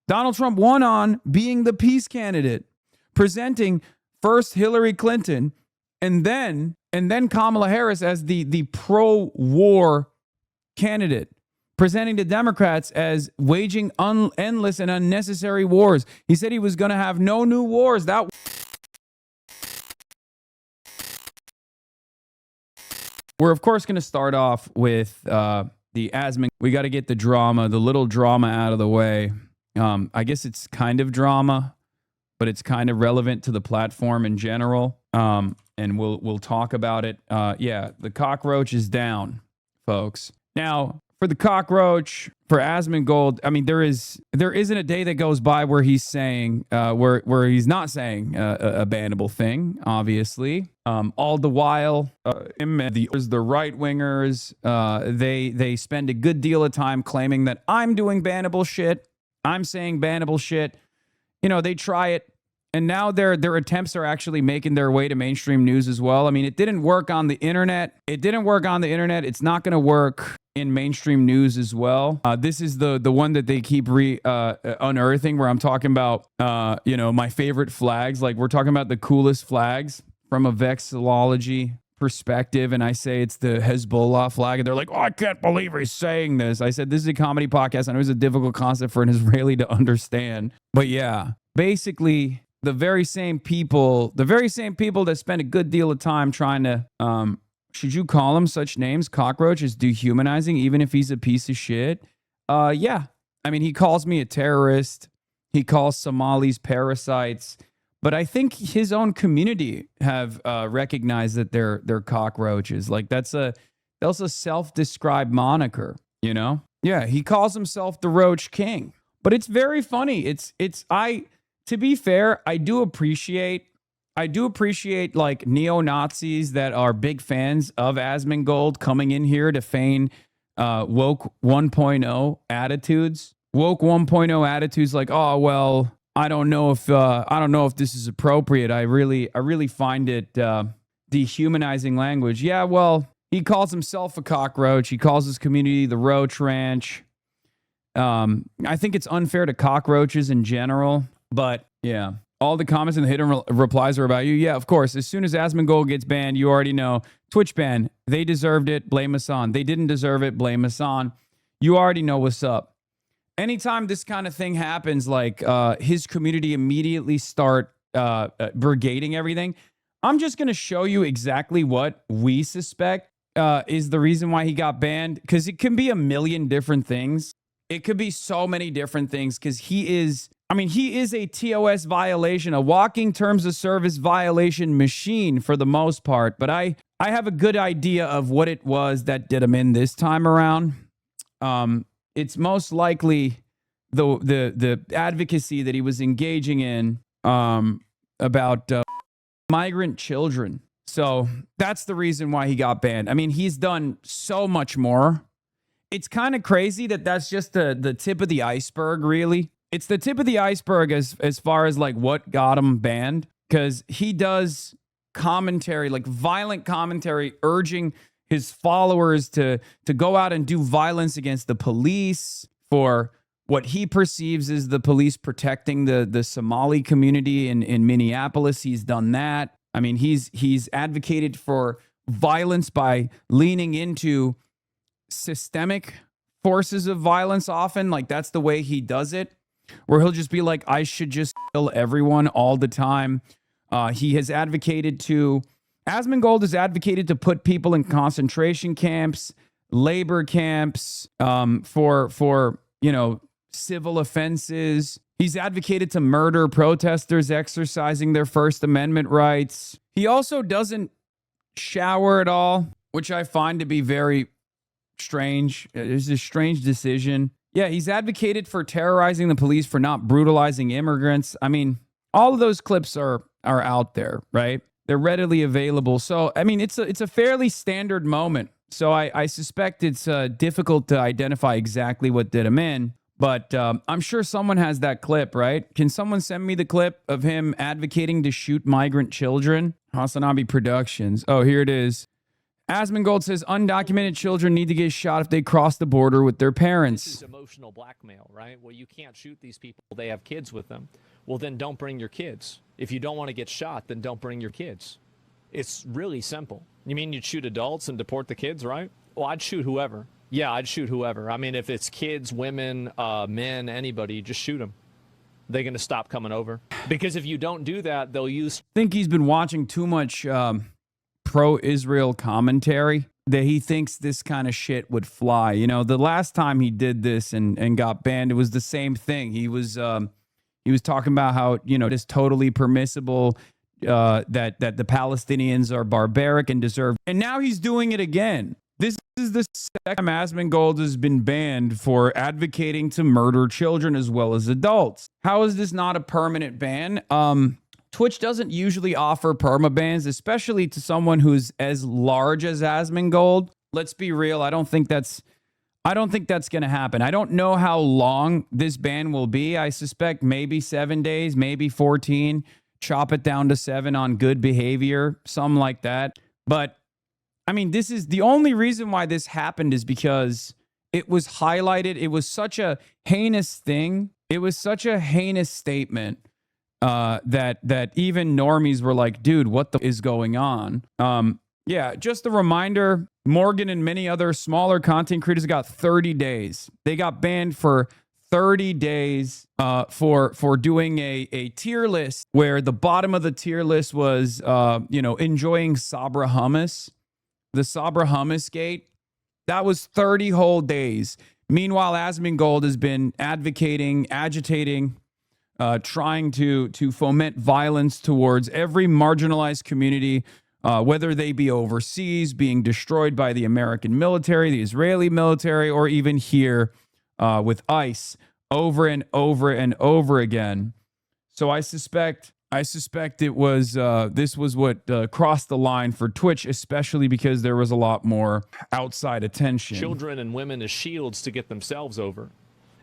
Donald Trump won on being the peace candidate, presenting first Hillary Clinton and then Kamala Harris as the pro-war candidate, presenting the Democrats as waging endless and unnecessary wars. He said he was going to have no new wars. We're, of course, going to start off with the Asmongold. We got to get the drama, the little drama out of the way. I guess it's kind of drama, but it's kind of relevant to the platform in general. And we'll talk about it. Yeah, the cockroach is down, folks. Now, for the cockroach, for Asmongold, I mean, there isn't a day that goes by where he's saying, where he's not saying a bannable thing, obviously. All the while, the right-wingers, they spend a good deal of time claiming that I'm doing bannable shit. I'm saying bannable shit. You know, they try it. And now their attempts are actually making their way to mainstream news as well. I mean, it didn't work on the internet. It's not going to work in mainstream news as well. This is the one that they keep unearthing, where I'm talking about, my favorite flags. Like, we're talking about the coolest flags from a vexillology perspective. And I say it's the Hezbollah flag. And they're like, oh, I can't believe he's saying this. I said, this is a comedy podcast. I know it's a difficult concept for an Israeli to understand. But yeah, basically, the very same people that spend a good deal of time trying to, should you call him such names? Cockroach is dehumanizing, even if he's a piece of shit. Yeah. I mean, he calls me a terrorist. He calls Somalis parasites. But I think his own community have recognized that they're cockroaches. Like, that's a self-described moniker, you know? Yeah, he calls himself the Roach King. But it's very funny. To be fair, I do appreciate like neo-Nazis that are big fans of Asmongold coming in here to feign woke 1.0 attitudes. Woke 1.0 attitudes like, oh well, I don't know if this is appropriate. I really find it dehumanizing language. Yeah, well, he calls himself a cockroach. He calls his community the Roach Ranch. I think it's unfair to cockroaches in general. But yeah, all the comments and the hidden replies are about you. Yeah, of course. As soon as Asmongold gets banned, you already know. Twitch ban. They deserved it. Blame Hasan. They didn't deserve it. Blame Hasan. You already know what's up. Anytime this kind of thing happens, like his community immediately start brigading everything. I'm just going to show you exactly what we suspect is the reason why he got banned. Because it can be a million different things. It could be so many different things because he is a TOS violation, a walking terms of service violation machine for the most part. But I have a good idea of what it was that did him in this time around. It's most likely the advocacy that he was engaging in about migrant children. So that's the reason why he got banned. I mean, he's done so much more. It's kind of crazy that that's just the tip of the iceberg, really. It's the tip of the iceberg as far as like what got him banned, because he does commentary, like violent commentary, urging his followers to go out and do violence against the police for what he perceives as the police protecting the Somali community in Minneapolis. He's done that. I mean, he's advocated for violence by leaning into systemic forces of violence often. Like, that's the way he does it, where he'll just be like, I should just kill everyone all the time. He has advocated Asmongold has advocated to put people in concentration camps, labor camps, for civil offenses. He's advocated to murder protesters exercising their First Amendment rights. He also doesn't shower at all, which I find to be very strange. It's a strange decision. Yeah, he's advocated for terrorizing the police for not brutalizing immigrants. I mean, all of those clips are out there, right? They're readily available. So, I mean, it's a fairly standard moment. So I suspect it's difficult to identify exactly what did him in. But I'm sure someone has that clip, right? Can someone send me the clip of him advocating to shoot migrant children? HasanAbi Productions. Oh, here it is. Asmongold says undocumented children need to get shot if they cross the border with their This parents. is emotional blackmail, right? Well, you can't shoot these people. They have kids with them. Well, then don't bring your kids. If you don't want to get shot, then don't bring your kids. It's really simple. You mean you'd shoot adults and deport the kids, right? Well, I'd shoot whoever. Yeah, I'd shoot whoever. I mean, if it's kids, women, men, anybody, just shoot them. They're going to stop coming over. Because if you don't do that, they'll use... I think he's been watching too much pro-Israel commentary that he thinks this kind of shit would fly. You know, the last time he did this and got banned, it was the same thing. He was talking about how, you know, it's totally permissible, that the Palestinians are barbaric and deserve. And now he's doing it again. This is the second time Asmongold has been banned for advocating to murder children as well as adults. How is this not a permanent ban? Twitch doesn't usually offer permabans, especially to someone who's as large as Asmongold. Let's be real. I don't think that's going to happen. I don't know how long this ban will be. I suspect maybe 7 days, maybe 14. Chop it down to 7 on good behavior, something like that. But I mean, this is the only reason why this happened is because it was highlighted. It was such a heinous thing. It was such a heinous statement that even normies were like, dude, what the is going on? Yeah, just a reminder, Morgan and many other smaller content creators got 30 days. They got banned for 30 days for doing a tier list where the bottom of the tier list was, enjoying Sabra hummus. The Sabra hummus gate, that was 30 whole days. Meanwhile, Asmongold has been advocating, agitating, trying to foment violence towards every marginalized community, whether they be overseas, being destroyed by the American military, the Israeli military, or even here with ICE over and over and over again. So I suspect it was this was what crossed the line for Twitch, especially because there was a lot more outside attention. Children and women as shields to get themselves over.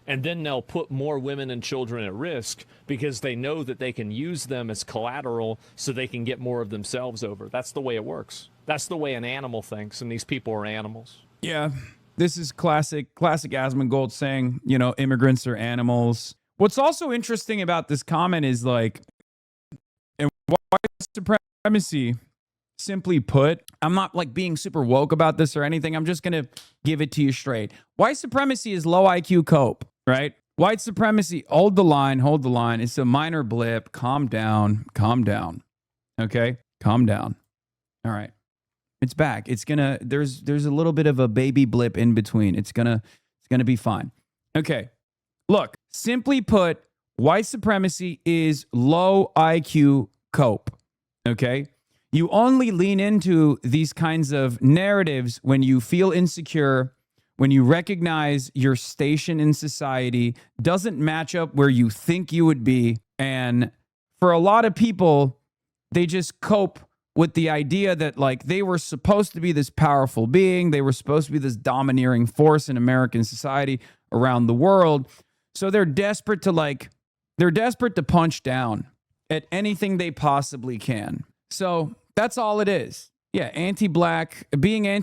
And then they'll put more women and children at risk because they know that they can use them as collateral so they can get more of themselves over. That's the way it works. That's the way an animal thinks, and these people are animals. Yeah, this is classic Asmongold saying, you know, immigrants are animals. What's also interesting about this comment is like, and white supremacy, simply put, I'm not like being super woke about this or anything. I'm just going to give it to you straight. White supremacy is low IQ cope, right? White supremacy, hold the line. It's a minor blip. Calm down. Okay? Calm down. All right. It's back. It's going to, there's a little bit of a baby blip in between. It's going to be fine. Okay. Look, simply put, white supremacy is low IQ cope. Okay? You only lean into these kinds of narratives when you feel insecure, when you recognize your station in society doesn't match up where you think you would be. And for a lot of people, they just cope with the idea that like they were supposed to be this powerful being. They were supposed to be this domineering force in American society around the world. So they're desperate to punch down at anything they possibly can. So that's all it is. Yeah, being a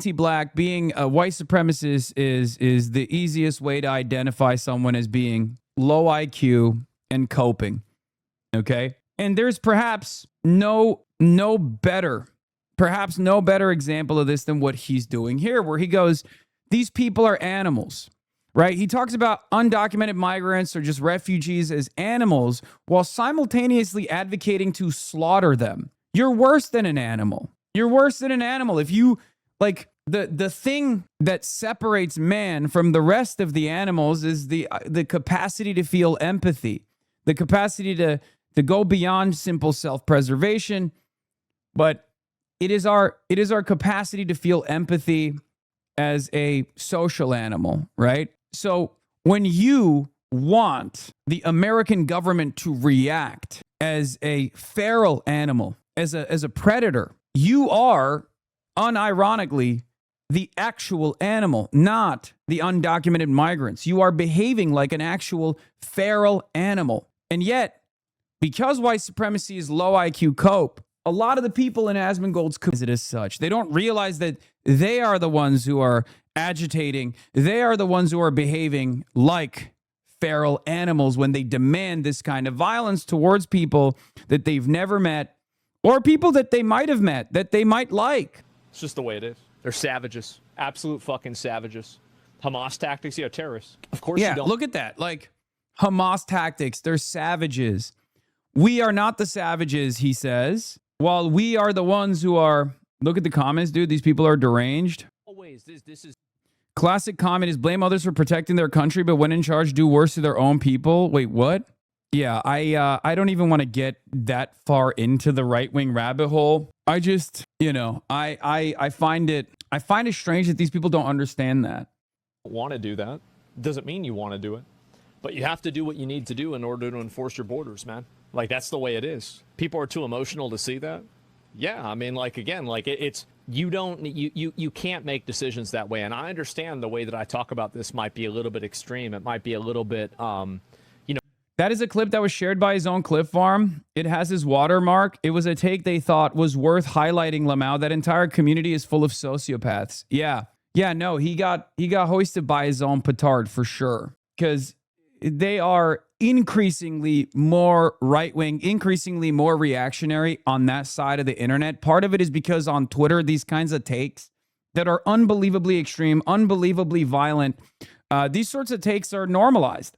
white supremacist is the easiest way to identify someone as being low IQ and coping. Okay? And there's perhaps no better example of this than what he's doing here, where he goes, these people are animals. Right? He talks about undocumented migrants or just refugees as animals while simultaneously advocating to slaughter them. You're worse than an animal. If you like the thing that separates man from the rest of the animals is the capacity to feel empathy, the capacity to go beyond simple self-preservation, but it is our capacity to feel empathy as a social animal, right? So when you want the American government to react as a feral animal, as a predator, you are unironically the actual animal, not the undocumented migrants. You are behaving like an actual feral animal. And yet, because white supremacy is low IQ cope, A lot of the people in Asmongold's it as such. They don't realize that they are the ones who are agitating. They are the ones who are behaving like feral animals when they demand this kind of violence towards people that they've never met or people that they might have met, that they might like. It's just the way it is. They're savages. Absolute fucking savages. Hamas tactics, yeah, terrorists. Of course you don't. Look at that. Like, Hamas tactics, they're savages. We are not the savages, he says. While we are the ones who are, look at the comments, dude. These people are deranged. Always, this is classic comment is blame others for protecting their country, but when in charge, do worse to their own people. Wait, what? Yeah, I don't even want to get that far into the right-wing rabbit hole. I just, I find it strange that these people don't understand that. Want to do that doesn't mean you want to do it, but you have to do what you need to do in order to enforce your borders, man. Like, that's the way it is. People are too emotional to see that. Yeah, I mean, like, again, like it's you can't make decisions that way. And I understand the way that I talk about this might be a little bit extreme. It might be a little bit That is a clip that was shared by his own clip farm. It has his watermark. It was a take they thought was worth highlighting, Lamau. That entire community is full of sociopaths. Yeah, no, he got hoisted by his own petard for sure. Because they are increasingly more right-wing, increasingly more reactionary on that side of the internet. Part of it is because on Twitter, these kinds of takes that are unbelievably extreme, unbelievably violent, these sorts of takes are normalized.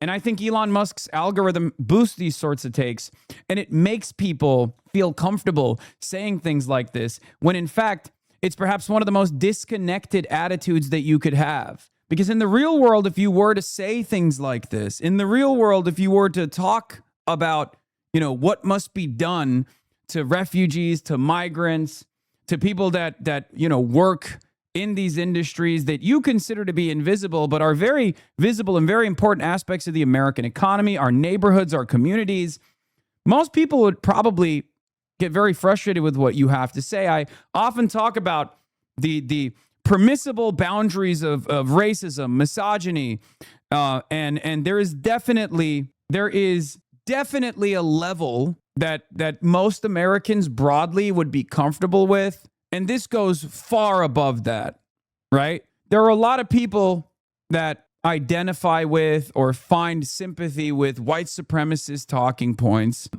And I think Elon Musk's algorithm boosts these sorts of takes, and it makes people feel comfortable saying things like this, when in fact, it's perhaps one of the most disconnected attitudes that you could have. Because in the real world, if you were to say things like this, in the real world, if you were to talk about, what must be done to refugees, to migrants, to people that work in these industries that you consider to be invisible, but are very visible and very important aspects of the American economy, our neighborhoods, our communities, most people would probably get very frustrated with what you have to say. I often talk about the permissible boundaries of racism, misogyny, and there is definitely a level that most Americans broadly would be comfortable with, and this goes far above that, right? There are a lot of people that identify with or find sympathy with white supremacist talking points,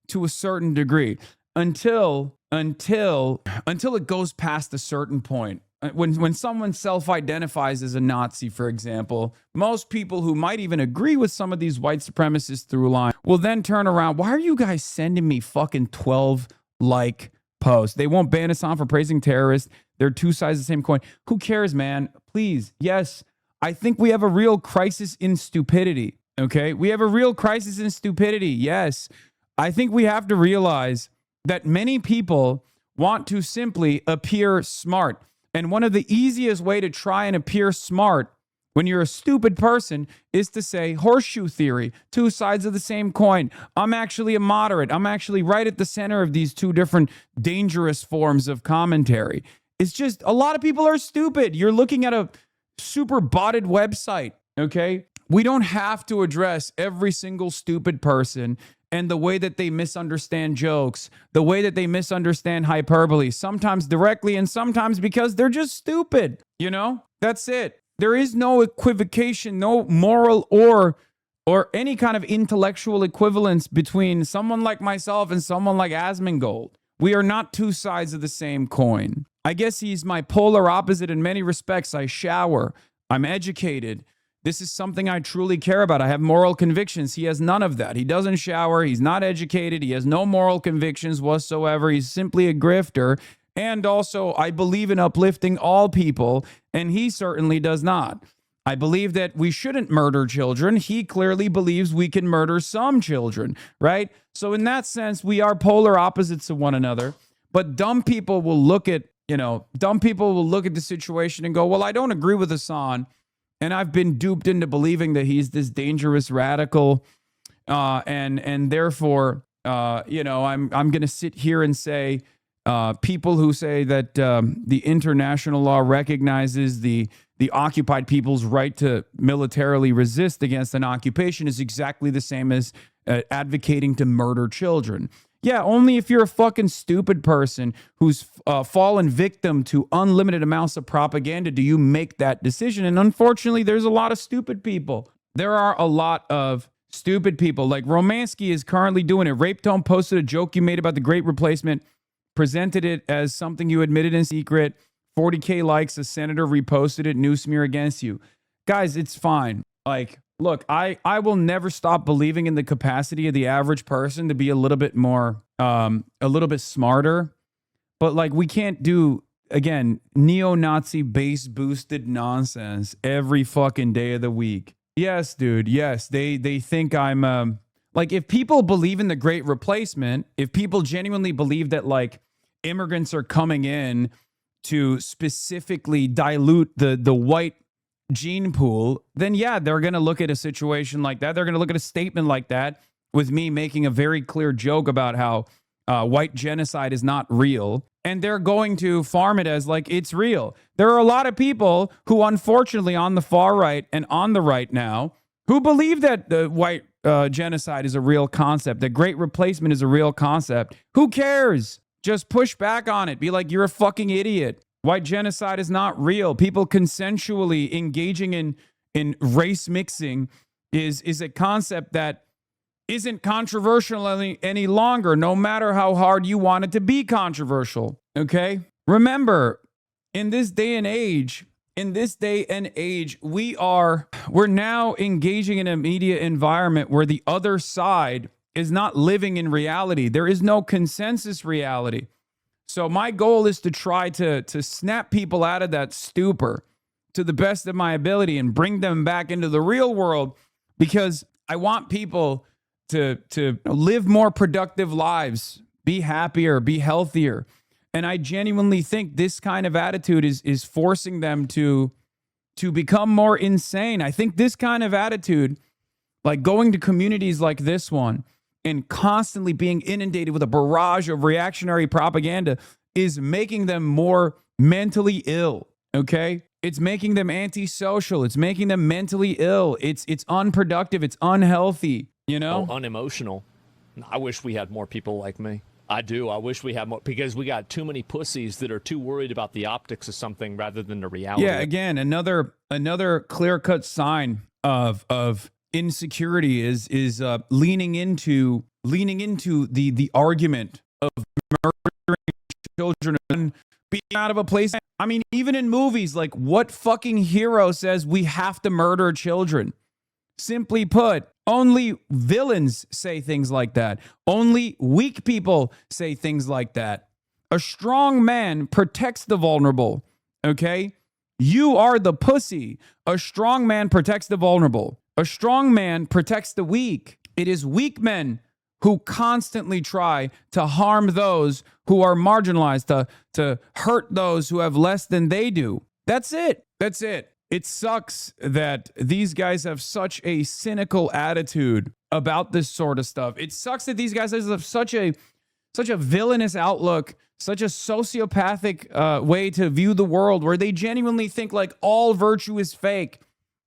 to a certain degree, until it goes past a certain point. When someone self-identifies as a Nazi, for example, most people who might even agree with some of these white supremacists through line will then turn around. Why are you guys sending me fucking 12 like posts? They won't ban Hasan for praising terrorists. They're two sides of the same coin. Who cares, man? Please. Yes, I think we have a real crisis in stupidity. Okay? We have a real crisis in stupidity. Yes. I think we have to realize that many people want to simply appear smart. And one of the easiest way to try and appear smart when you're a stupid person is to say horseshoe theory, two sides of the same coin. I'm actually a moderate. I'm actually right at the center of these two different dangerous forms of commentary. It's just a lot of people are stupid. You're looking at a super botted website, okay? We don't have to address every single stupid person and the way that they misunderstand jokes, the way that they misunderstand hyperbole, sometimes directly and sometimes because they're just stupid. That's it. There is no equivocation, no moral or any kind of intellectual equivalence between someone like myself and someone like Asmongold. We are not two sides of the same coin. I guess he's my polar opposite in many respects. I shower. I'm educated. This is something I truly care about. I have moral convictions. He has none of that. He doesn't shower. He's not educated. He has no moral convictions whatsoever. He's simply a grifter. And also, I believe in uplifting all people, and he certainly does not. I believe that we shouldn't murder children. He clearly believes we can murder some children, right? So in that sense, we are polar opposites of one another. But dumb people will look at the situation and go, well, I don't agree with Hasan. And I've been duped into believing that he's this dangerous radical, and therefore, I'm going to sit here and say, people who say that the international law recognizes the occupied people's right to militarily resist against an occupation is exactly the same as advocating to murder children. Yeah, only if you're a fucking stupid person who's fallen victim to unlimited amounts of propaganda do you make that decision. And unfortunately, there's a lot of stupid people. There are a lot of stupid people. Like Romansky is currently doing it. Rape Tone posted a joke you made about the Great Replacement, presented it as something you admitted in secret. 40K likes, a senator reposted it, new smear against you. Guys, it's fine. Like, look, I will never stop believing in the capacity of the average person to be a little bit more, a little bit smarter. But like, we can't do, again, neo-Nazi base boosted nonsense every fucking day of the week. Yes, dude. Yes, they think I'm, like, if people believe in the Great Replacement, if people genuinely believe that like immigrants are coming in to specifically dilute the white gene pool, then yeah, they're going to look at a situation like that. They're going to look at a statement like that with me making a very clear joke about how white genocide is not real. And they're going to farm it as like it's real. There are a lot of people who, unfortunately, on the far right and on the right now, who believe that the white genocide is a real concept, that Great Replacement is a real concept. Who cares? Just push back on it. Be like, you're a fucking idiot. White genocide is not real. People consensually engaging in race mixing is a concept that isn't controversial any longer, no matter how hard you want it to be controversial. Okay? Remember, in this day and age, we're now engaging in a media environment where the other side is not living in reality. There is no consensus reality. So my goal is to try to snap people out of that stupor to the best of my ability and bring them back into the real world, because I want people to live more productive lives, be happier, be healthier. And I genuinely think this kind of attitude is forcing them to become more insane. I think this kind of attitude, like going to communities like this one and constantly being inundated with a barrage of reactionary propaganda, is making them more mentally ill, okay? It's making them antisocial. It's making them mentally ill. It's unproductive. It's unhealthy, you know? Unemotional. I wish we had more people like me. I do. I wish we had more, because we got too many pussies that are too worried about the optics of something rather than the reality. Yeah, again, another clear-cut sign of insecurity is leaning into the argument of murdering children and being out of a place. I mean, even in movies, like, what fucking hero says we have to murder children? Simply put, only villains say things like that. Only weak people say things like that. A strong man protects the vulnerable, okay? You are the pussy. A strong man protects the vulnerable. A strong man protects the weak. It is weak men who constantly try to harm those who are marginalized, to hurt those who have less than they do. That's it. That's it. It sucks that these guys have such a cynical attitude about this sort of stuff. It sucks that these guys have such a villainous outlook, such a sociopathic way to view the world, where they genuinely think like all virtue is fake.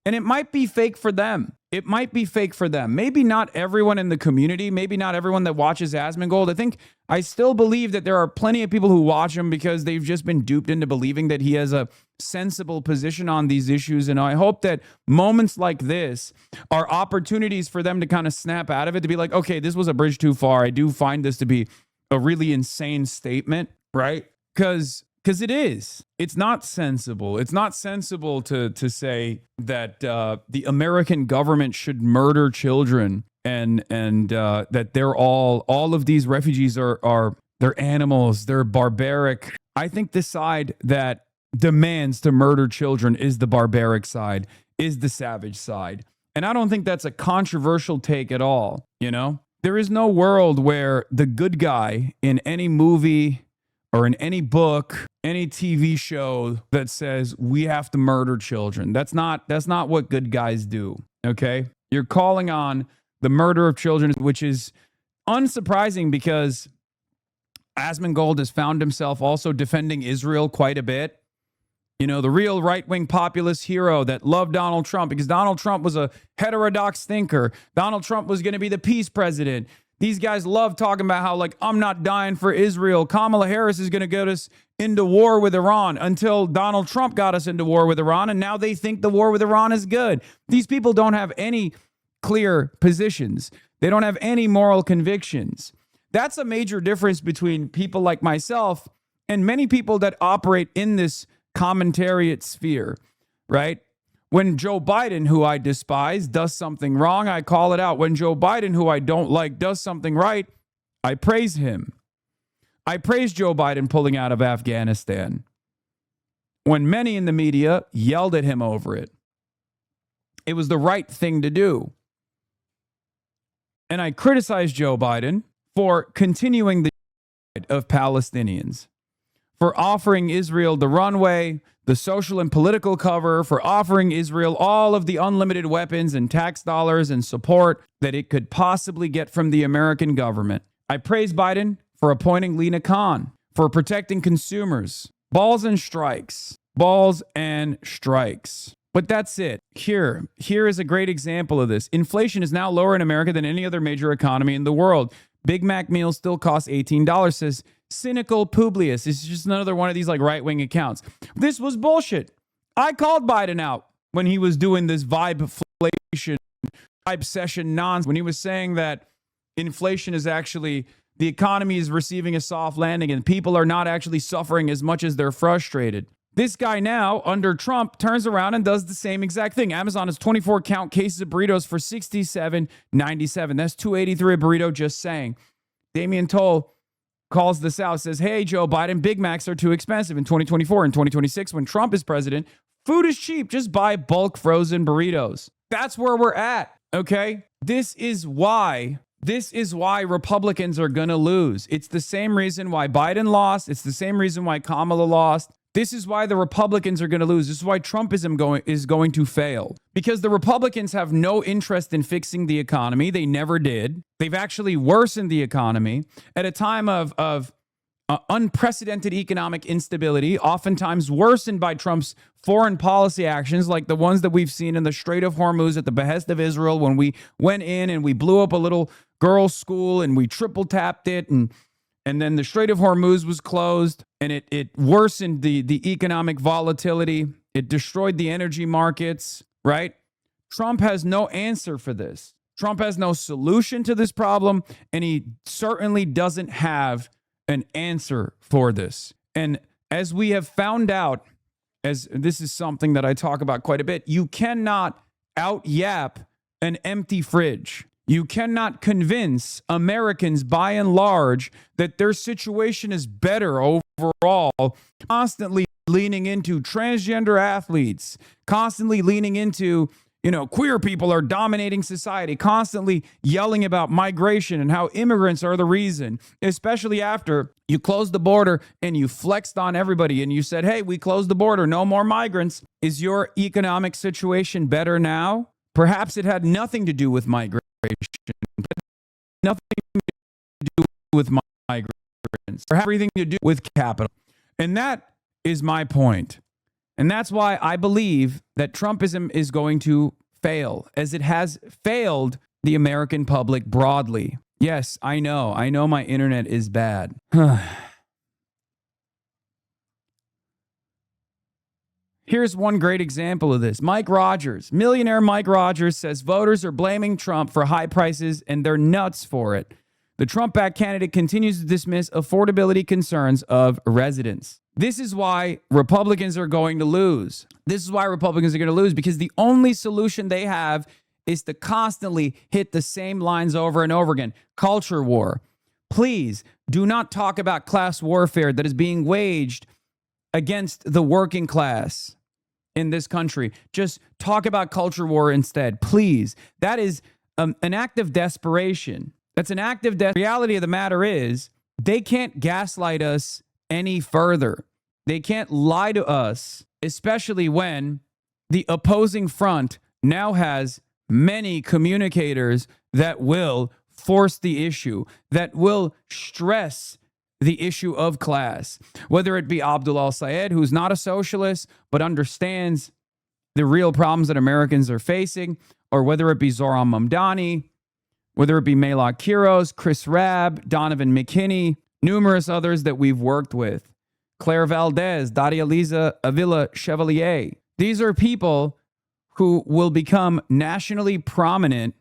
And it might be fake for them. It might be fake for them. Maybe not everyone in the community, maybe not everyone that watches Asmongold. I still believe that there are plenty of people who watch him because they've just been duped into believing that he has a sensible position on these issues. And I hope that moments like this are opportunities for them to kind of snap out of it, to be like, okay, this was a bridge too far. I do find this to be a really insane statement, right? Because it is. It's not sensible. It's not sensible to say that the American government should murder children and that they're all of these refugees are they're animals. They're barbaric. I think the side that demands to murder children is the barbaric side, is the savage side. And I don't think that's a controversial take at all, you know? There is no world where the good guy in any movie or in any book, any TV show that says we have to murder children. That's not what good guys do, okay? You're calling on the murder of children, which is unsurprising because Asmongold has found himself also defending Israel quite a bit. You know, the real right-wing populist hero that loved Donald Trump because Donald Trump was a heterodox thinker. Donald Trump was going to be the peace president. These guys love talking about how, like, I'm not dying for Israel. Kamala Harris is going to get us into war with Iran, until Donald Trump got us into war with Iran, and now they think the war with Iran is good. These people don't have any clear positions. They don't have any moral convictions. That's a major difference between people like myself and many people that operate in this commentariat sphere, right? When Joe Biden, who I despise, does something wrong, I call it out. When Joe Biden, who I don't like, does something right, I praise him. I praise Joe Biden pulling out of Afghanistan when many in the media yelled at him over it. It was the right thing to do. And I criticize Joe Biden for continuing the of Palestinians, for offering Israel the runway, the social and political cover, for offering Israel all of the unlimited weapons and tax dollars and support that it could possibly get from the American government. I praise Biden for appointing Lena Khan, for protecting consumers. Balls and strikes. Balls and strikes. But that's it. Here is a great example of this. Inflation is now lower in America than any other major economy in the world. Big Mac meals still cost $18, says cynical Publius. It's just another one of these like right-wing accounts. This was bullshit. I called Biden out when he was doing this vibeflation, vibe session nonsense, when he was saying that inflation is actually, the economy is receiving a soft landing and people are not actually suffering as much as they're frustrated. This guy now, under Trump, turns around and does the same exact thing. Amazon has 24 count cases of burritos for $67.97. That's $2.83 a burrito, just saying. Damian Toll calls this out, says, hey, Joe Biden, Big Macs are too expensive in 2024. In 2026, when Trump is president, food is cheap. Just buy bulk frozen burritos. That's where we're at, okay? This is why Republicans are going to lose. It's the same reason why Biden lost. It's the same reason why Kamala lost. This is why the Republicans are going to lose. This is why Trumpism is going to fail. Because the Republicans have no interest in fixing the economy. They never did. They've actually worsened the economy at a time of unprecedented economic instability, oftentimes worsened by Trump's foreign policy actions, like the ones that we've seen in the Strait of Hormuz at the behest of Israel, when we went in and we blew up a little girls' school and we triple tapped it, and then the Strait of Hormuz was closed, and it worsened the economic volatility. It destroyed the energy markets, right? Trump has no answer for this. Trump has no solution to this problem, and he certainly doesn't have an answer for this. And as we have found out, as this is something that I talk about quite a bit, you cannot out-yap an empty fridge. You cannot convince Americans by and large that their situation is better overall, constantly leaning into transgender athletes, constantly leaning into, queer people are dominating society, constantly yelling about migration and how immigrants are the reason, especially after you closed the border and you flexed on everybody and you said, hey, we closed the border, no more migrants. Is your economic situation better now? Perhaps it had nothing to do with migration. Nothing to do with migrants, or everything to do with capital. And that is my point. And that's why I believe that Trumpism is going to fail, as it has failed the American public broadly. Yes, I know my internet is bad. Here's one great example of this. Mike Rogers, millionaire Mike Rogers, says voters are blaming Trump for high prices and they're nuts for it. The Trump-backed candidate continues to dismiss affordability concerns of residents. This is why Republicans are going to lose. This is why Republicans are going to lose, because the only solution they have is to constantly hit the same lines over and over again. Culture war. Please do not talk about class warfare that is being waged against the working class in this country. Just talk about culture war instead, please. That is an act of desperation. That's an act of reality of the matter is they can't gaslight us any further. They can't lie to us, especially when the opposing front now has many communicators that will force the issue, that will stress the issue of class, whether it be Abdul al-Sayed, who's not a socialist, but understands the real problems that Americans are facing, or whether it be Zohran Mamdani, whether it be Maylok Kiros, Chris Rabb, Donovan McKinney, numerous others that we've worked with, Claire Valdez, Daria Liza Avila Chevalier. These are people who will become nationally prominent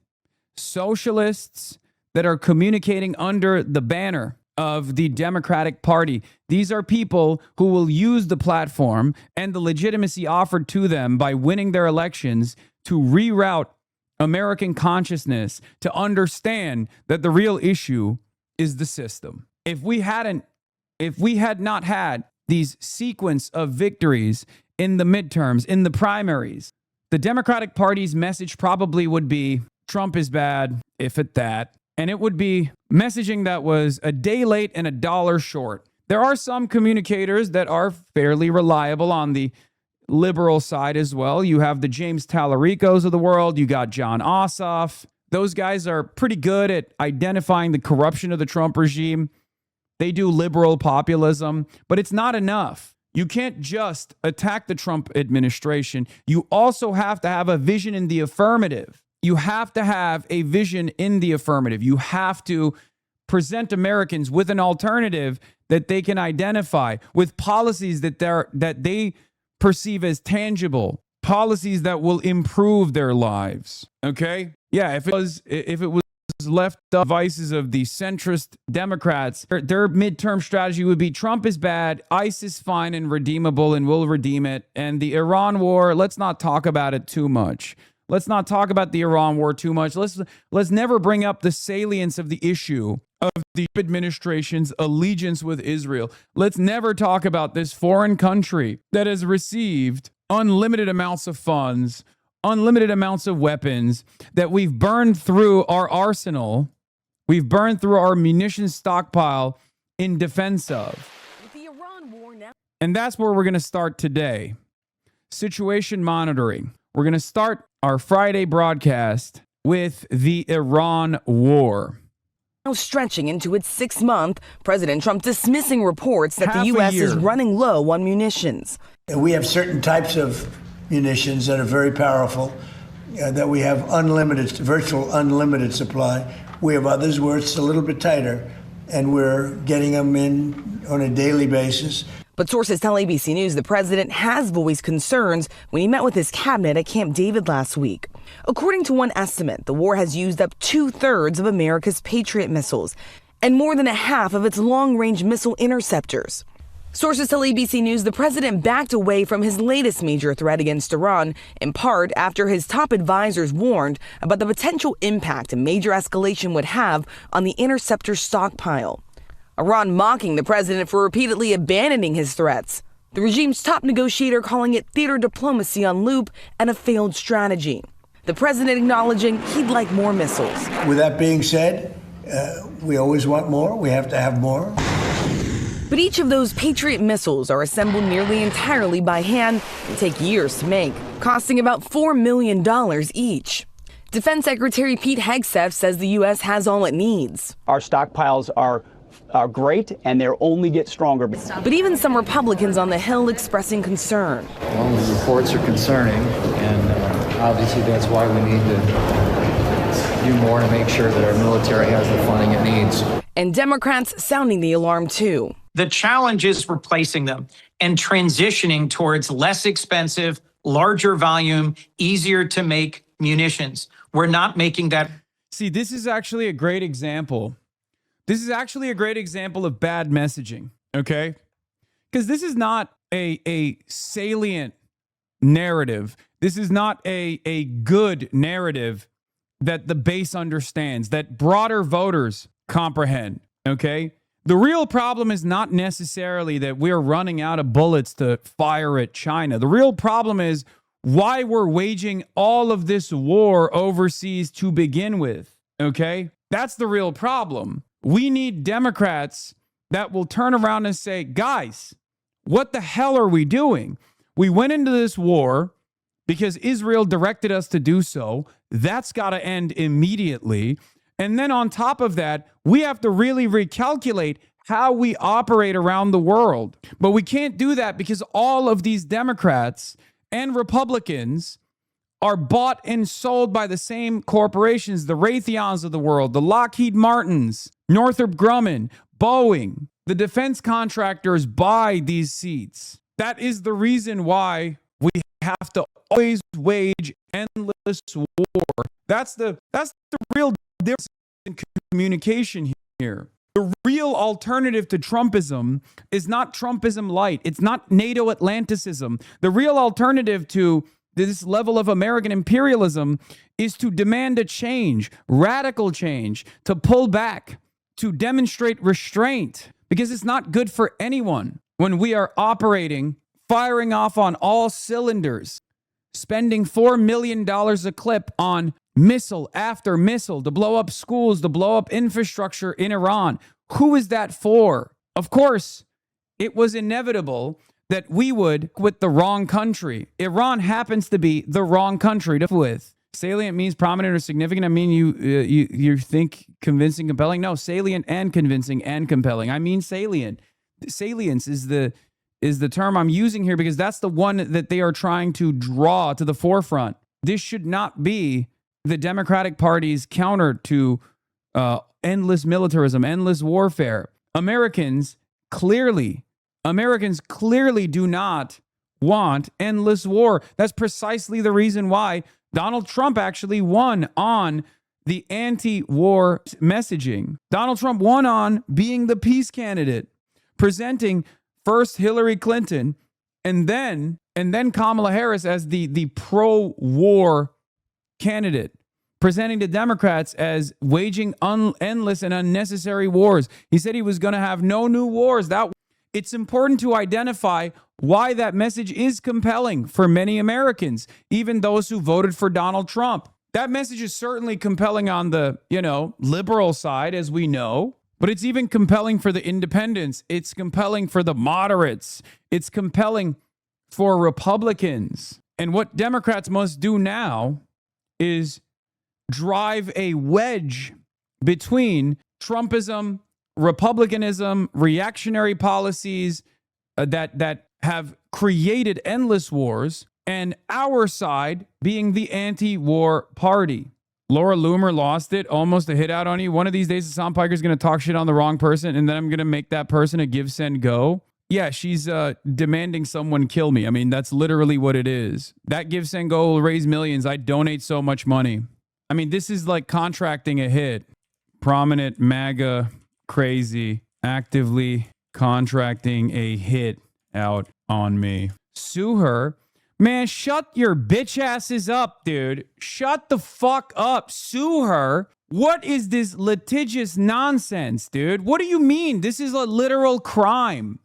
socialists that are communicating under the banner of the Democratic Party. These are people who will use the platform and the legitimacy offered to them by winning their elections to reroute American consciousness to understand that the real issue is the system. If we had not had these sequence of victories in the midterms, in the primaries, the Democratic Party's message probably would be Trump is bad, if at that. And it would be messaging that was a day late and a dollar short. There are some communicators that are fairly reliable on the liberal side as well. You have the James Tallaricos of the world. You got John Ossoff. Those guys are pretty good at identifying the corruption of the Trump regime. They do liberal populism, but it's not enough. You can't just attack the Trump administration. You also have to have a vision in the affirmative. You have to have a vision in the affirmative. You have to present Americans with an alternative that they can identify, with policies that they perceive as tangible, policies that will improve their lives. Okay? Yeah, if it was left the devices of the centrist Democrats, their midterm strategy would be Trump is bad, ICE is fine and redeemable and we'll redeem it. And the Iran war, let's not talk about it too much. Let's not talk about the Iran war too much. Let's never bring up the salience of the issue of the administration's allegiance with Israel. Let's never talk about this foreign country that has received unlimited amounts of funds, unlimited amounts of weapons, that we've burned through our arsenal. We've burned through our munitions stockpile in defense of. The Iran war now. And that's where we're going to start today. Situation monitoring. We're going to start our Friday broadcast with the Iran war. Now stretching into its 6th month, President Trump dismissing reports that the U.S. is running low on munitions. We have certain types of munitions that are very powerful, that we have virtual unlimited supply. We have others where it's a little bit tighter, and we're getting them in on a daily basis. But sources tell ABC News the president has voiced concerns when he met with his cabinet at Camp David last week. According to one estimate, the war has used up 2/3 of America's Patriot missiles and more than a half of its long-range missile interceptors. Sources tell ABC News the president backed away from his latest major threat against Iran, in part after his top advisors warned about the potential impact a major escalation would have on the interceptor stockpile. Iran mocking the president for repeatedly abandoning his threats. The regime's top negotiator calling it theater diplomacy on loop and a failed strategy. The president acknowledging he'd like more missiles. With that being said, we always want more. We have to have more. But each of those Patriot missiles are assembled nearly entirely by hand and take years to make, costing about $4 million each. Defense Secretary Pete Hegseth says the U.S. has all it needs. Our stockpiles are great, and they'll only get stronger. But even some Republicans on the Hill expressing concern. Well, the reports are concerning, and obviously that's why we need to do more to make sure that our military has the funding it needs. And Democrats sounding the alarm, too. The challenge is replacing them and transitioning towards less expensive, larger volume, easier to make munitions. We're not making that. See, this is actually a great example. This is actually a great example of bad messaging, okay? Because this is not a salient narrative. This is not a good narrative that the base understands, that broader voters comprehend, okay? The real problem is not necessarily that we're running out of bullets to fire at China. The real problem is why we're waging all of this war overseas to begin with, okay? That's the real problem. We need Democrats that will turn around and say, guys, what the hell are we doing? We went into this war because Israel directed us to do so. That's got to end immediately. And then on top of that, we have to really recalculate how we operate around the world. But we can't do that because all of these Democrats and Republicans are bought and sold by the same corporations, the Raytheons of the world, the Lockheed Martins, Northrop Grumman, Boeing. The defense contractors buy these seats. That is the reason why we have to always wage endless war. That's the real difference in communication here. The real alternative to Trumpism is not Trumpism light. It's not NATO Atlanticism. The real alternative to this level of American imperialism is to demand a change, radical change, to pull back, to demonstrate restraint, because it's not good for anyone when we are operating, firing off on all cylinders, spending $4 million a clip on missile after missile to blow up schools, to blow up infrastructure in Iran. Who is that for? Of course, it was inevitable that we would with the wrong country. Iran happens to be the wrong country to with. Salient means prominent or significant. I mean, you think convincing, compelling? No, salient and convincing and compelling. I mean salient. Salience is the term I'm using here because that's the one that they are trying to draw to the forefront. This should not be the Democratic Party's counter to endless militarism, endless warfare. Americans clearly do not want endless war. That's precisely the reason why Donald Trump actually won on the anti-war messaging. Donald Trump won on being the peace candidate, presenting first Hillary Clinton and then Kamala Harris as the pro-war candidate, presenting to Democrats as waging endless and unnecessary wars. He said he was going to have no new wars. It's important to identify why that message is compelling for many Americans, even those who voted for Donald Trump. That message is certainly compelling on the, liberal side, as we know, but it's even compelling for the independents. It's compelling for the moderates. It's compelling for Republicans. And what Democrats must do now is drive a wedge between Trumpism, Republicanism, reactionary policies that have created endless wars, and our side being the anti-war party. Laura Loomer lost it, almost a hit out on you. One of these days, Hassan Piker is going to talk shit on the wrong person, and then I'm going to make that person a give, send, go. Yeah, she's demanding someone kill me. I mean, that's literally what it is. That give, send, go will raise millions. I donate so much money. I mean, this is like contracting a hit. Prominent MAGA crazy actively contracting a hit out on me. Sue her. Man, shut your bitch asses up, dude. Shut the fuck up. Sue her. What is this litigious nonsense, dude? What do you mean? This is a literal crime.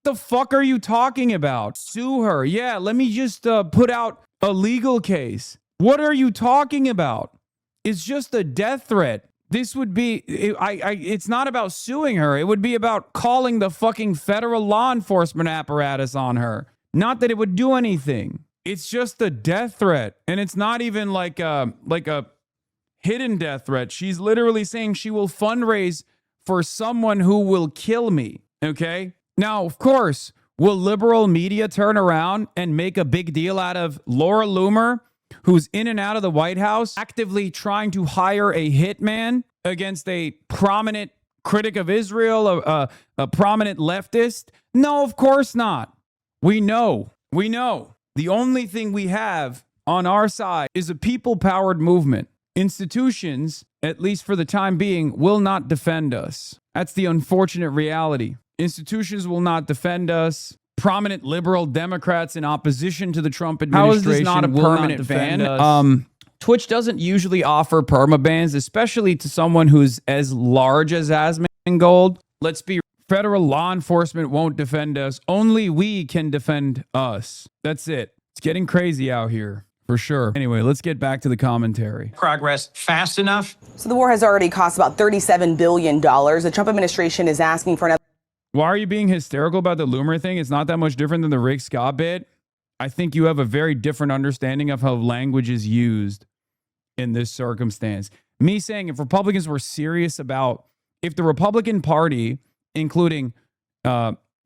The fuck are you talking about? Sue her. Yeah, let me just put out a legal case. What are you talking about? It's just a death threat. This would be, it's not about suing her. It would be about calling the fucking federal law enforcement apparatus on her. Not that it would do anything. It's just a death threat. And it's not even like a hidden death threat. She's literally saying she will fundraise for someone who will kill me. Okay? Now, of course, will liberal media turn around and make a big deal out of Laura Loomer, who's in and out of the White House, actively trying to hire a hitman against a prominent critic of Israel, a prominent leftist? No, of course not. We know. The only thing we have on our side is a people-powered movement. Institutions, at least for the time being, will not defend us. That's the unfortunate reality. Institutions will not defend us. Prominent liberal Democrats in opposition to the Trump administration. How is this not a permanent ban? Twitch doesn't usually offer permabans, especially to someone who's as large as Asmongold. Let's be federal law enforcement won't defend us. Only we can defend us. That's it. It's getting crazy out here, for sure. Anyway, let's get back to the commentary. Progress fast enough. So the war has already cost about $37 billion. The Trump administration is asking for another. Why are you being hysterical about the Loomer thing? It's not that much different than the Rick Scott bit. I think you have a very different understanding of how language is used in this circumstance. Me saying if Republicans were serious about, if the Republican Party, including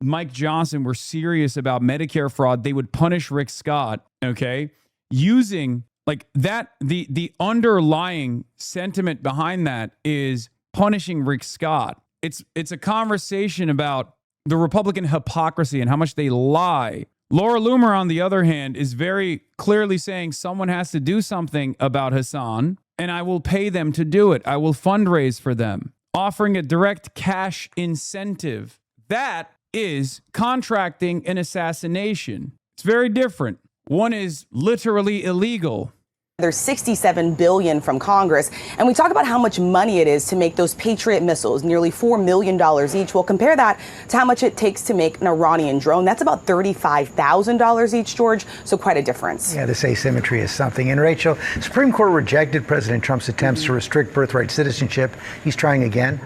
Mike Johnson, were serious about Medicare fraud, they would punish Rick Scott, okay? Using Like that, the underlying sentiment behind that is punishing Rick Scott. It's a conversation about the Republican hypocrisy and how much they lie. Laura Loomer, on the other hand, is very clearly saying someone has to do something about Hasan, and I will pay them to do it. I will fundraise for them, offering a direct cash incentive. That is contracting an assassination. It's very different. One is literally illegal. There's $67 billion from Congress, and we talk about how much money it is to make those Patriot missiles, nearly $4 million each. Well, compare that to how much it takes to make an Iranian drone. That's about $35,000 each, George, so quite a difference. Yeah, this asymmetry is something. And Rachel, Supreme Court rejected President Trump's attempts to restrict birthright citizenship. He's trying again.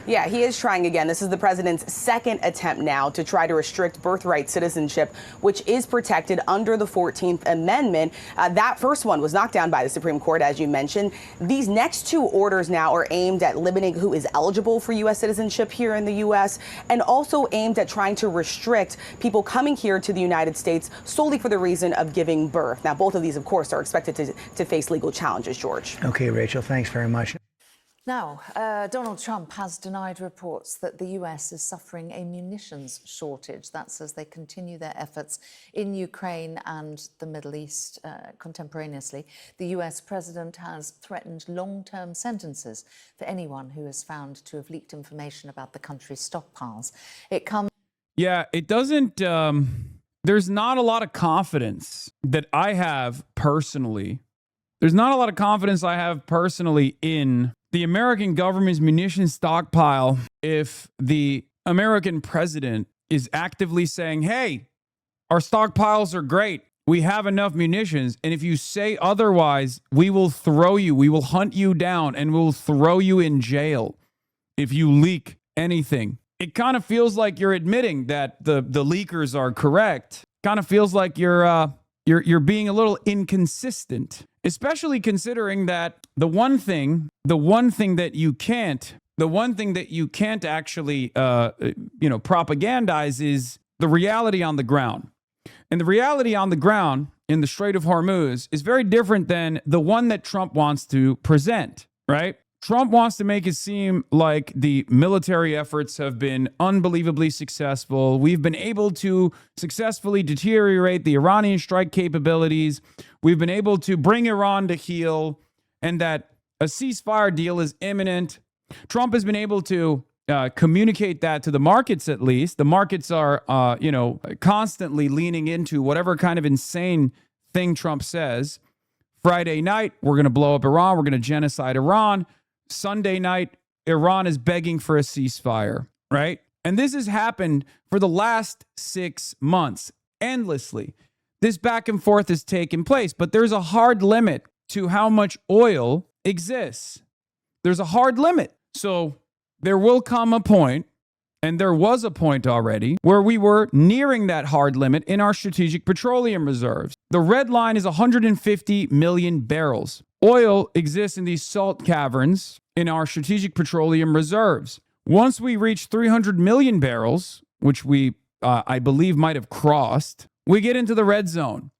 Yeah, he is trying again. This is the president's second attempt now to try to restrict birthright citizenship, which is protected under the 14th Amendment. That first one was knocked down by the Supreme Court, as you mentioned. These next two orders now are aimed at limiting who is eligible for U.S. citizenship here in the U.S. and also aimed at trying to restrict people coming here to the United States solely for the reason of giving birth. Now, both of these, of course, are expected to face legal challenges, George. Okay, Rachel, thanks very much. Now, Donald Trump has denied reports that the US is suffering a munitions shortage. That's as they continue their efforts in Ukraine and the Middle East contemporaneously. The US president has threatened long-term sentences for anyone who is found to have leaked information about the country's stockpiles. It comes... Yeah, it doesn't... there's not a lot of confidence that I have personally. There's not a lot of confidence I have personally in the American government's munitions stockpile if the American president is actively saying, hey, our stockpiles are great. We have enough munitions. And if you say otherwise, we will throw you. We will hunt you down and we'll throw you in jail if you leak anything. It kind of feels like you're admitting that the leakers are correct. Kind of feels like you're being a little inconsistent, especially considering that the one thing that you can't actually, propagandize is the reality on the ground. And the reality on the ground in the Strait of Hormuz is very different than the one that Trump wants to present, right? Trump wants to make it seem like the military efforts have been unbelievably successful. We've been able to successfully deteriorate the Iranian strike capabilities. We've been able to bring Iran to heel, and that a ceasefire deal is imminent. Trump has been able to communicate that to the markets, at least. The markets are, constantly leaning into whatever kind of insane thing Trump says. Friday night, we're going to blow up Iran. We're going to genocide Iran. Sunday night, Iran is begging for a ceasefire, right? And this has happened for the last 6 months, endlessly. This back and forth has taken place, but there's a hard limit to how much oil exists. There's a hard limit. So there will come a point, and there was a point already, where we were nearing that hard limit in our strategic petroleum reserves. The red line is 150 million barrels. Oil exists in these salt caverns in our strategic petroleum reserves. Once we reach 300 million barrels, which we, I believe, might have crossed, we get into the red zone.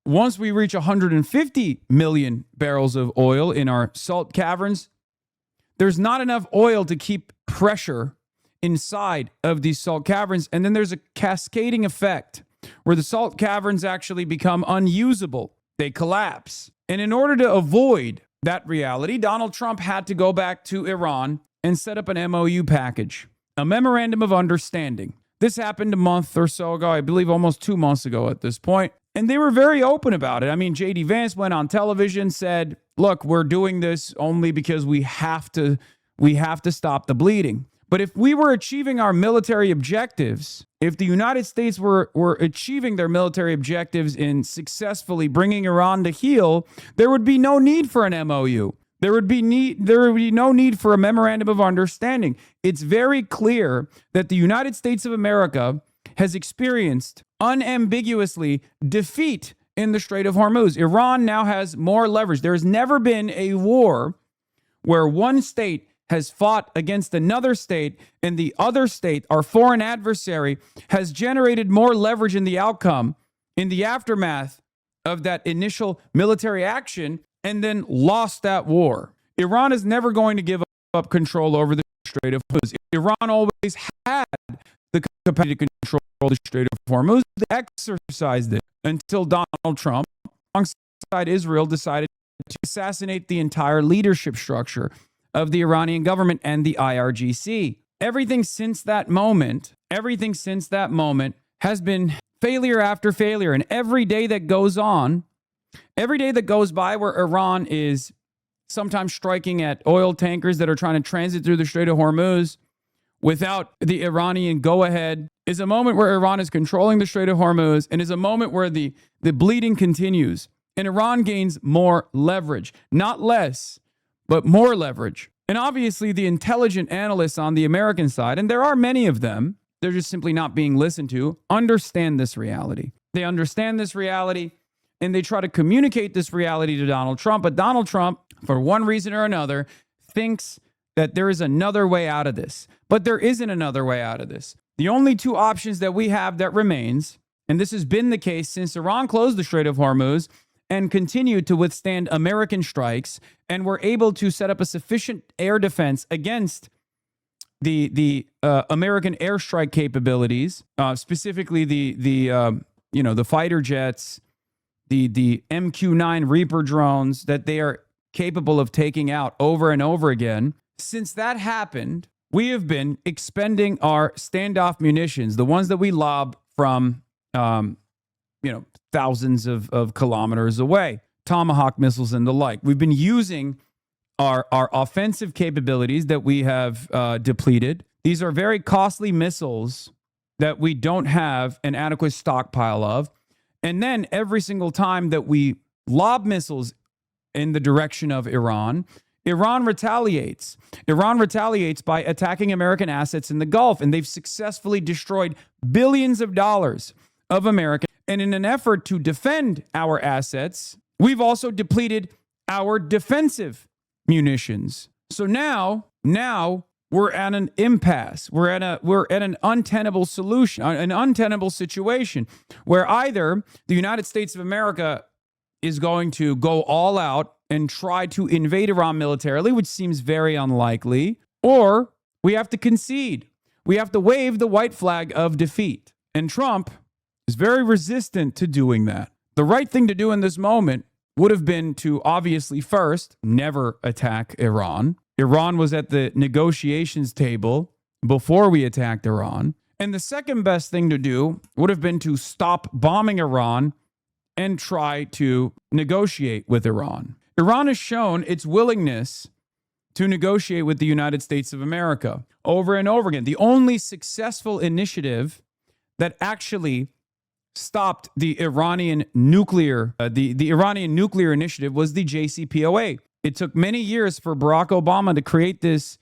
Once we reach 150 million barrels of oil in our salt caverns, there's not enough oil to keep pressure inside of these salt caverns. And then there's a cascading effect where the salt caverns actually become unusable. They collapse. And in order to avoid that reality, Donald Trump had to go back to Iran and set up an MOU package, a memorandum of understanding. This happened a month or so ago, I believe almost 2 months ago at this point. And they were very open about it. I mean, J.D. Vance went on television, said, look, we're doing this only because we have to stop the bleeding. But if we were achieving our military objectives, if the United States were achieving their military objectives in successfully bringing Iran to heel, there would be no need for an MOU. There would be no need for a memorandum of understanding. It's very clear that the United States of America has experienced unambiguously defeat in the Strait of Hormuz. Iran now has more leverage. There has never been a war where one state has fought against another state and the other state, our foreign adversary, has generated more leverage in the outcome, in the aftermath of that initial military action and then lost that war. Iran is never going to give up control over the Strait of Hormuz. Iran always had the capacity to control the Strait of Hormuz. They exercised it until Donald Trump, alongside Israel, decided to assassinate the entire leadership structure of the Iranian government and the IRGC. Everything since that moment has been failure after failure. And every day that goes on, every day that goes by where Iran is sometimes striking at oil tankers that are trying to transit through the Strait of Hormuz without the Iranian go-ahead is a moment where Iran is controlling the Strait of Hormuz and is a moment where the bleeding continues. And Iran gains more leverage, not less, but more leverage. And obviously the intelligent analysts on the American side, and there are many of them, they're just simply not being listened to, understand this reality. They understand this reality and they try to communicate this reality to Donald Trump. But Donald Trump, for one reason or another, thinks that there is another way out of this. But there isn't another way out of this. The only two options that we have that remains, and this has been the case since Iran closed the Strait of Hormuz and continued to withstand American strikes and were able to set up a sufficient air defense against the American airstrike capabilities, specifically the fighter jets, the MQ-9 Reaper drones that they are capable of taking out over and over again. Since that happened, we have been expending our standoff munitions, the ones that we lob from, thousands of kilometers away, Tomahawk missiles and the like. We've been using our offensive capabilities that we have depleted. These are very costly missiles that we don't have an adequate stockpile of. And then every single time that we lob missiles in the direction of Iran, Iran retaliates. Iran retaliates by attacking American assets in the Gulf, and they've successfully destroyed billions of dollars of American. And in an effort to defend our assets, we've also depleted our defensive munitions. So now we're at an impasse. We're at an untenable solution, an untenable situation where either the United States of America is going to go all out and try to invade Iran militarily, which seems very unlikely, or we have to concede. We have to wave the white flag of defeat. And Trump is very resistant to doing that. The right thing to do in this moment would have been to obviously first never attack Iran. Iran was at the negotiations table before we attacked Iran. And the second best thing to do would have been to stop bombing Iran and try to negotiate with Iran. Iran has shown its willingness to negotiate with the United States of America over and over again. The only successful initiative that actually stopped the Iranian nuclear, the Iranian nuclear initiative was the JCPOA. It took many years for Barack Obama to create this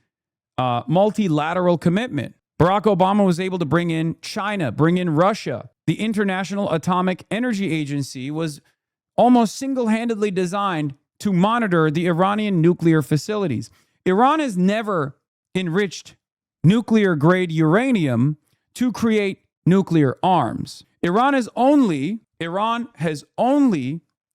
multilateral commitment. Barack Obama was able to bring in China, bring in Russia. The International Atomic Energy Agency was almost single-handedly designed to monitor the Iranian nuclear facilities. Iran has never enriched nuclear-grade uranium to create nuclear arms. Iran has only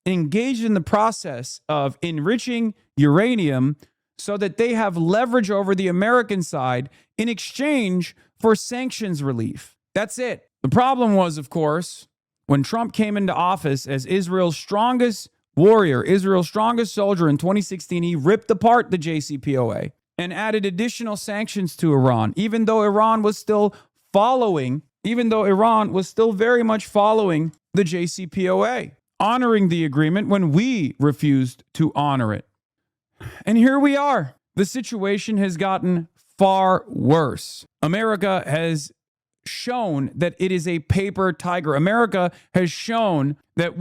engaged in the process of enriching uranium so that they have leverage over the American side in exchange for sanctions relief. That's it. The problem was, of course, when Trump came into office as Israel's strongest warrior, Israel's strongest soldier in 2016, he ripped apart the JCPOA and added additional sanctions to Iran, even though Iran was still very much following the JCPOA, honoring the agreement when we refused to honor it. And here we are. The situation has gotten far worse. America has shown that it is a paper tiger. America has shown that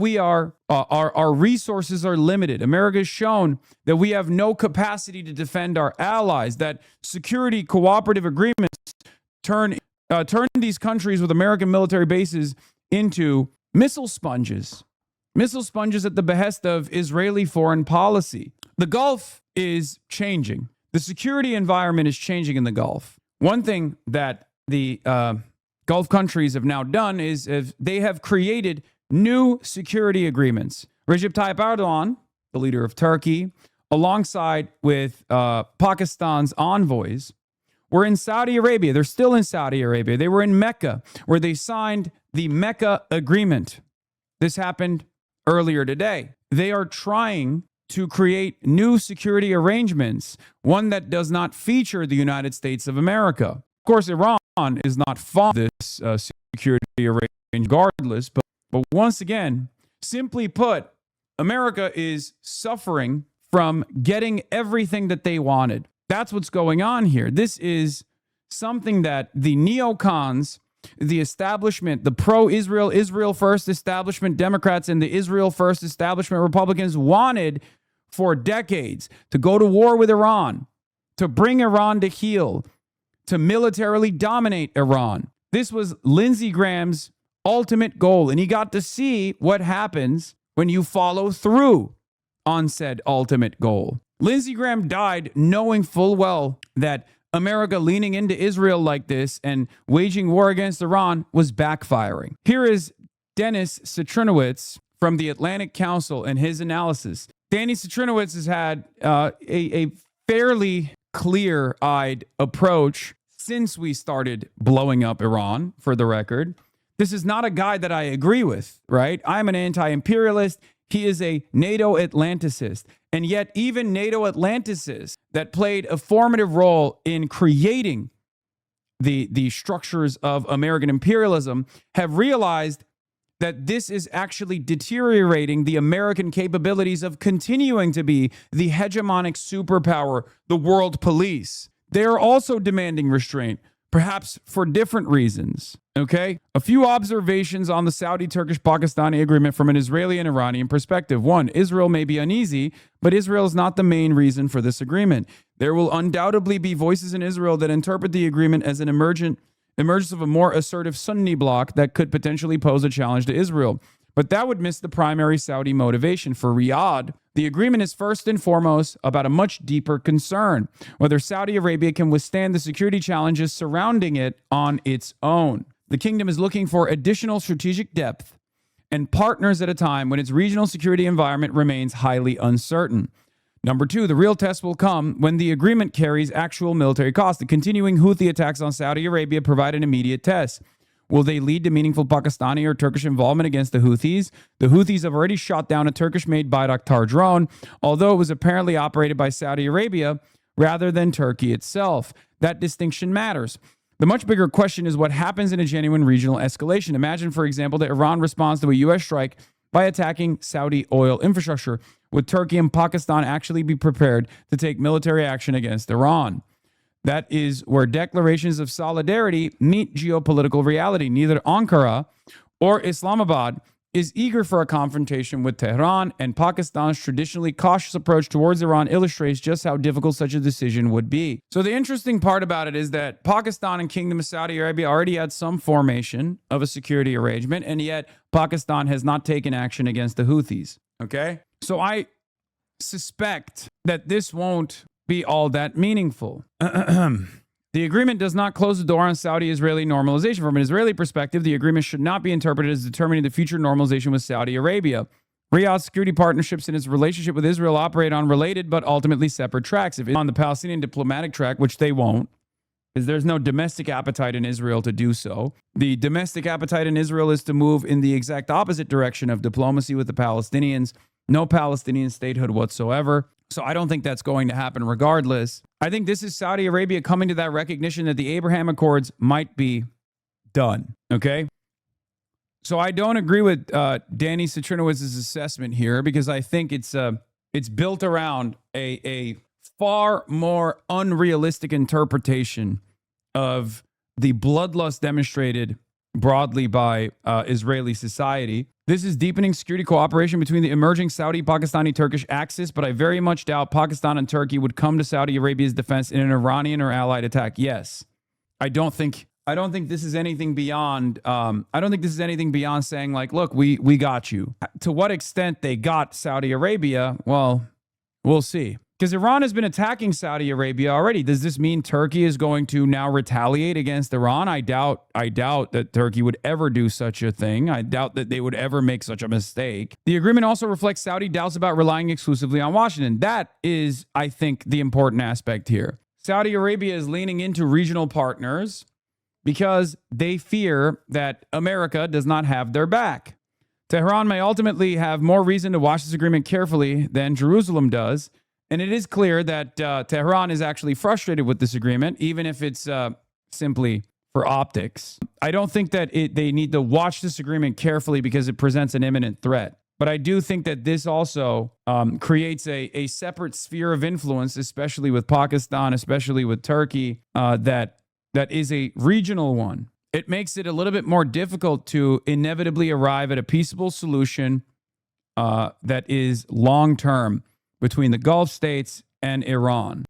our resources are limited. America has shown that we have no capacity to defend our allies, that security cooperative agreements turn these countries with American military bases into missile sponges at the behest of Israeli foreign policy. The Gulf is changing. The security environment is changing in the Gulf. One thing that the Gulf countries have now done is they have created new security agreements. Recep Tayyip Erdogan, the leader of Turkey, alongside with Pakistan's envoys, were in Saudi Arabia. They're still in Saudi Arabia. They were in Mecca, where they signed the Mecca Agreement. This happened earlier today. They are trying to create new security arrangements, one that does not feature the United States of America. Of course, Iran is not fond of this security arrangement regardless, but once again, simply put, America is suffering from getting everything that they wanted. That's what's going on here. This is something that the neocons, the establishment, the pro-Israel, Israel first establishment Democrats and the Israel first establishment Republicans wanted for decades, to go to war with Iran, to bring Iran to heel, to militarily dominate Iran. This was Lindsey Graham's ultimate goal, and he got to see what happens when you follow through on said ultimate goal. Lindsey Graham died knowing full well that America leaning into Israel like this and waging war against Iran was backfiring. Here is Dennis Citrinowicz from the Atlantic Council and his analysis. Danny Citrinowicz has had a fairly clear-eyed approach since we started blowing up Iran, for the record. This is not a guy that I agree with, right? I'm an anti-imperialist. He is a NATO Atlanticist. And yet even NATO Atlanticists that played a formative role in creating the structures of American imperialism have realized that this is actually deteriorating the American capabilities of continuing to be the hegemonic superpower, the world police. They are also demanding restraint, perhaps for different reasons. Okay? A few observations on the Saudi-Turkish-Pakistani agreement from an Israeli and Iranian perspective. One, Israel may be uneasy, but Israel is not the main reason for this agreement. There will undoubtedly be voices in Israel that interpret the agreement as an emergence of a more assertive Sunni bloc that could potentially pose a challenge to Israel. But that would miss the primary Saudi motivation. For Riyadh, the agreement is first and foremost about a much deeper concern, whether Saudi Arabia can withstand the security challenges surrounding it on its own. The kingdom is looking for additional strategic depth and partners at a time when its regional security environment remains highly uncertain. Number two, the real test will come when the agreement carries actual military costs. The continuing Houthi attacks on Saudi Arabia provide an immediate test. Will they lead to meaningful Pakistani or Turkish involvement against the Houthis? The Houthis have already shot down a Turkish-made Bayraktar drone, although it was apparently operated by Saudi Arabia rather than Turkey itself. That distinction matters. The much bigger question is what happens in a genuine regional escalation. Imagine, for example, that Iran responds to a U.S. strike by attacking Saudi oil infrastructure. Would Turkey and Pakistan actually be prepared to take military action against Iran? That is where declarations of solidarity meet geopolitical reality. Neither Ankara or Islamabad is eager for a confrontation with Tehran, and Pakistan's traditionally cautious approach towards Iran illustrates just how difficult such a decision would be. So the interesting part about it is that Pakistan and Kingdom of Saudi Arabia already had some formation of a security arrangement, and yet Pakistan has not taken action against the Houthis. Okay? So I suspect that this won't be all that meaningful. The agreement does not close the door on Saudi-Israeli normalization. From an Israeli perspective, the agreement should not be interpreted as determining the future normalization with Saudi Arabia. Riyadh's security partnerships and its relationship with Israel operate on related but ultimately separate tracks. If it's on the Palestinian diplomatic track, which they won't, because there's no domestic appetite in Israel to do so. The domestic appetite in Israel is to move in the exact opposite direction of diplomacy with the Palestinians. No Palestinian statehood whatsoever. So I don't think that's going to happen regardless. I think this is Saudi Arabia coming to that recognition that the Abraham Accords might be done. Okay? So I don't agree with Danny Citrinowicz's assessment here because I think it's built around a far more unrealistic interpretation of the bloodlust demonstrated broadly by Israeli society. This is deepening security cooperation between the emerging Saudi, Pakistani, Turkish axis, but I very much doubt Pakistan and Turkey would come to Saudi Arabia's defense in an Iranian or allied attack. Yes, I don't think this is anything beyond. I don't think this is anything beyond saying like, look, we got you. To what extent they got Saudi Arabia? Well, we'll see. Because Because Iran has been attacking Saudi Arabia already. Does this mean Turkey is going to now retaliate against Iran? I doubt that Turkey would ever do such a thing. I doubt that they would ever make such a mistake. The agreement also reflects Saudi doubts about relying exclusively on Washington. That is, I think, the important aspect here. Saudi Arabia is leaning into regional partners because they fear that America does not have their back. Tehran may ultimately have more reason to watch this agreement carefully than Jerusalem does. And it is clear that Tehran is actually frustrated with this agreement, even if it's simply for optics. I don't think that they need to watch this agreement carefully because it presents an imminent threat. But I do think that this also creates a separate sphere of influence, especially with Pakistan, especially with Turkey, that is a regional one. It makes it a little bit more difficult to inevitably arrive at a peaceable solution that is long-term between the Gulf states and Iran.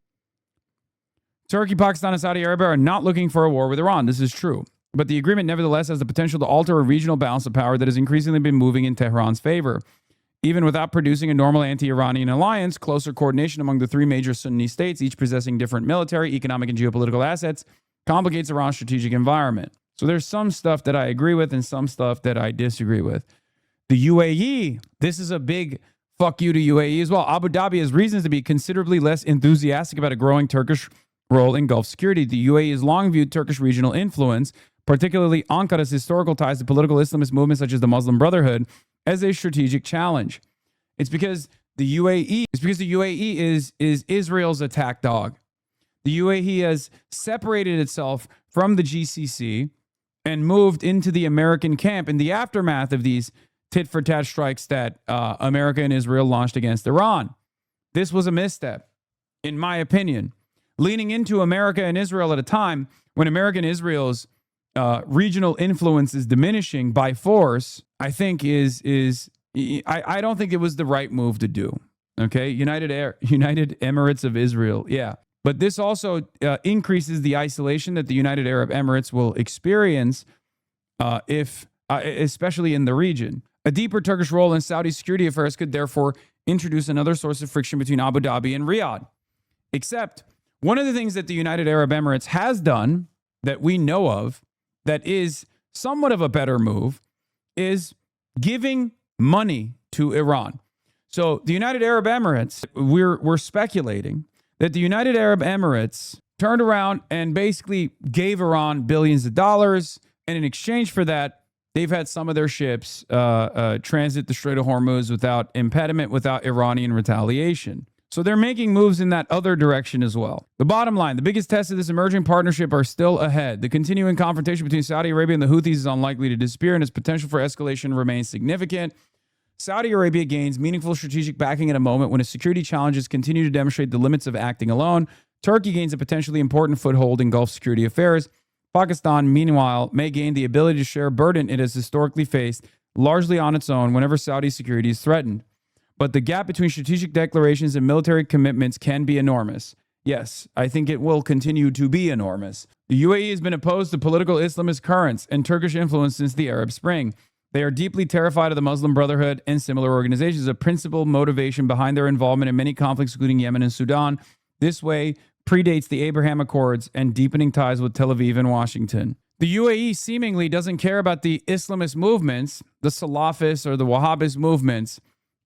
Turkey, Pakistan, and Saudi Arabia are not looking for a war with Iran. This is true. But the agreement nevertheless has the potential to alter a regional balance of power that has increasingly been moving in Tehran's favor. Even without producing a normal anti-Iranian alliance, closer coordination among the three major Sunni states, each possessing different military, economic, and geopolitical assets, complicates Iran's strategic environment. So there's some stuff that I agree with and some stuff that I disagree with. The UAE, this is a big fuck you to UAE as well. Abu Dhabi has reasons to be considerably less enthusiastic about a growing Turkish role in Gulf security. The UAE has long viewed Turkish regional influence, particularly Ankara's historical ties to political Islamist movements such as the Muslim Brotherhood, as a strategic challenge. It's because the UAE is Israel's attack dog. The UAE has separated itself from the GCC and moved into the American camp in the aftermath of these tit-for-tat strikes that America and Israel launched against Iran. This was a misstep, in my opinion. Leaning into America and Israel at a time when America and Israel's regional influence is diminishing by force, I think I don't think it was the right move to do. Okay, United Emirates of Israel, yeah. But this also increases the isolation that the United Arab Emirates will experience especially in the region. A deeper Turkish role in Saudi security affairs could therefore introduce another source of friction between Abu Dhabi and Riyadh. Except one of the things that the United Arab Emirates has done that we know of that is somewhat of a better move is giving money to Iran. So the United Arab Emirates, we're speculating that the United Arab Emirates turned around and basically gave Iran billions of dollars, and in exchange for that, they've had some of their ships transit the Strait of Hormuz without impediment, without Iranian retaliation. So they're making moves in that other direction as well. The bottom line, the biggest tests of this emerging partnership are still ahead. The continuing confrontation between Saudi Arabia and the Houthis is unlikely to disappear, and its potential for escalation remains significant. Saudi Arabia gains meaningful strategic backing at a moment when its security challenges continue to demonstrate the limits of acting alone. Turkey gains a potentially important foothold in Gulf security affairs. Pakistan, meanwhile, may gain the ability to share a burden it has historically faced largely on its own whenever Saudi security is threatened. But the gap between strategic declarations and military commitments can be enormous. Yes, I think it will continue to be enormous. The UAE has been opposed to political Islamist currents and Turkish influence since the Arab Spring. They are deeply terrified of the Muslim Brotherhood and similar organizations, a principal motivation behind their involvement in many conflicts, including Yemen and Sudan. This way predates the Abraham Accords and deepening ties with Tel Aviv and Washington. The UAE seemingly doesn't care about the Islamist movements, the Salafists or the Wahhabist movements,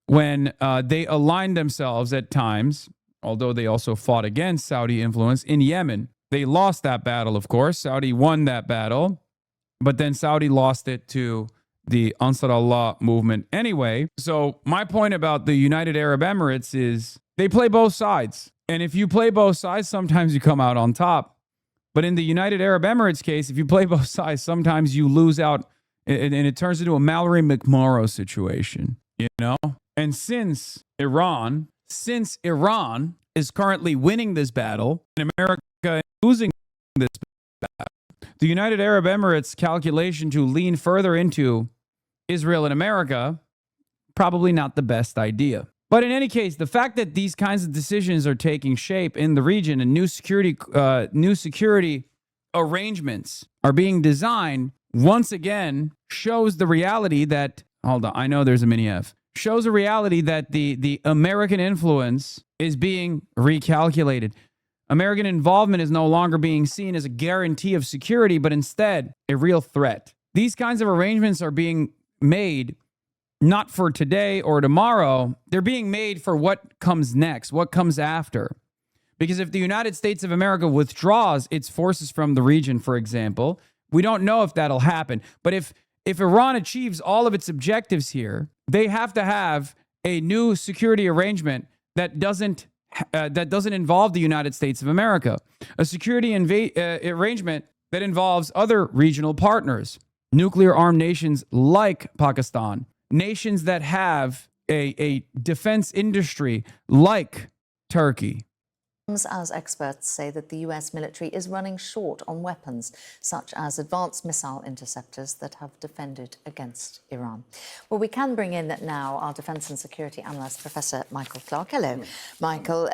when they aligned themselves at times, although they also fought against Saudi influence in Yemen. They lost that battle, of course. Saudi won that battle, but then Saudi lost it to the Ansar Allah movement anyway. So my point about the United Arab Emirates is they play both sides. And if you play both sides, sometimes you come out on top. But in the United Arab Emirates case, if you play both sides, sometimes you lose out and it turns into a Mallory McMorrow situation, you know? And since Iran is currently winning this battle and America is losing this battle, the United Arab Emirates' calculation to lean further into Israel and America, probably not the best idea. But in any case, the fact that these kinds of decisions are taking shape in the region and new security arrangements are being designed, once again shows the reality that, hold on, I know there's a mini F, shows a reality that the American influence is being recalculated. American involvement is no longer being seen as a guarantee of security, but instead a real threat. These kinds of arrangements are being made not for today or tomorrow. They're being made for what comes next, what comes after. Because if the United States of America withdraws its forces from the region, for example, we don't know if that'll happen. But if Iran achieves all of its objectives here, they have to have a new security arrangement that doesn't involve the United States of America, a security arrangement that involves other regional partners, nuclear-armed nations like Pakistan, nations that have a defense industry like Turkey. As experts say that the US military is running short on weapons, such as advanced missile interceptors that have defended against Iran. Well, we can bring in now our defence and security analyst, Professor Michael Clark. Hello, Michael.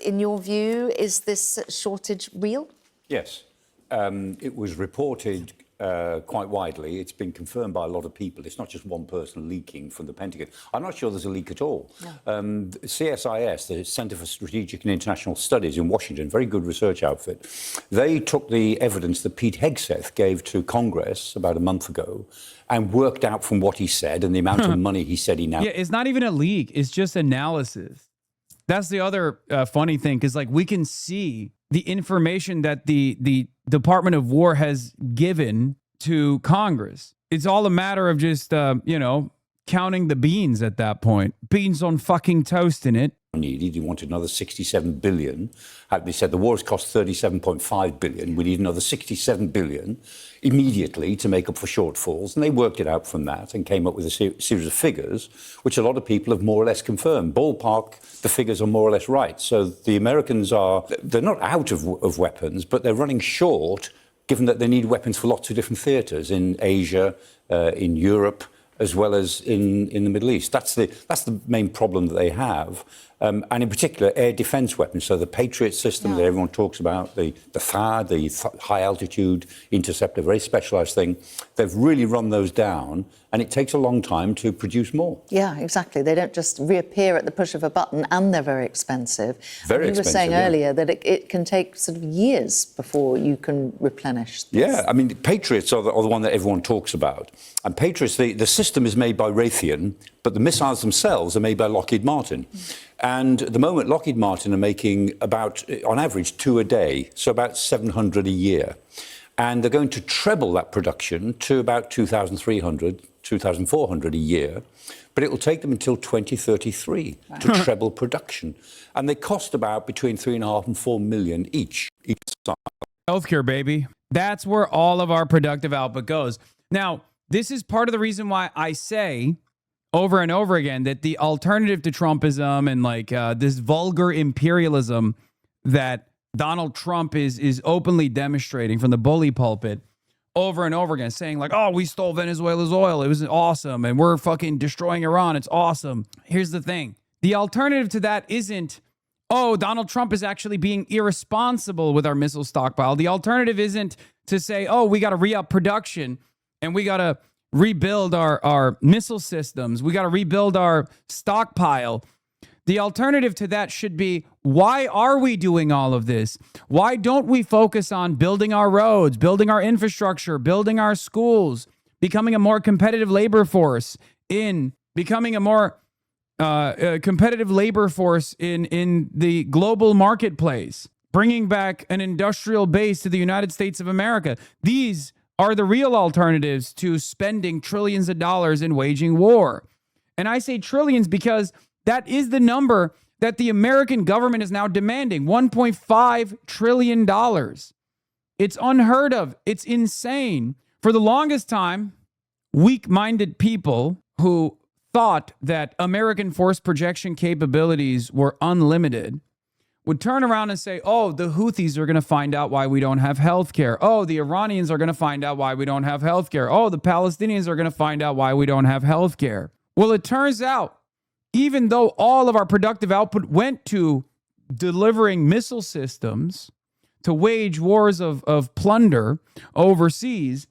In your view, is this shortage real? Yes. It was reported quite widely. It's been confirmed by a lot of people. It's not just one person leaking from the Pentagon. I'm not sure there's a leak at all. No. CSIS, the Center for Strategic and International Studies in Washington, very good research outfit, they took the evidence that Pete Hegseth gave to Congress about a month ago and worked out from what he said and the amount of money he said he now... Yeah, it's not even a leak. It's just analysis. That's the other funny thing, because like we can see the information that the Department of War has given to Congress. It's all a matter of just, counting the beans at that point. Beans on fucking toast in it. Needed. He wanted another 67 billion. They said the war has cost 37.5 billion. We need another 67 billion immediately to make up for shortfalls. And they worked it out from that and came up with a series of figures, which a lot of people have more or less confirmed. Ballpark, the figures are more or less right. So the Americans they're not out of weapons, but they're running short, given that they need weapons for lots of different theatres in Asia, in Europe, as well as in the Middle East. That's the main problem that they have. And in particular, air defense weapons. So the Patriot system that everyone talks about, the THAAD, the high-altitude interceptor, very specialised thing, they've really run those down, and it takes a long time to produce more. Yeah, exactly. They don't just reappear at the push of a button, and they're very expensive. Very expensive. You were saying earlier that it can take sort of years before you can replenish this. Yeah, I mean, the Patriots are the one that everyone talks about. And Patriots, the system is made by Raytheon, but the missiles themselves are made by Lockheed Martin. And at the moment, Lockheed Martin are making about, on average, 2 a day, so about 700 a year. And they're going to treble that production to about 2,300, 2,400 a year. But it will take them until 2033 to treble production. And they cost about between 3.5 and 4 million each side. Healthcare, baby. That's where all of our productive output goes. Now, this is part of the reason why I say over and over again that the alternative to Trumpism and like this vulgar imperialism that Donald Trump is openly demonstrating from the bully pulpit over and over again, saying like, oh, we stole Venezuela's oil. It was awesome. And we're fucking destroying Iran. It's awesome. Here's the thing. The alternative to that isn't, oh, Donald Trump is actually being irresponsible with our missile stockpile. The alternative isn't to say, oh, we got to re-up production and we got to rebuild our missile systems. We got to rebuild our stockpile. The alternative to that should be, why are we doing all of this? Why don't we focus on building our roads, building our infrastructure, building our schools, becoming a more competitive labor force in the global marketplace, bringing back an industrial base to the United States of America? These are the real alternatives to spending trillions of dollars in waging war. And I say trillions because that is the number that the American government is now demanding, $1.5 trillion. It's unheard of. It's insane. For the longest time, weak-minded people who thought that American force projection capabilities were unlimited would turn around and say, oh, the Houthis are going to find out why we don't have health care. Oh, the Iranians are going to find out why we don't have health care. Oh, the Palestinians are going to find out why we don't have health care. Well, it turns out, even though all of our productive output went to delivering missile systems to wage wars of plunder overseas,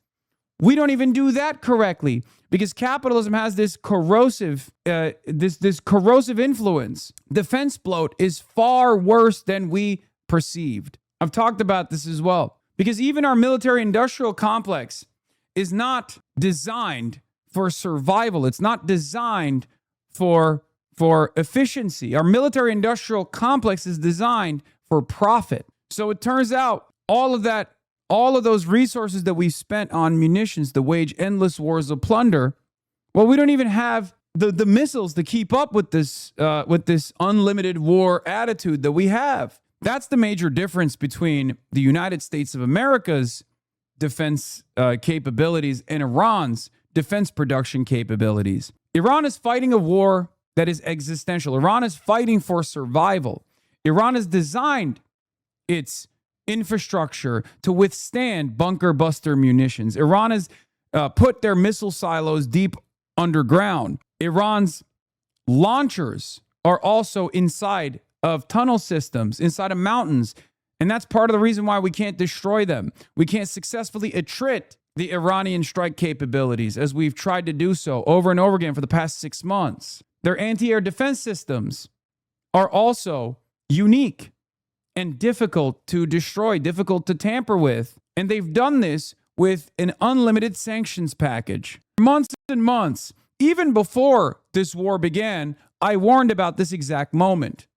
We don't even do that correctly because capitalism has this corrosive, this corrosive influence. Defense bloat is far worse than we perceived. I've talked about this as well because even our military-industrial complex is not designed for survival. It's not designed for efficiency. Our military-industrial complex is designed for profit. So it turns out all of those resources that we spent on munitions to wage endless wars of plunder, well, we don't even have the missiles to keep up with this unlimited war attitude that we have. That's the major difference between the United States of America's defense capabilities and Iran's defense production capabilities. Iran is fighting a war that is existential. Iran is fighting for survival. Iran has designed its infrastructure to withstand bunker buster munitions. Iran has put their missile silos deep underground. Iran's launchers are also inside of tunnel systems, inside of mountains. And that's part of the reason why we can't destroy them. We can't successfully attrit the Iranian strike capabilities as we've tried to do so over and over again for the past 6 months. Their anti-air defense systems are also unique and difficult to destroy, difficult to tamper with. And they've done this with an unlimited sanctions package. Months and months, even before this war began, I warned about this exact moment.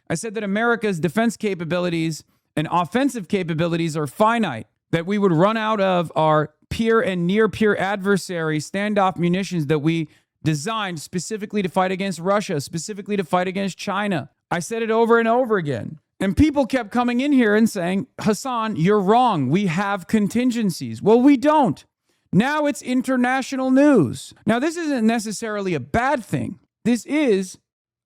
I said that America's defense capabilities and offensive capabilities are finite, that we would run out of our peer and near-peer adversary standoff munitions that we designed specifically to fight against Russia, specifically to fight against China. I said it over and over again. And people kept coming in here and saying, Hasan, you're wrong. We have contingencies. Well, we don't. Now it's international news. Now, this isn't necessarily a bad thing. This is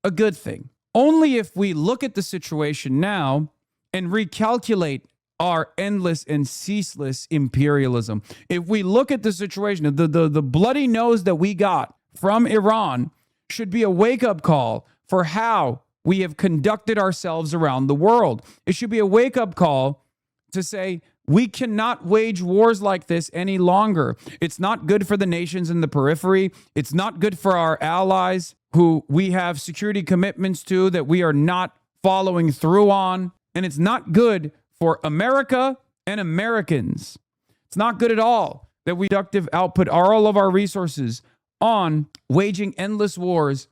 a good thing. Only if we look at the situation now and recalculate our endless and ceaseless imperialism. If we look at the situation, the bloody nose that we got from Iran should be a wake-up call for how we have conducted ourselves around the world. It should be a wake-up call to say, we cannot wage wars like this any longer. It's not good for the nations in the periphery. It's not good for our allies who we have security commitments to that we are not following through on. And it's not good for America and Americans. It's not good at all that we output all of our resources on waging endless wars,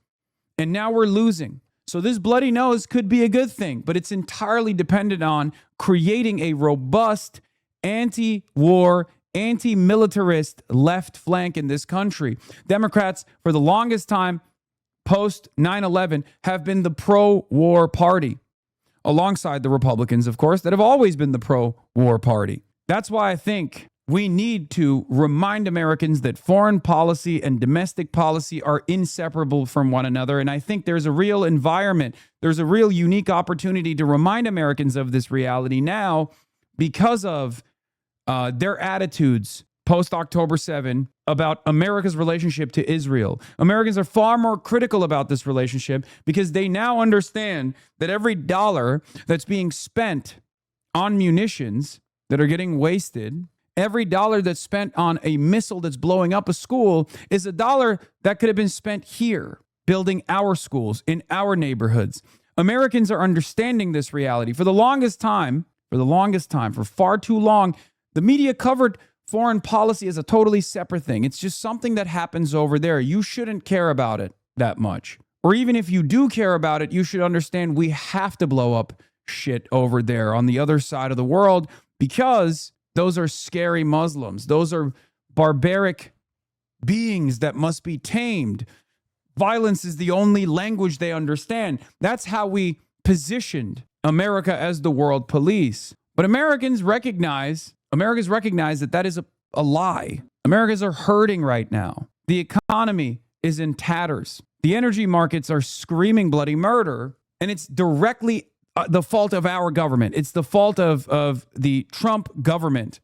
and now we're losing. So this bloody nose could be a good thing, but it's entirely dependent on creating a robust anti-war, anti-militarist left flank in this country. Democrats, for the longest time, post 9/11, have been the pro-war party, alongside the Republicans, of course, that have always been the pro-war party. That's why I think we need to remind Americans that foreign policy and domestic policy are inseparable from one another. And I think there's a real environment, there's a real unique opportunity to remind Americans of this reality now because of their attitudes post-October 7 about America's relationship to Israel. Americans are far more critical about this relationship because they now understand that every dollar that's being spent on munitions that are getting wasted, every dollar that's spent on a missile that's blowing up a school is a dollar that could have been spent here, building our schools in our neighborhoods. Americans are understanding this reality. For far too long, the media covered foreign policy as a totally separate thing. It's just something that happens over there. You shouldn't care about it that much. Or even if you do care about it, you should understand we have to blow up shit over there on the other side of the world because those are scary Muslims. Those are barbaric beings that must be tamed. Violence is the only language they understand. That's how we positioned America as the world police. But Americans recognize that is a lie. Americans are hurting right now. The economy is in tatters. The energy markets are screaming bloody murder, and it's directly the fault of our government. It's the fault of the Trump government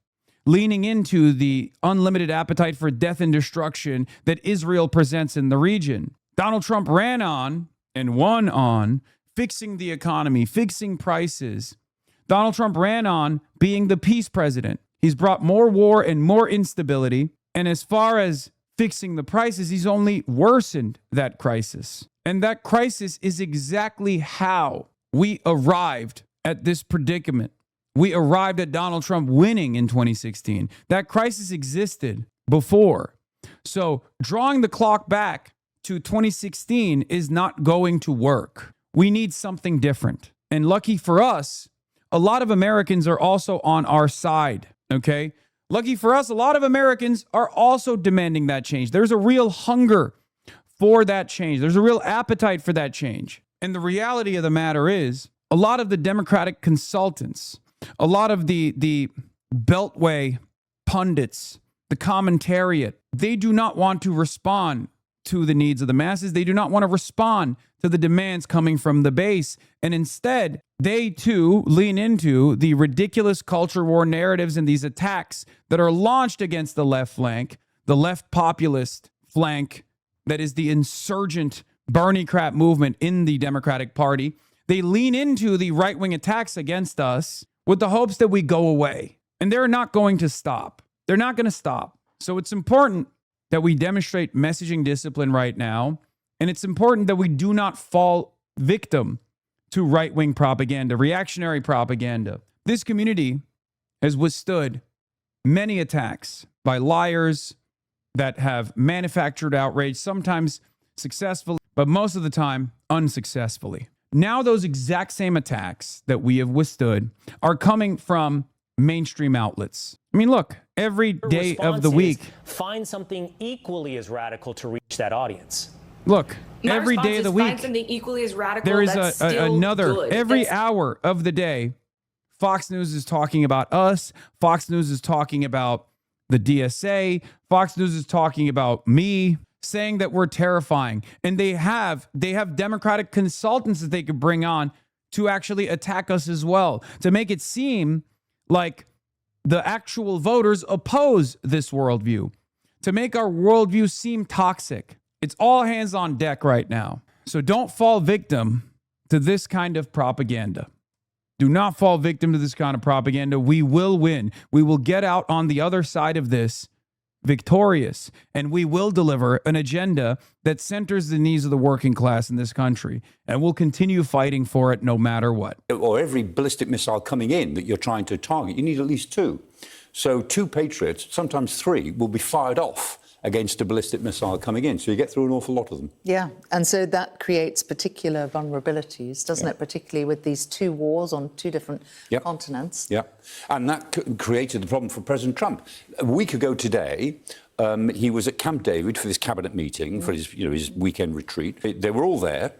leaning into the unlimited appetite for death and destruction that Israel presents in the region. Donald Trump ran on and won on fixing the economy, fixing prices. Donald Trump ran on being the peace president. He's brought more war and more instability. And as far as fixing the prices, he's only worsened that crisis. And that crisis is exactly how we arrived at this predicament. We arrived at Donald Trump winning in 2016. That crisis existed before. So drawing the clock back to 2016 is not going to work. We need something different. And lucky for us, a lot of Americans are also on our side, okay? Lucky for us, a lot of Americans are also demanding that change. There's a real hunger for that change. There's a real appetite for that change. And the reality of the matter is, a lot of the Democratic consultants, a lot of the Beltway pundits, the commentariat, they do not want to respond to the needs of the masses. They do not want to respond to the demands coming from the base. And instead, they too lean into the ridiculous culture war narratives and these attacks that are launched against the left flank, the left populist flank that is the insurgent Bernie crap movement in the Democratic Party. They lean into the right-wing attacks against us with the hopes that we go away. And they're not going to stop. They're not going to stop. So it's important that we demonstrate messaging discipline right now. And it's important that we do not fall victim to right-wing propaganda, reactionary propaganda. This community has withstood many attacks by liars that have manufactured outrage, sometimes successfully, but most of the time unsuccessfully. Now those exact same attacks that we have withstood are coming from mainstream outlets. I mean, look, every day of the week, find something equally as radical to reach that audience. Look, My every response day of is the find week, something equally as radical there is that's still another, good. every That's- hour of the day, Fox News is talking about us. Fox News is talking about the DSA. Fox News is talking about me, saying that we're terrifying. And they have Democratic consultants that they could bring on to actually attack us as well, to make it seem like the actual voters oppose this worldview, to make our worldview seem toxic. It's all hands on deck right now. So don't fall victim to this kind of propaganda. Do not fall victim to this kind of propaganda. We will win. We will get out on the other side of this victorious, and we will deliver an agenda that centers the needs of the working class in this country, and we'll continue fighting for it no matter what. Or every ballistic missile coming in that you're trying to target, you need at least two. So 2 Patriots, sometimes 3, will be fired off against a ballistic missile coming in. So you get through an awful lot of them. Yeah, and so that creates particular vulnerabilities, doesn't it? Particularly with these 2 wars on 2 different continents. Yeah, and that created the problem for President Trump. A week ago today, he was at Camp David for this cabinet meeting, for his weekend retreat. They were all there.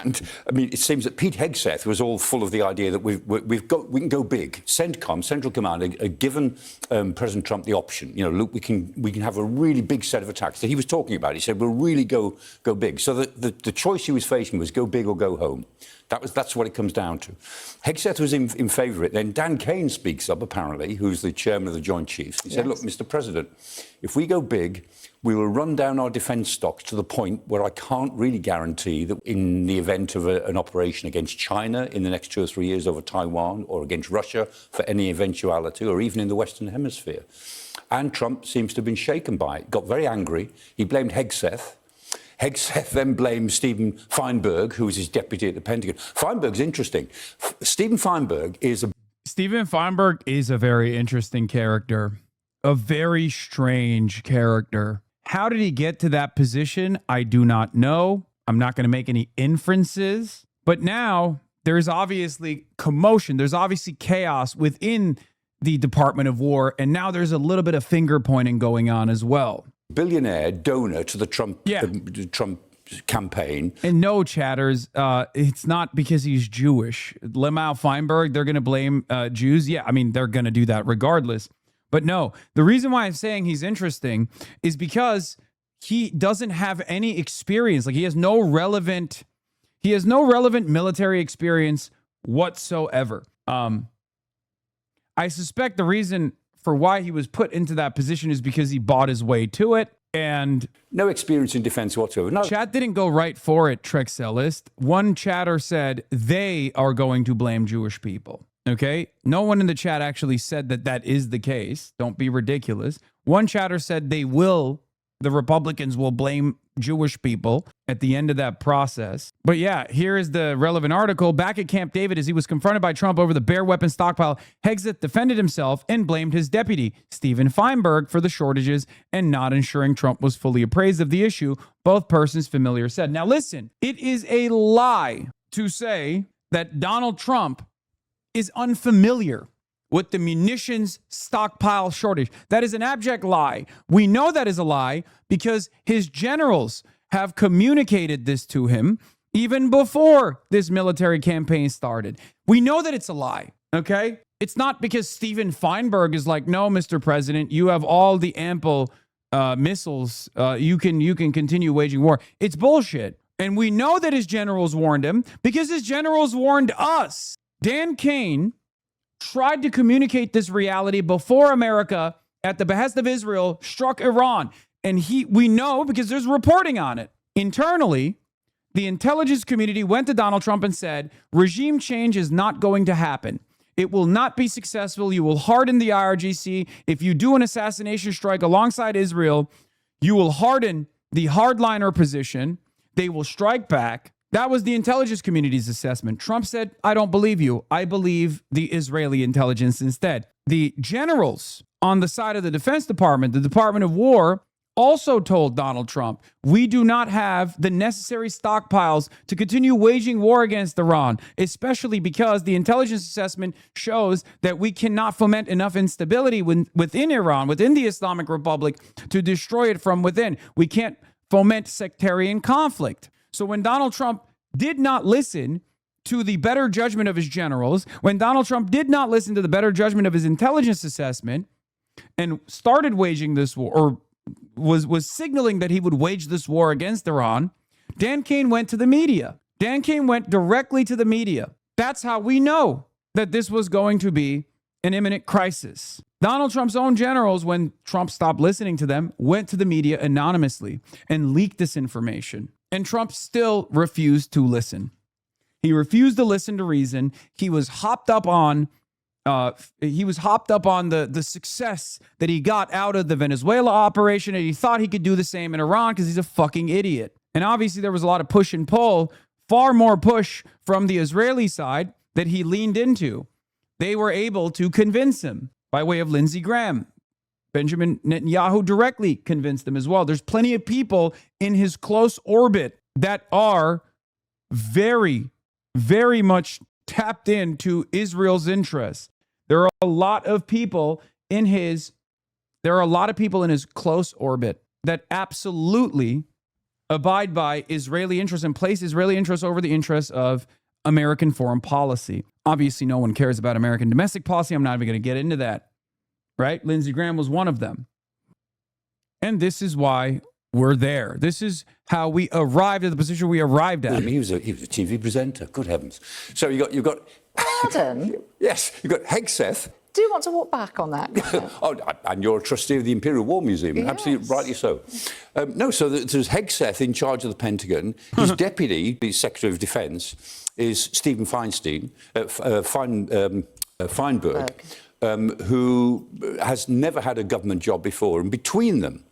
And I mean, it seems that Pete Hegseth was all full of the idea that we can go big. CENTCOM, Central Command, had given President Trump the option. Look, we can have a really big set of attacks that he was talking about. He said we'll really go big. So the choice he was facing was go big or go home. That's what it comes down to. Hegseth was in favour of it. Then Dan Kane speaks up, apparently, who's the chairman of the Joint Chiefs. He said, look, Mr. President, if we go big, we will run down our defence stocks to the point where I can't really guarantee that in the event of an operation against China in the next 2 or 3 years over Taiwan, or against Russia for any eventuality, or even in the Western Hemisphere. And Trump seems to have been shaken by it. Got very angry. He blamed Hegseth. Hegseth then blamed Stephen Feinberg, who was his deputy at the Pentagon. Feinberg's interesting. Stephen Feinberg is a very interesting character, a very strange character. How did he get to that position? I do not know. I'm not going to make any inferences. But now there's obviously commotion. There's obviously chaos within the Department of War. And now there's a little bit of finger pointing going on as well. Billionaire donor to the Trump campaign. And no, chatters, it's not because he's Jewish. Lemau Feinberg, they're going to blame Jews. Yeah, I mean, they're going to do that regardless. But no, the reason why I'm saying he's interesting is because he doesn't have any experience. Like he has no relevant military experience whatsoever. I suspect the reason for why he was put into that position is because he bought his way to it. And no experience in defense whatsoever. No. Chat didn't go right for it, Trexellist. One chatter said they are going to blame Jewish people. Okay? No one in the chat actually said that is the case. Don't be ridiculous. One chatter said the Republicans will blame Jewish people at the end of that process. But yeah, here is the relevant article. Back at Camp David, as he was confronted by Trump over the bear weapon stockpile, Hegseth defended himself and blamed his deputy, Stephen Feinberg, for the shortages and not ensuring Trump was fully appraised of the issue, both persons familiar said. Now listen, it is a lie to say that Donald Trump is unfamiliar with the munitions stockpile shortage. That is an abject lie. We know that is a lie because his generals have communicated this to him even before this military campaign started. We know that it's a lie, okay? It's not because Stephen Feinberg is like, no, Mr. President, you have all the ample missiles. You can continue waging war. It's bullshit. And we know that his generals warned him because his generals warned us. Dan Kane tried to communicate this reality before America, at the behest of Israel, struck Iran. And we know because there's reporting on it. Internally, the intelligence community went to Donald Trump and said, regime change is not going to happen. It will not be successful. You will harden the IRGC. If you do an assassination strike alongside Israel, you will harden the hardliner position. They will strike back. That was the intelligence community's assessment. Trump said, I don't believe you. I believe the Israeli intelligence instead. The generals on the side of the Defense Department, the Department of War, also told Donald Trump, we do not have the necessary stockpiles to continue waging war against Iran, especially because the intelligence assessment shows that we cannot foment enough instability within Iran, within the Islamic Republic, to destroy it from within. We can't foment sectarian conflict. So when Donald Trump did not listen to the better judgment of his generals, when Donald Trump did not listen to the better judgment of his intelligence assessment and started waging this war, or was signaling that he would wage this war against Iran, Dan Kane went to the media. Dan Kane went directly to the media. That's how we know that this was going to be an imminent crisis. Donald Trump's own generals, when Trump stopped listening to them, went to the media anonymously and leaked this information. And Trump still refused to listen. He refused to listen to reason. He was hopped up on the success that he got out of the Venezuela operation, and he thought he could do the same in Iran because he's a fucking idiot. And obviously there was a lot of push and pull, far more push from the Israeli side that he leaned into. They were able to convince him by way of Lindsey Graham. Benjamin Netanyahu directly convinced them as well. There's plenty of people in his close orbit that are very, very much tapped into Israel's interests. There are a lot of people in his close orbit that absolutely abide by Israeli interests and place Israeli interests over the interests of American foreign policy. Obviously, no one cares about American domestic policy. I'm not even going to get into that. Right? Lindsey Graham was one of them. And this is why we're there. This is how we arrived at the position we arrived at. I mean, he was a TV presenter. Good heavens. So you've got Pardon? Yes, you've got Hegseth. Do you want to walk back on that? Oh, and you're a trustee of the Imperial War Museum. Yes. Absolutely, rightly so. So there's Hegseth in charge of the Pentagon. His deputy, the Secretary of Defense, is Stephen Feinberg. Who has never had a government job before. And between them,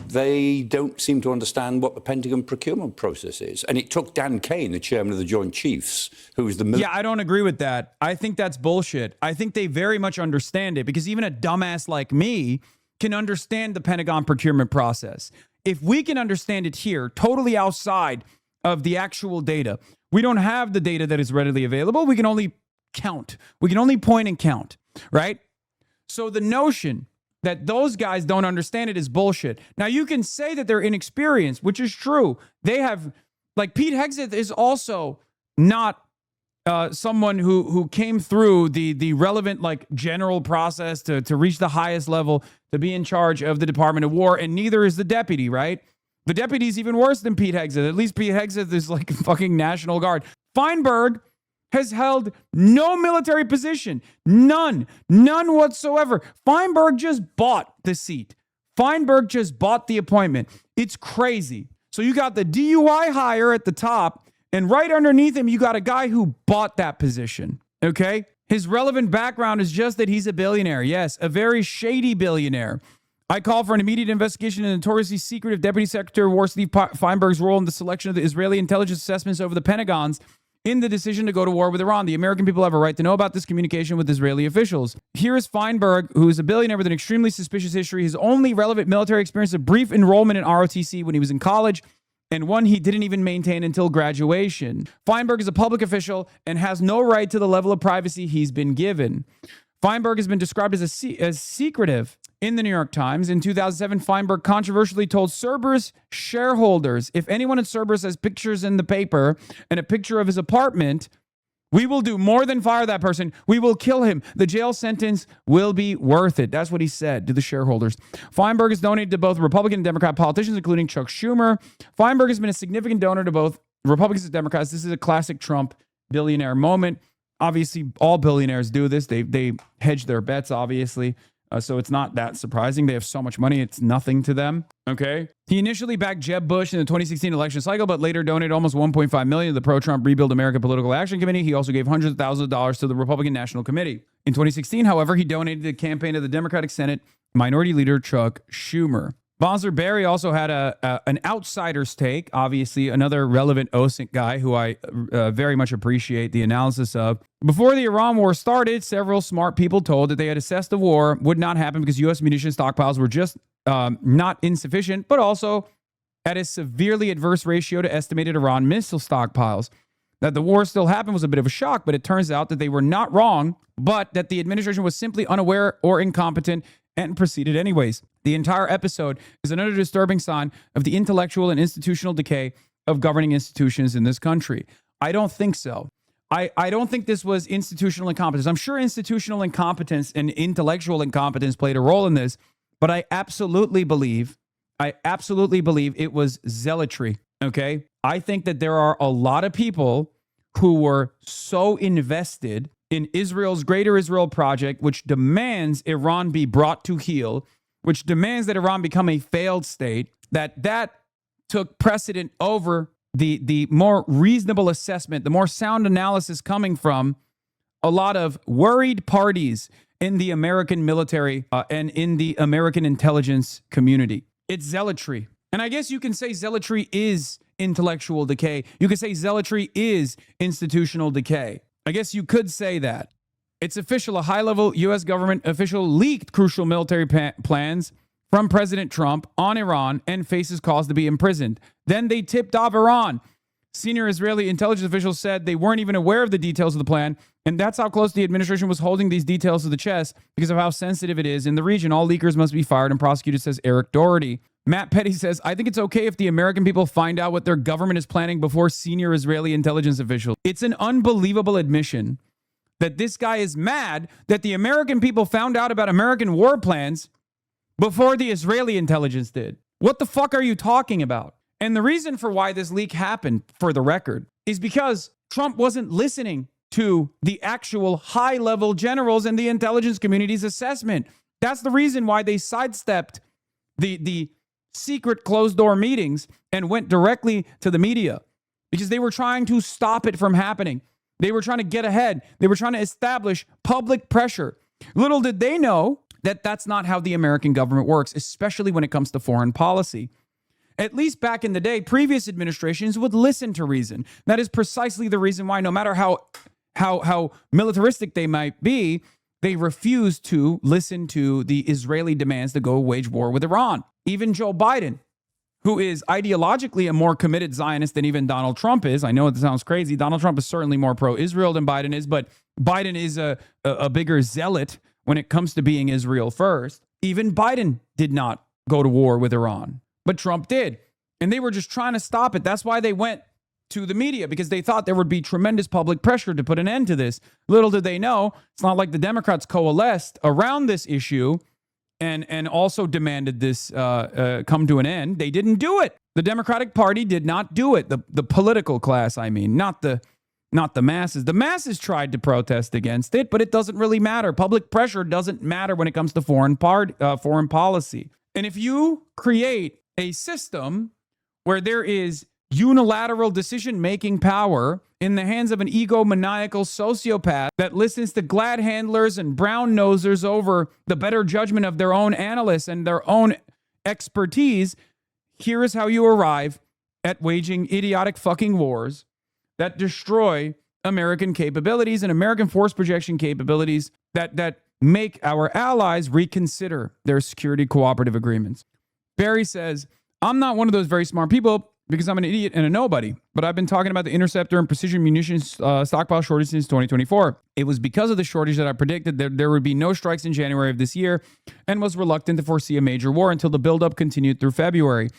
they don't seem to understand what the Pentagon procurement process is. And it took Dan Kane, the chairman of the Joint Chiefs, who was the military... Yeah, I don't agree with that. I think that's bullshit. I think they very much understand it because even a dumbass like me can understand the Pentagon procurement process. If we can understand it here, totally outside of the actual data, we don't have the data that is readily available. We can only count. We can only point and count. Right? So the notion that those guys don't understand it is bullshit. Now, you can say that they're inexperienced, which is true. They have, like, Pete Hegseth is also not someone who came through the relevant, like, general process to reach the highest level to be in charge of the Department of War, and neither is the deputy, right? The deputy's even worse than Pete Hegseth. At least Pete Hegseth is like fucking National Guard. Feinberg has held no military position. None whatsoever. Feinberg just bought the seat. Feinberg just bought the appointment. It's crazy. So you got the DUI hire at the top, and right underneath him, you got a guy who bought that position. Okay? His relevant background is just that he's a billionaire. Yes, a very shady billionaire. I call for an immediate investigation into the notoriously secretive Deputy Secretary of War Steve Feinberg's role in the selection of the Israeli intelligence assessments over the Pentagon's in the decision to go to war with Iran. The American people have a right to know about this communication with Israeli officials. Here is Feinberg, who is a billionaire with an extremely suspicious history. His only relevant military experience is a brief enrollment in ROTC when he was in college, and one he didn't even maintain until graduation. Feinberg is a public official and has no right to the level of privacy he's been given. Feinberg has been described as secretive in the New York Times. In 2007, Feinberg controversially told Cerberus shareholders, if anyone at Cerberus has pictures in the paper and a picture of his apartment, we will do more than fire that person. We will kill him. The jail sentence will be worth it. That's what he said to the shareholders. Feinberg has donated to both Republican and Democrat politicians, including Chuck Schumer. Feinberg has been a significant donor to both Republicans and Democrats. This is a classic Trump billionaire moment. Obviously, all billionaires do this. They hedge their bets, obviously. So it's not that surprising. They have so much money, it's nothing to them. Okay. He initially backed Jeb Bush in the 2016 election cycle, but later donated almost $1.5 million to the pro-Trump Rebuild America Political Action Committee. He also gave hundreds of thousands of dollars to the Republican National Committee. In 2016, however, he donated to the campaign of the Democratic Senate Minority Leader Chuck Schumer. Bonser Berry also had an outsider's take, obviously another relevant OSINT guy who I very much appreciate the analysis of. Before the Iran war started, several smart people told that they had assessed the war would not happen because U.S. munition stockpiles were just not insufficient, but also at a severely adverse ratio to estimated Iran missile stockpiles. That the war still happened was a bit of a shock, but it turns out that they were not wrong, but that the administration was simply unaware or incompetent and proceeded anyways. The entire episode is another disturbing sign of the intellectual and institutional decay of governing institutions in this country. I don't think so. I don't think this was institutional incompetence. I'm sure institutional incompetence and intellectual incompetence played a role in this, but I absolutely believe it was zealotry, okay? I think that there are a lot of people who were so invested in Israel's Greater Israel Project, which demands Iran be brought to heel, which demands that Iran become a failed state, that took precedent over the more reasonable assessment, the more sound analysis coming from a lot of worried parties in the American military and in the American intelligence community. It's zealotry. And I guess you can say zealotry is intellectual decay. You could say zealotry is institutional decay. I guess you could say that. It's official. A high-level U.S. government official leaked crucial military plans from President Trump on Iran and faces cause to be imprisoned. Then they tipped off Iran. Senior Israeli intelligence officials said they weren't even aware of the details of the plan, and that's how close the administration was holding these details to the chest because of how sensitive it is in the region. All leakers must be fired and prosecuted, says Eric Doherty. Matt Petty says, I think it's okay if the American people find out what their government is planning before senior Israeli intelligence officials. It's an unbelievable admission that this guy is mad that the American people found out about American war plans before the Israeli intelligence did. What the fuck are you talking about? And the reason for why this leak happened, for the record, is because Trump wasn't listening to the actual high-level generals in the intelligence community's assessment. That's the reason why they sidestepped the secret closed-door meetings and went directly to the media, because they were trying to stop it from happening. They were trying to get ahead. They were trying to establish public pressure. Little did they know that that's not how the American government works, especially when it comes to foreign policy. At least back in the day, previous administrations would listen to reason. That is precisely the reason why, no matter how militaristic they might be, they refuse to listen to the Israeli demands to go wage war with Iran. Even Joe Biden, who is ideologically a more committed Zionist than even Donald Trump is. I know it sounds crazy. Donald Trump is certainly more pro-Israel than Biden is, but Biden is a bigger zealot when it comes to being Israel first. Even Biden did not go to war with Iran, but Trump did. And they were just trying to stop it. That's why they went to the media, because they thought there would be tremendous public pressure to put an end to this. Little did they know, it's not like the Democrats coalesced around this issue and also demanded this come to an end. They didn't do it. The Democratic Party did not do it. The political class, I mean, not the masses. The masses tried to protest against it, but it doesn't really matter. Public pressure doesn't matter when it comes to foreign policy. And if you create a system where there is unilateral decision-making power in the hands of an egomaniacal sociopath that listens to glad handlers and brown nosers over the better judgment of their own analysts and their own expertise, here is how you arrive at waging idiotic fucking wars that destroy American capabilities and American force projection capabilities that make our allies reconsider their security cooperative agreements. Barry says, I'm not one of those very smart people because I'm an idiot and a nobody, but I've been talking about the interceptor and precision munitions stockpile shortage since 2024. It was because of the shortage that I predicted that there would be no strikes in January of this year and was reluctant to foresee a major war until the buildup continued through February.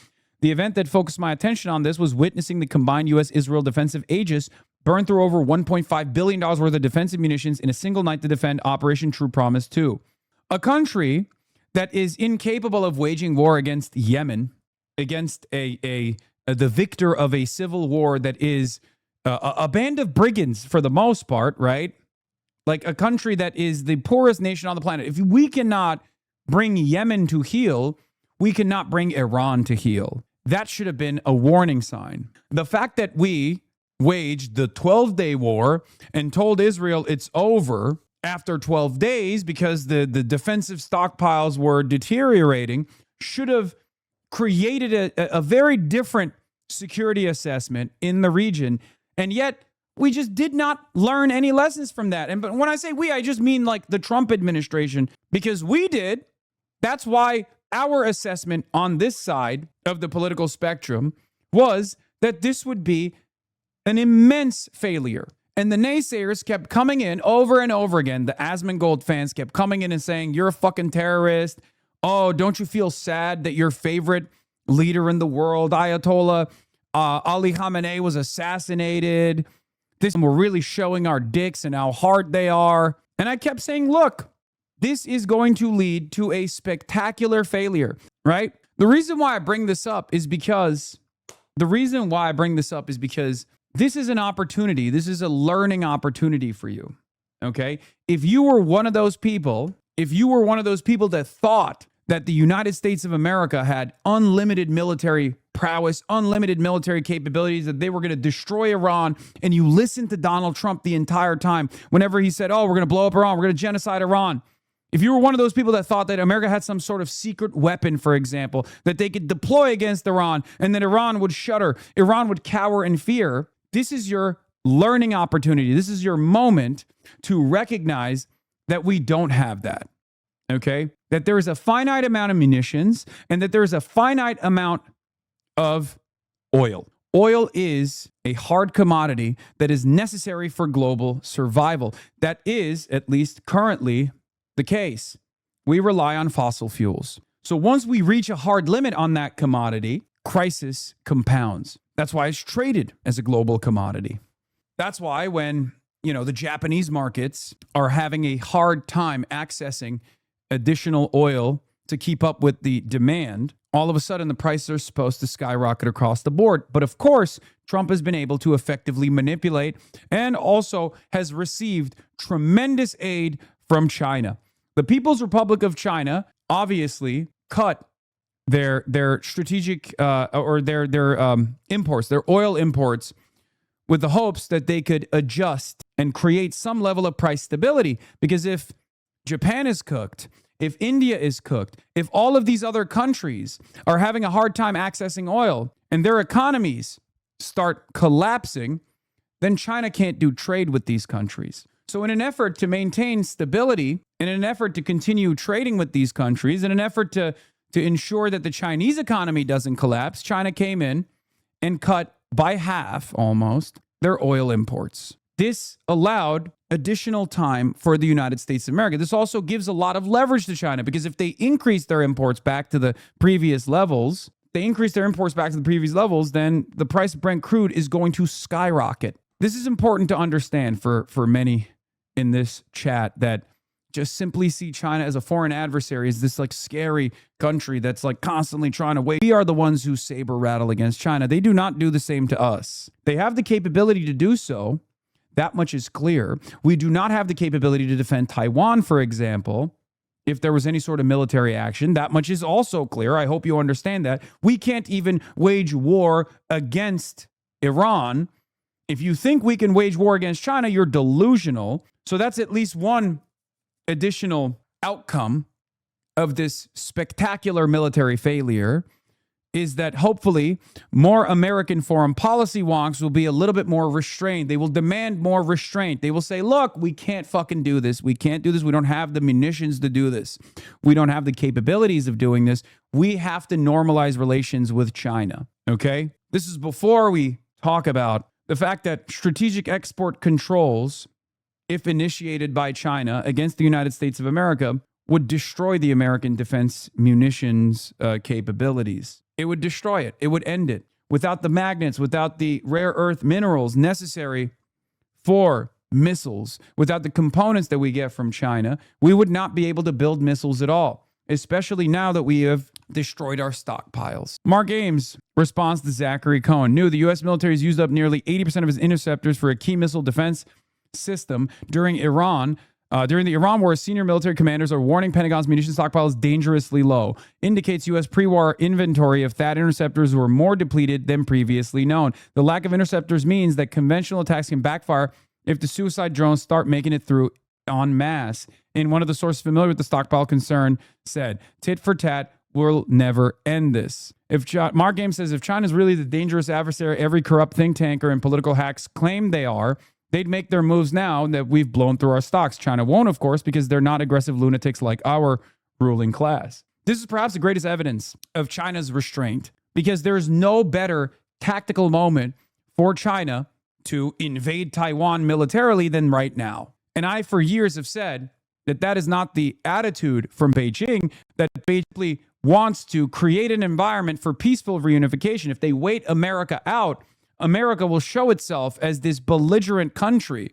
The event that focused my attention on this was witnessing the combined U.S.-Israel defensive Aegis burn through over $1.5 billion worth of defensive munitions in a single night to defend Operation True Promise 2. A that is incapable of waging war against Yemen, against the victor of a civil war that is a band of brigands for the most part, right? Like a country that is the poorest nation on the planet. If we cannot bring Yemen to heel, we cannot bring Iran to heel. That should have been a warning sign. The fact that we waged the 12-day war and told Israel it's over after 12 days because the defensive stockpiles were deteriorating should have created a very different security assessment in the region. And yet we just did not learn any lessons from that. But when I say we, I just mean like the Trump administration, because we did. That's why our assessment on this side of the political spectrum was that this would be an immense failure. And the naysayers kept coming in over and over again. The Asmongold fans kept coming in and saying, you're a fucking terrorist. Oh, don't you feel sad that your favorite leader in the world, Ayatollah Ali Khamenei, was assassinated? We're really showing our dicks and how hard they are. And I kept saying, look, this is going to lead to a spectacular failure, right? The reason why I bring this up is because this is an opportunity. This is a learning opportunity for you, okay? If you were one of those people that thought that the United States of America had unlimited military prowess, unlimited military capabilities, that they were going to destroy Iran, and you listened to Donald Trump the entire time whenever he said, oh, we're going to blow up Iran, we're going to genocide Iran. If you were one of those people that thought that America had some sort of secret weapon, for example, that they could deploy against Iran and that Iran would shudder, Iran would cower in fear, this is your learning opportunity. This is your moment to recognize that we don't have that, okay? That there is a finite amount of munitions and that there is a finite amount of oil. Oil is a hard commodity that is necessary for global survival. That is, at least currently, the case. We rely on fossil fuels. So once we reach a hard limit on that commodity, crisis compounds. That's why it's traded as a global commodity. That's why when, the Japanese markets are having a hard time accessing additional oil to keep up with the demand, all of a sudden the prices are supposed to skyrocket across the board. But of course, Trump has been able to effectively manipulate and also has received tremendous aid from China. The People's Republic of China obviously cut their strategic or their imports, their oil imports, with the hopes that they could adjust and create some level of price stability. Because if Japan is cooked, if India is cooked, if all of these other countries are having a hard time accessing oil and their economies start collapsing, then China can't do trade with these countries. So in an effort to maintain stability, in an effort to continue trading with these countries, in an effort to ensure that the Chinese economy doesn't collapse, China came in and cut by half almost their oil imports. This allowed additional time for the United States of America. This also gives a lot of leverage to China, because if they increase their imports back to the previous levels, then the price of Brent crude is going to skyrocket. This is important to understand for many in this chat that just simply see China as a foreign adversary, as this like scary country that's like constantly trying to wait. We are the ones who saber rattle against China. They do not do the same to us. They have the capability to do so. That much is clear. We do not have the capability to defend Taiwan, for example, if there was any sort of military action. That much is also clear. I hope you understand that. We can't even wage war against Iran If you think we can wage war against China, you're delusional. So that's at least one additional outcome of this spectacular military failure, is that hopefully more American foreign policy wonks will be a little bit more restrained. They will demand more restraint. They will say, look, we can't fucking do this. We can't do this. We don't have the munitions to do this. We don't have the capabilities of doing this. We have to normalize relations with China. Okay? This is before we talk about the fact that strategic export controls, if initiated by China against the United States of America, would destroy the American defense munitions capabilities. It would destroy it. It would end it. Without the magnets, without the rare earth minerals necessary for missiles, without the components that we get from China, we would not be able to build missiles at all, especially now that we have destroyed our stockpiles. Mark Ames responds to Zachary Cohen. New, the U.S. military has used up nearly 80% of its interceptors for a key missile defense system during the Iran war. Senior military commanders are warning Pentagon's munition stockpile is dangerously low. Indicates U.S. pre-war inventory of THAAD interceptors were more depleted than previously known. The lack of interceptors means that conventional attacks can backfire if the suicide drones start making it through en masse. And one of the sources familiar with the stockpile concern said, tit for tat will never end this. Mark Ames says, if China is really the dangerous adversary every corrupt think tanker and political hacks claim they are, they'd make their moves now that we've blown through our stocks. China won't, of course, because they're not aggressive lunatics like our ruling class. This is perhaps the greatest evidence of China's restraint, because there's no better tactical moment for China to invade Taiwan militarily than right now. And I, for years, have said that that is not the attitude from Beijing, that basically wants to create an environment for peaceful reunification. If they wait America out, America will show itself as this belligerent country,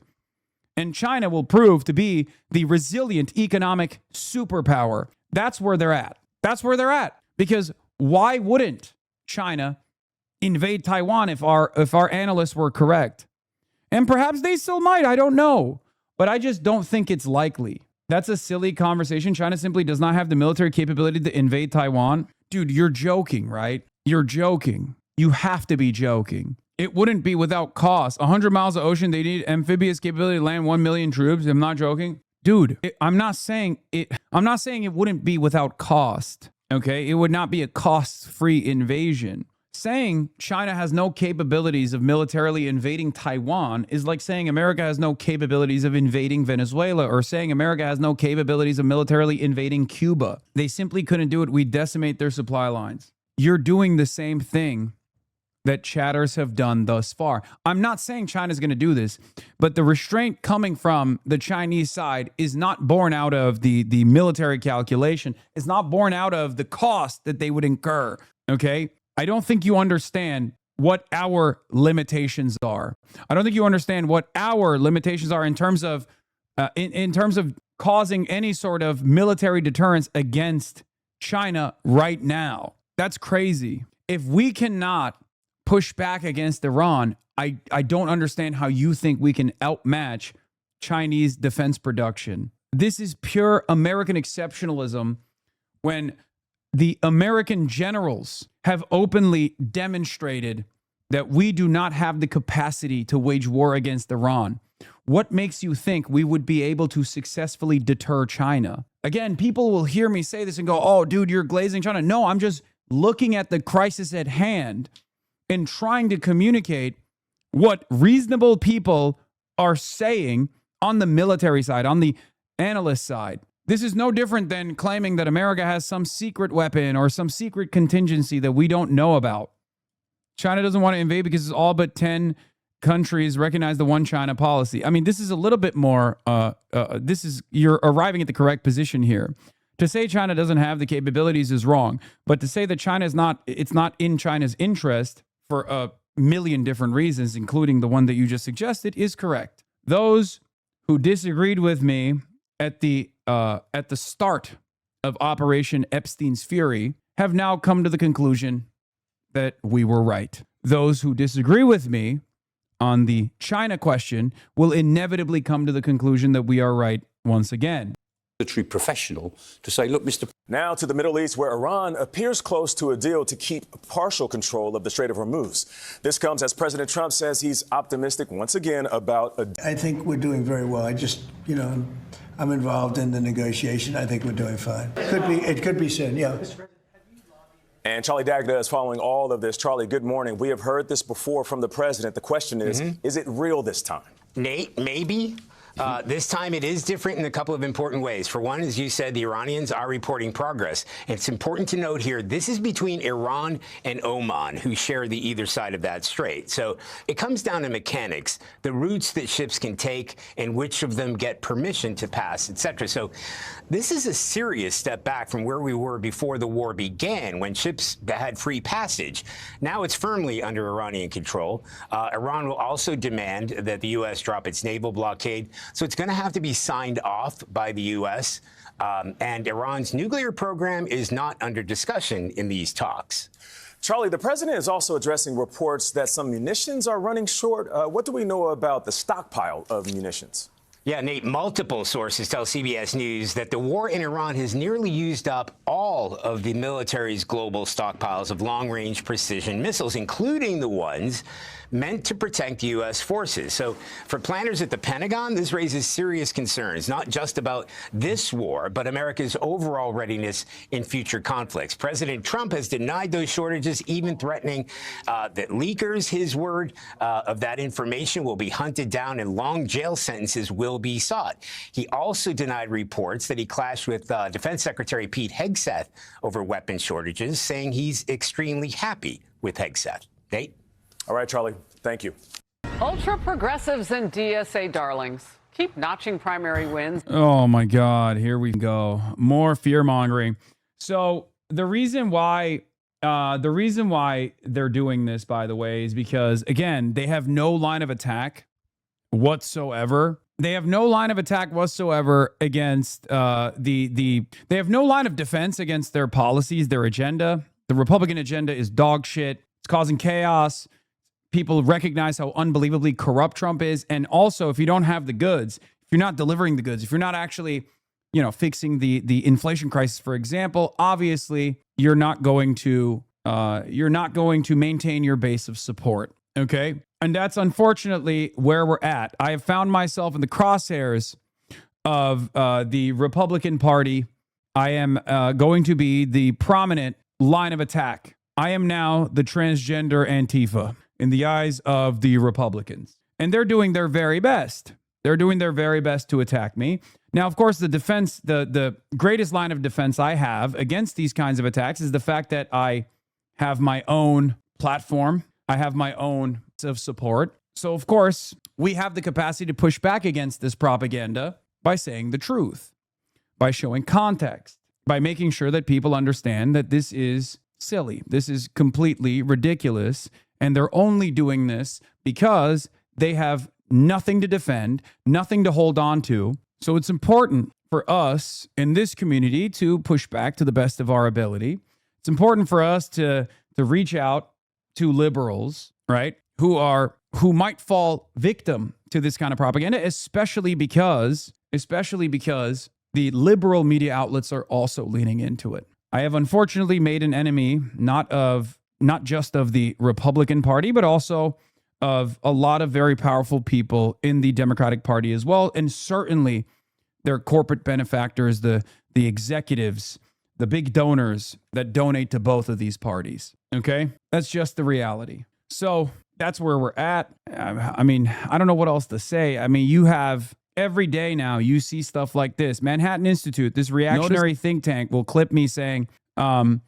and China will prove to be the resilient economic superpower. That's where they're at. That's where they're at. Because why wouldn't China invade Taiwan if our analysts were correct? And perhaps they still might. I don't know. But I just don't think it's likely. That's a silly conversation. China simply does not have the military capability to invade Taiwan. Dude, you're joking, right? You're joking. You have to be joking. It wouldn't be without cost. 100 miles of ocean, they need amphibious capability to land 1 million troops. I'm not joking. Dude, I'm not saying it wouldn't be without cost. Okay? It would not be a cost-free invasion. Saying China has no capabilities of militarily invading Taiwan is like saying America has no capabilities of invading Venezuela, or saying America has no capabilities of militarily invading Cuba. They simply couldn't do it. We decimate their supply lines. You're doing the same thing that chatters have done thus far. I'm not saying China's going to do this, but the restraint coming from the Chinese side is not born out of the military calculation. It's not born out of the cost that they would incur, okay? I don't think you understand what our limitations are. I don't think you understand what our limitations are in terms of causing any sort of military deterrence against China right now. That's crazy. If we cannot push back against Iran, I don't understand how you think we can outmatch Chinese defense production. This is pure American exceptionalism when the American generals have openly demonstrated that we do not have the capacity to wage war against Iran. What makes you think we would be able to successfully deter China? Again, people will hear me say this and go, oh, dude, you're glazing China. No, I'm just looking at the crisis at hand and trying to communicate what reasonable people are saying on the military side, on the analyst side. This is no different than claiming that America has some secret weapon or some secret contingency that we don't know about. China doesn't want to invade because it's all but 10 countries recognize the one China policy. I mean, this is a little bit more, you're arriving at the correct position here. To say China doesn't have the capabilities is wrong, but to say that China is it's not in China's interest for a million different reasons, including the one that you just suggested, is correct. Those who disagreed with me at the start of Operation Epstein's Fury have now come to the conclusion that we were right. Those who disagree with me on the China question will inevitably come to the conclusion that we are right once again. military professional to say, look, Mr. Now to the Middle East, where Iran appears close to a deal to keep partial control of the Strait of Hormuz. This comes as President Trump says he's optimistic once again about a... I think we're doing very well. I just, I'm involved in the negotiation. I think we're doing fine. It could be soon, yeah. And Charlie Dagda is following all of this. Charlie, good morning. We have heard this before from the president. The question is it real this time? Nate, maybe. This time it is different in a couple of important ways. For one, as you said, the Iranians are reporting progress. And it's important to note here, this is between Iran and Oman, who share the either side of that strait. So it comes down to mechanics, the routes that ships can take and which of them get permission to pass, etc. So this is a serious step back from where we were before the war began, when ships had free passage. Now it's firmly under Iranian control. Iran will also demand that the U.S. drop its naval blockade. So it's going to have to be signed off by the U.S. And Iran's nuclear program is not under discussion in these talks. Charlie, the president is also addressing reports that some munitions are running short. What do we know about the stockpile of munitions? Yeah, Nate, multiple sources tell CBS News that the war in Iran has nearly used up all of the military's global stockpiles of long-range precision missiles, including the ones meant to protect U.S. forces. So for planners at the Pentagon, this raises serious concerns, not just about this war, but America's overall readiness in future conflicts. President Trump has denied those shortages, even threatening that leakers, his word, of that information will be hunted down and long jail sentences will be sought. He also denied reports that he clashed with Defense Secretary Pete Hegseth over weapon shortages, saying he's extremely happy with Hegseth. Nate? All right, Charlie, thank you. Ultra progressives and DSA darlings keep notching primary wins. Oh, my God. Here we go. More fear mongering. So the reason why they're doing this, by the way, is because, again, they have no line of attack whatsoever. They have no line of attack whatsoever against they have no line of defense against their policies, their agenda. The Republican agenda is dog shit. It's causing chaos. People recognize how unbelievably corrupt Trump is. And also, if you don't have the goods, if you're not delivering the goods, if you're not actually, fixing the inflation crisis, for example, obviously you're not going to maintain your base of support. Okay. And that's unfortunately where we're at. I have found myself in the crosshairs of the Republican Party. I am going to be the prominent line of attack. I am now the transgender Antifa in the eyes of the Republicans. And they're doing their very best. They're doing their very best to attack me. Now, of course, the defense, the greatest line of defense I have against these kinds of attacks is the fact that I have my own platform. I have my own of support. So, of course, we have the capacity to push back against this propaganda by saying the truth, by showing context, by making sure that people understand that this is silly. This is completely ridiculous. And they're only doing this because they have nothing to defend, nothing to hold on to. So it's important for us in this community to push back to the best of our ability. It's important for us to reach out to liberals, right? Who might fall victim to this kind of propaganda, especially because the liberal media outlets are also leaning into it. I have unfortunately made an enemy, not just of the Republican Party, but also of a lot of very powerful people in the Democratic Party as well, and certainly their corporate benefactors, the executives, the big donors that donate to both of these parties. Okay? That's just the reality. So that's where we're at. I mean, I don't know what else to say. I mean, you have every day now, you see stuff like this. Manhattan Institute, this reactionary think tank, will clip me saying the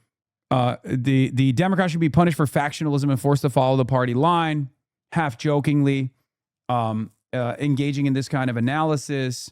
Democrats should be punished for factionalism and forced to follow the party line, half jokingly, engaging in this kind of analysis,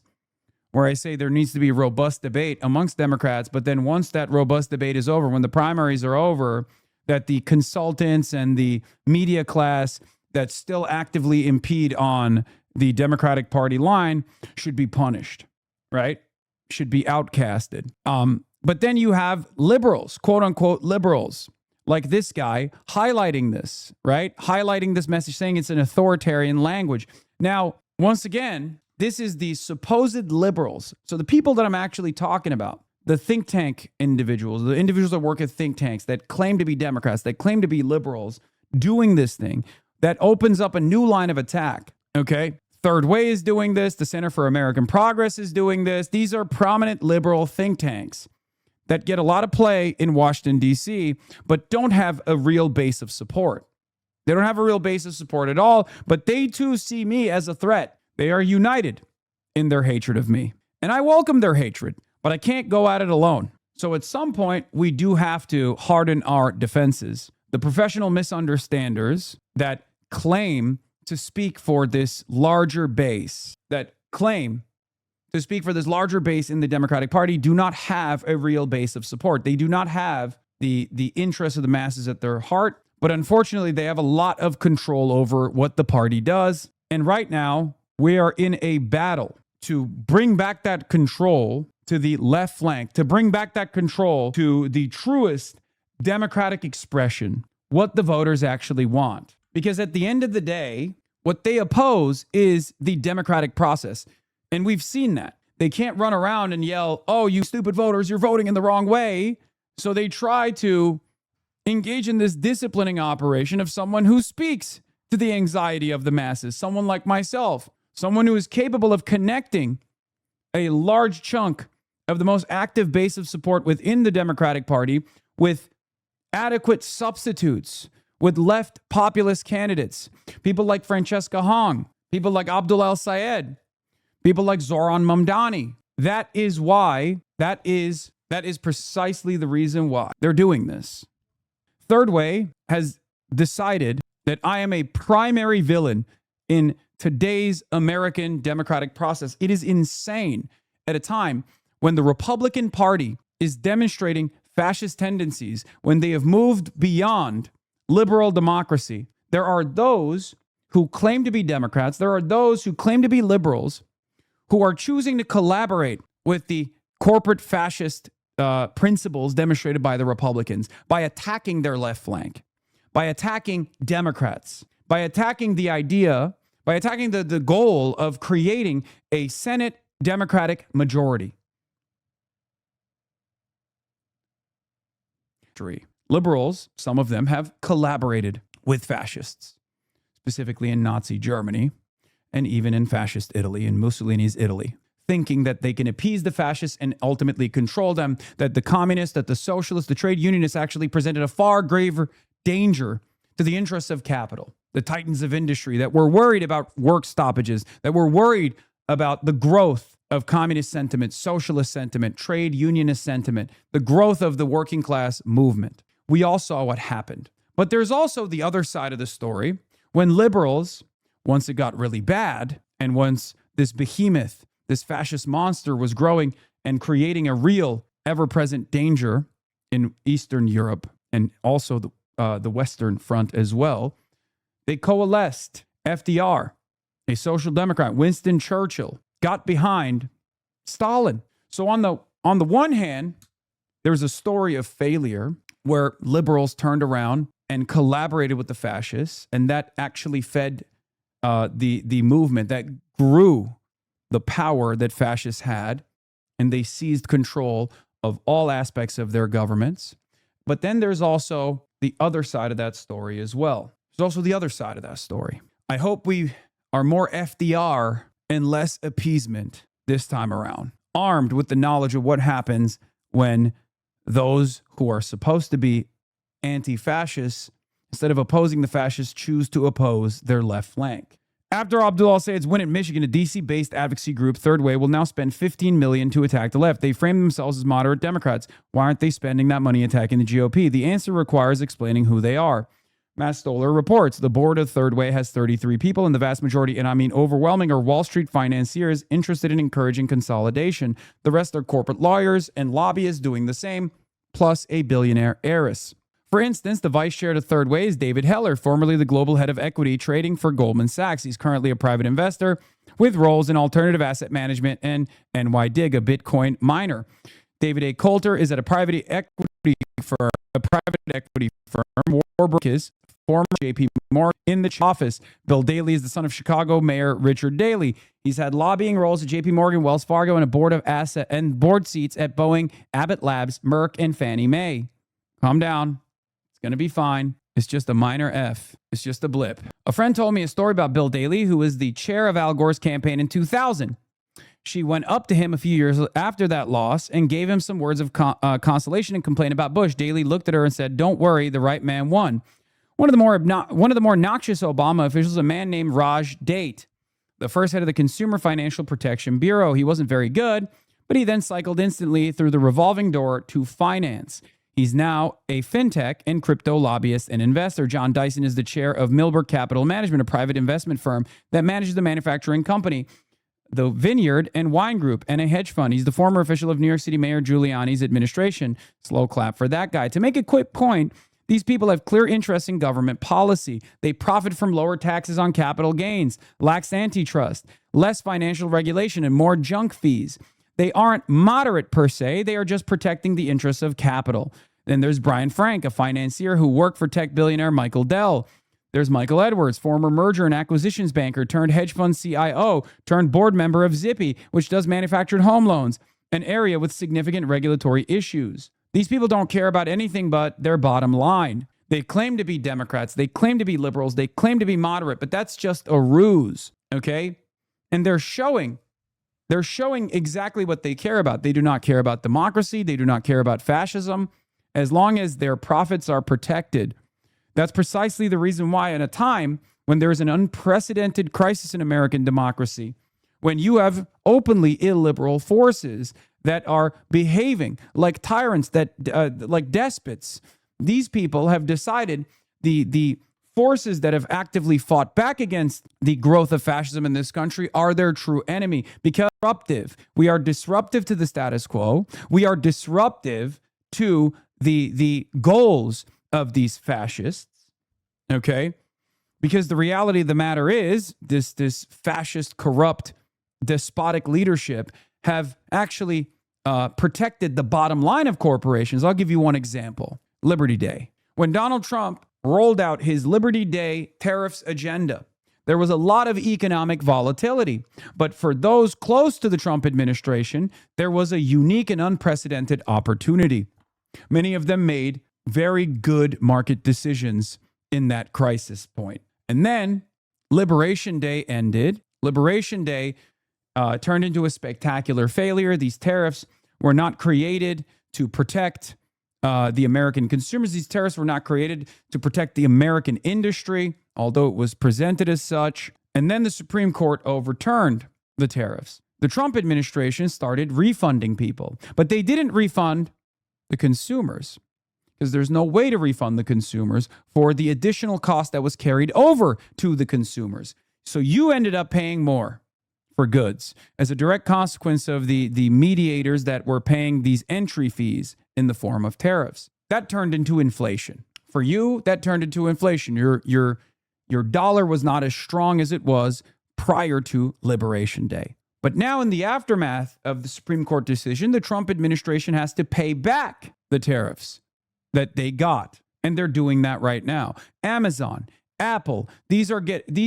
where I say there needs to be robust debate amongst Democrats. But then once that robust debate is over, when the primaries are over, that the consultants and the media class that still actively impede on the Democratic Party line should be punished, right? Should be outcasted. But then you have liberals, quote unquote liberals, like this guy highlighting this, right? Highlighting this message, saying it's an authoritarian language. Now, once again, This is the supposed liberals. So the people that I'm actually talking about, the think tank individuals, the individuals that work at think tanks that claim to be Democrats, that claim to be liberals, doing this thing, that opens up a new line of attack. Okay? Third Way is doing this. The Center for American Progress is doing this. These are prominent liberal think tanks that get a lot of play in Washington, D.C., but don't have a real base of support. They don't have a real base of support at all, but they too see me as a threat. They are united in their hatred of me. And I welcome their hatred, but I can't go at it alone. So at some point, we do have to harden our defenses. The professional misunderstanders that claim to speak for this larger base, that claim to speak for this larger base in the Democratic Party, do not have a real base of support. They do not have the interests of the masses at their heart, but unfortunately, they have a lot of control over what the party does. And right now, we are in a battle to bring back that control to the left flank, to bring back that control to the truest democratic expression, what the voters actually want. Because at the end of the day, what they oppose is the democratic process. And we've seen that. They can't run around and yell, oh, you stupid voters, you're voting in the wrong way. So they try to engage in this disciplining operation of someone who speaks to the anxiety of the masses, someone like myself, someone who is capable of connecting a large chunk of the most active base of support within the Democratic Party with adequate substitutes, with left populist candidates, people like Francesca Hong, people like Abdul El-Sayed, people like Zohran Mamdani. That is precisely the reason why they're doing this. Third Way has decided that I am a primary villain in today's American democratic process. It is insane at a time when the Republican Party is demonstrating fascist tendencies, when they have moved beyond liberal democracy. There are those who claim to be Democrats, there are those who claim to be liberals, who are choosing to collaborate with the corporate fascist principles demonstrated by the Republicans by attacking their left flank, by attacking Democrats, by attacking the idea, by attacking the goal of creating a Senate Democratic majority. Liberals, some of them, have collaborated with fascists, specifically in Nazi Germany and even in fascist Italy, in Mussolini's Italy, thinking that they can appease the fascists and ultimately control them, that the communists, that the socialists, the trade unionists actually presented a far graver danger to the interests of capital, the titans of industry, that were worried about work stoppages, that were worried about the growth of communist sentiment, socialist sentiment, trade unionist sentiment, the growth of the working class movement. We all saw what happened. But there's also the other side of the story. When liberals, once it got really bad, and once this behemoth, this fascist monster was growing and creating a real ever-present danger in Eastern Europe and also the Western Front as well, they coalesced. FDR, a social democrat, Winston Churchill, got behind Stalin. So on the one hand, there's a story of failure where liberals turned around and collaborated with the fascists, and that actually fed the movement, that grew the power that fascists had, and they seized control of all aspects of their governments. But then there's also the other side of that story as well. There's also the other side of that story. I hope we are more FDR and less appeasement this time around, armed with the knowledge of what happens when those who are supposed to be anti-fascists, instead of opposing the fascists, choose to oppose their left flank. After Abdul El-Sayed's win in Michigan, a DC-based advocacy group, Third Way, will now spend $15 million to attack the left. They frame themselves as moderate Democrats. Why aren't they spending that money attacking the GOP? The answer requires explaining who they are. Matt Stoller reports the board of Third Way has 33 people, and the vast majority, and I mean overwhelming, are Wall Street financiers interested in encouraging consolidation. The rest are corporate lawyers and lobbyists doing the same, plus a billionaire heiress. For instance, the vice chair to Third Way is David Heller, formerly the global head of equity trading for Goldman Sachs. He's currently a private investor with roles in alternative asset management and NYDIG, a Bitcoin miner. David A. Coulter is at a private equity firm, Warburg is former JP Morgan in the office. Bill Daley is the son of Chicago Mayor Richard Daley. He's had lobbying roles at JP Morgan, Wells Fargo, and a board of asset and board seats at Boeing, Abbott Labs, Merck, and Fannie Mae. Calm down. It's going to be fine. It's just a minor F. It's just a blip. A friend told me a story about Bill Daley, who was the chair of Al Gore's campaign in 2000. She went up to him a few years after that loss and gave him some words of consolation and complaint about Bush. Daley looked at her and said, "Don't worry, the right man won." One of the more noxious Obama officials, a man named Raj Date, the first head of the Consumer Financial Protection Bureau. He wasn't very good, but he then cycled instantly through the revolving door to finance. He's now a fintech and crypto lobbyist and investor. John Dyson is the chair of Milberg Capital Management, a private investment firm that manages the manufacturing company, the Vineyard and Wine Group, and a hedge fund. He's the former official of New York City Mayor Giuliani's administration. Slow clap for that guy. To make a quick point, these people have clear interests in government policy. They profit from lower taxes on capital gains, lax antitrust, less financial regulation, and more junk fees. They aren't moderate per se. They are just protecting the interests of capital. Then there's Brian Frank, a financier who worked for tech billionaire Michael Dell. There's Michael Edwards, former merger and acquisitions banker turned hedge fund CIO, turned board member of Zippy, which does manufactured home loans, an area with significant regulatory issues. These people don't care about anything but their bottom line. They claim to be Democrats. They claim to be liberals. They claim to be moderate, but that's just a ruse, okay? And they're showing exactly what they care about. They do not care about democracy. They do not care about fascism. As long as their profits are protected. That's precisely the reason why, in a time when there is an unprecedented crisis in American democracy, when you have openly illiberal forces that are behaving like tyrants, like despots, these people have decided the forces that have actively fought back against the growth of fascism in this country are their true enemy. Because we are disruptive to the status quo. We are disruptive to the goals of these fascists, okay? Because the reality of the matter is this fascist, corrupt, despotic leadership have actually protected the bottom line of corporations. I'll give you one example. Liberty Day. When Donald Trump rolled out his Liberty Day tariffs agenda, there was a lot of economic volatility. But for those close to the Trump administration, there was a unique and unprecedented opportunity. Many of them made very good market decisions in that crisis point. And then Liberation Day ended. Liberation Day turned into a spectacular failure. These tariffs were not created to protect the American consumers. These tariffs were not created to protect the American industry, although it was presented as such. And then the Supreme Court overturned the tariffs. The Trump administration started refunding people, but they didn't refund the consumers, because there's no way to refund the consumers for the additional cost that was carried over to the consumers. So you ended up paying more for goods as a direct consequence of the mediators that were paying these entry fees in the form of tariffs. That turned into inflation. For you, that turned into inflation. Your dollar was not as strong as it was prior to Liberation Day. But now, in the aftermath of the Supreme Court decision, the Trump administration has to pay back the tariffs that they got. And they're doing that right now. Amazon, Apple, these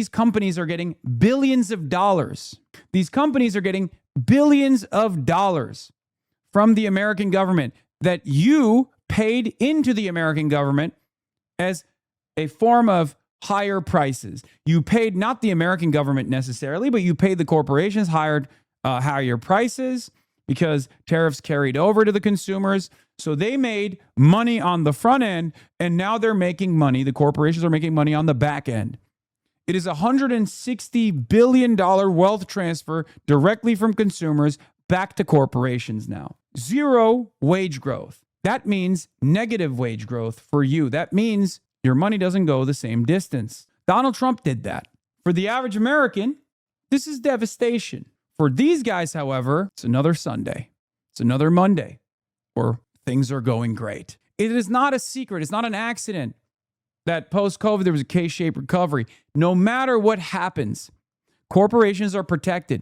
companies are getting billions of dollars. These companies are getting billions of dollars from the American government that you paid into the American government as a form of higher prices. You paid not the American government necessarily, but you paid the corporations higher prices because tariffs carried over to the consumers. So they made money on the front end, and now they're making money. The corporations are making money on the back end. It is a $160 billion wealth transfer directly from consumers back to corporations now. Zero wage growth. That means negative wage growth for you. That means your money doesn't go the same distance. Donald Trump did that. For the average American, this is devastation. For these guys, however, it's another Sunday. It's another Monday where things are going great. It is not a secret. It's not an accident that post-COVID there was a K-shaped recovery. No matter what happens, corporations are protected.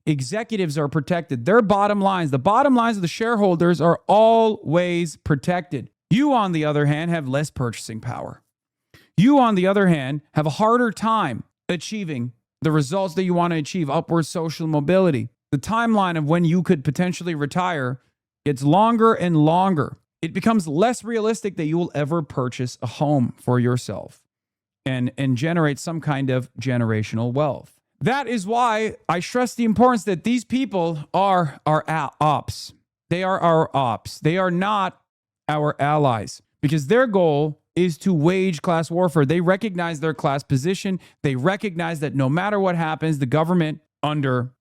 Executives are protected. Their bottom lines, the bottom lines of the shareholders are always protected. You, on the other hand, have less purchasing power. You, on the other hand, have a harder time achieving the results that you want to achieve, upward social mobility. The timeline of when you could potentially retire gets longer and longer. It becomes less realistic that you will ever purchase a home for yourself and generate some kind of generational wealth. That is why I stress the importance that these people are our ops. They are our ops. They are not our allies, because their goal is to wage class warfare. They recognize their class position. They recognize that no matter what happens, the government under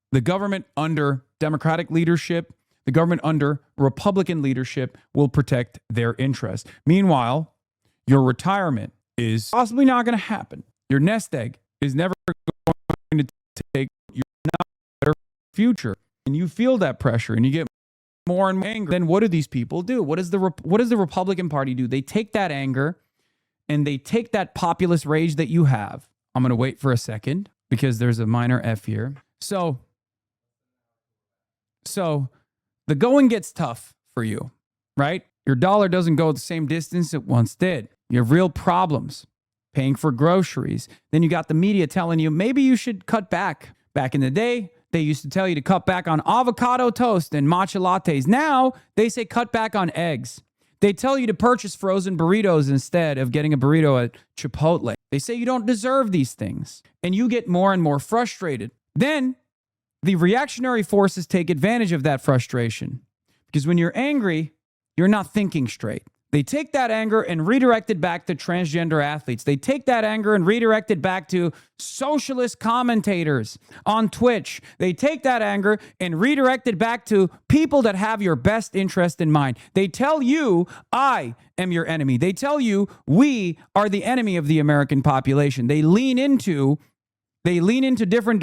Democratic leadership, the government under Republican leadership will protect their interests. Meanwhile, your retirement is possibly not going to happen. Your nest egg is never going to take your better future. And you feel that pressure and you get more and more angry. Then what do these people do? What does the Republican Party do? They take that anger and they take that populist rage that you have. I'm going to wait for a second because there's a minor F here. So the going gets tough for you, right? Your dollar doesn't go the same distance it once did. You have real problems paying for groceries. Then you got the media telling you maybe you should cut back. Back in the day, they used to tell you to cut back on avocado toast and matcha lattes. Now they say cut back on eggs. They tell you to purchase frozen burritos instead of getting a burrito at Chipotle. They say you don't deserve these things, and you get more and more frustrated. Then the reactionary forces take advantage of that frustration, because when you're angry, you're not thinking straight. They take that anger and redirect it back to transgender athletes. They take that anger and redirect it back to socialist commentators on Twitch. They take that anger and redirect it back to people that have your best interest in mind. They tell you, I am your enemy. They tell you, we are the enemy of the American population. They lean into different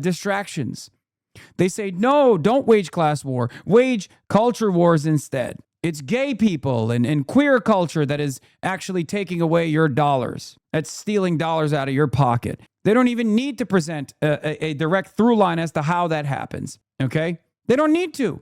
distractions. They say, no, don't wage class war. Wage culture wars instead. It's gay people and queer culture that is actually taking away your dollars. That's stealing dollars out of your pocket. They don't even need to present a direct through line as to how that happens, okay? They don't need to.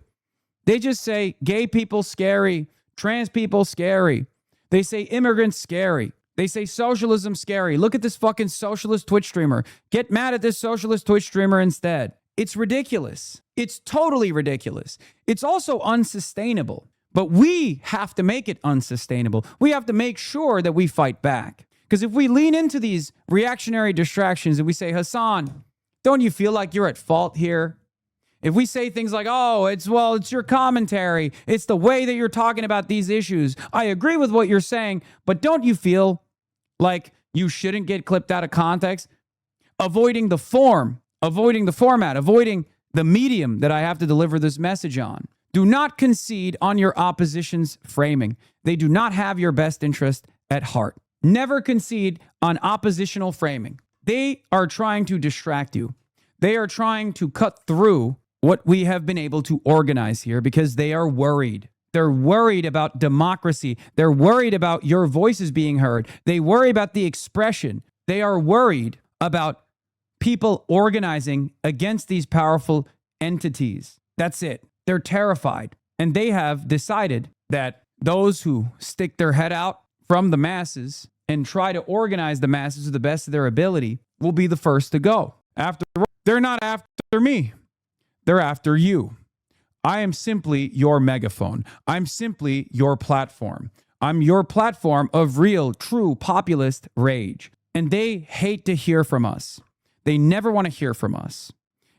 They just say gay people scary, trans people scary. They say immigrants scary. They say socialism scary. Look at this fucking socialist Twitch streamer. Get mad at this socialist Twitch streamer instead. It's ridiculous. It's totally ridiculous. It's also unsustainable. But we have to make it unsustainable. We have to make sure that we fight back. Because if we lean into these reactionary distractions and we say, Hasan, don't you feel like you're at fault here? If we say things like, oh, it's your commentary. It's the way that you're talking about these issues. I agree with what you're saying, but don't you feel like you shouldn't get clipped out of context? Avoiding the format, avoiding the medium that I have to deliver this message on. Do not concede on your opposition's framing. They do not have your best interest at heart. Never concede on oppositional framing. They are trying to distract you. They are trying to cut through what we have been able to organize here because they are worried. They're worried about democracy. They're worried about your voices being heard. They worry about the expression. They are worried about people organizing against these powerful entities. That's it. They're terrified, and they have decided that those who stick their head out from the masses and try to organize the masses to the best of their ability will be the first to go. They're not after me. They're after you. I am simply your megaphone. I'm simply your platform. I'm your platform of real, true populist rage. And they hate to hear from us. They never want to hear from us.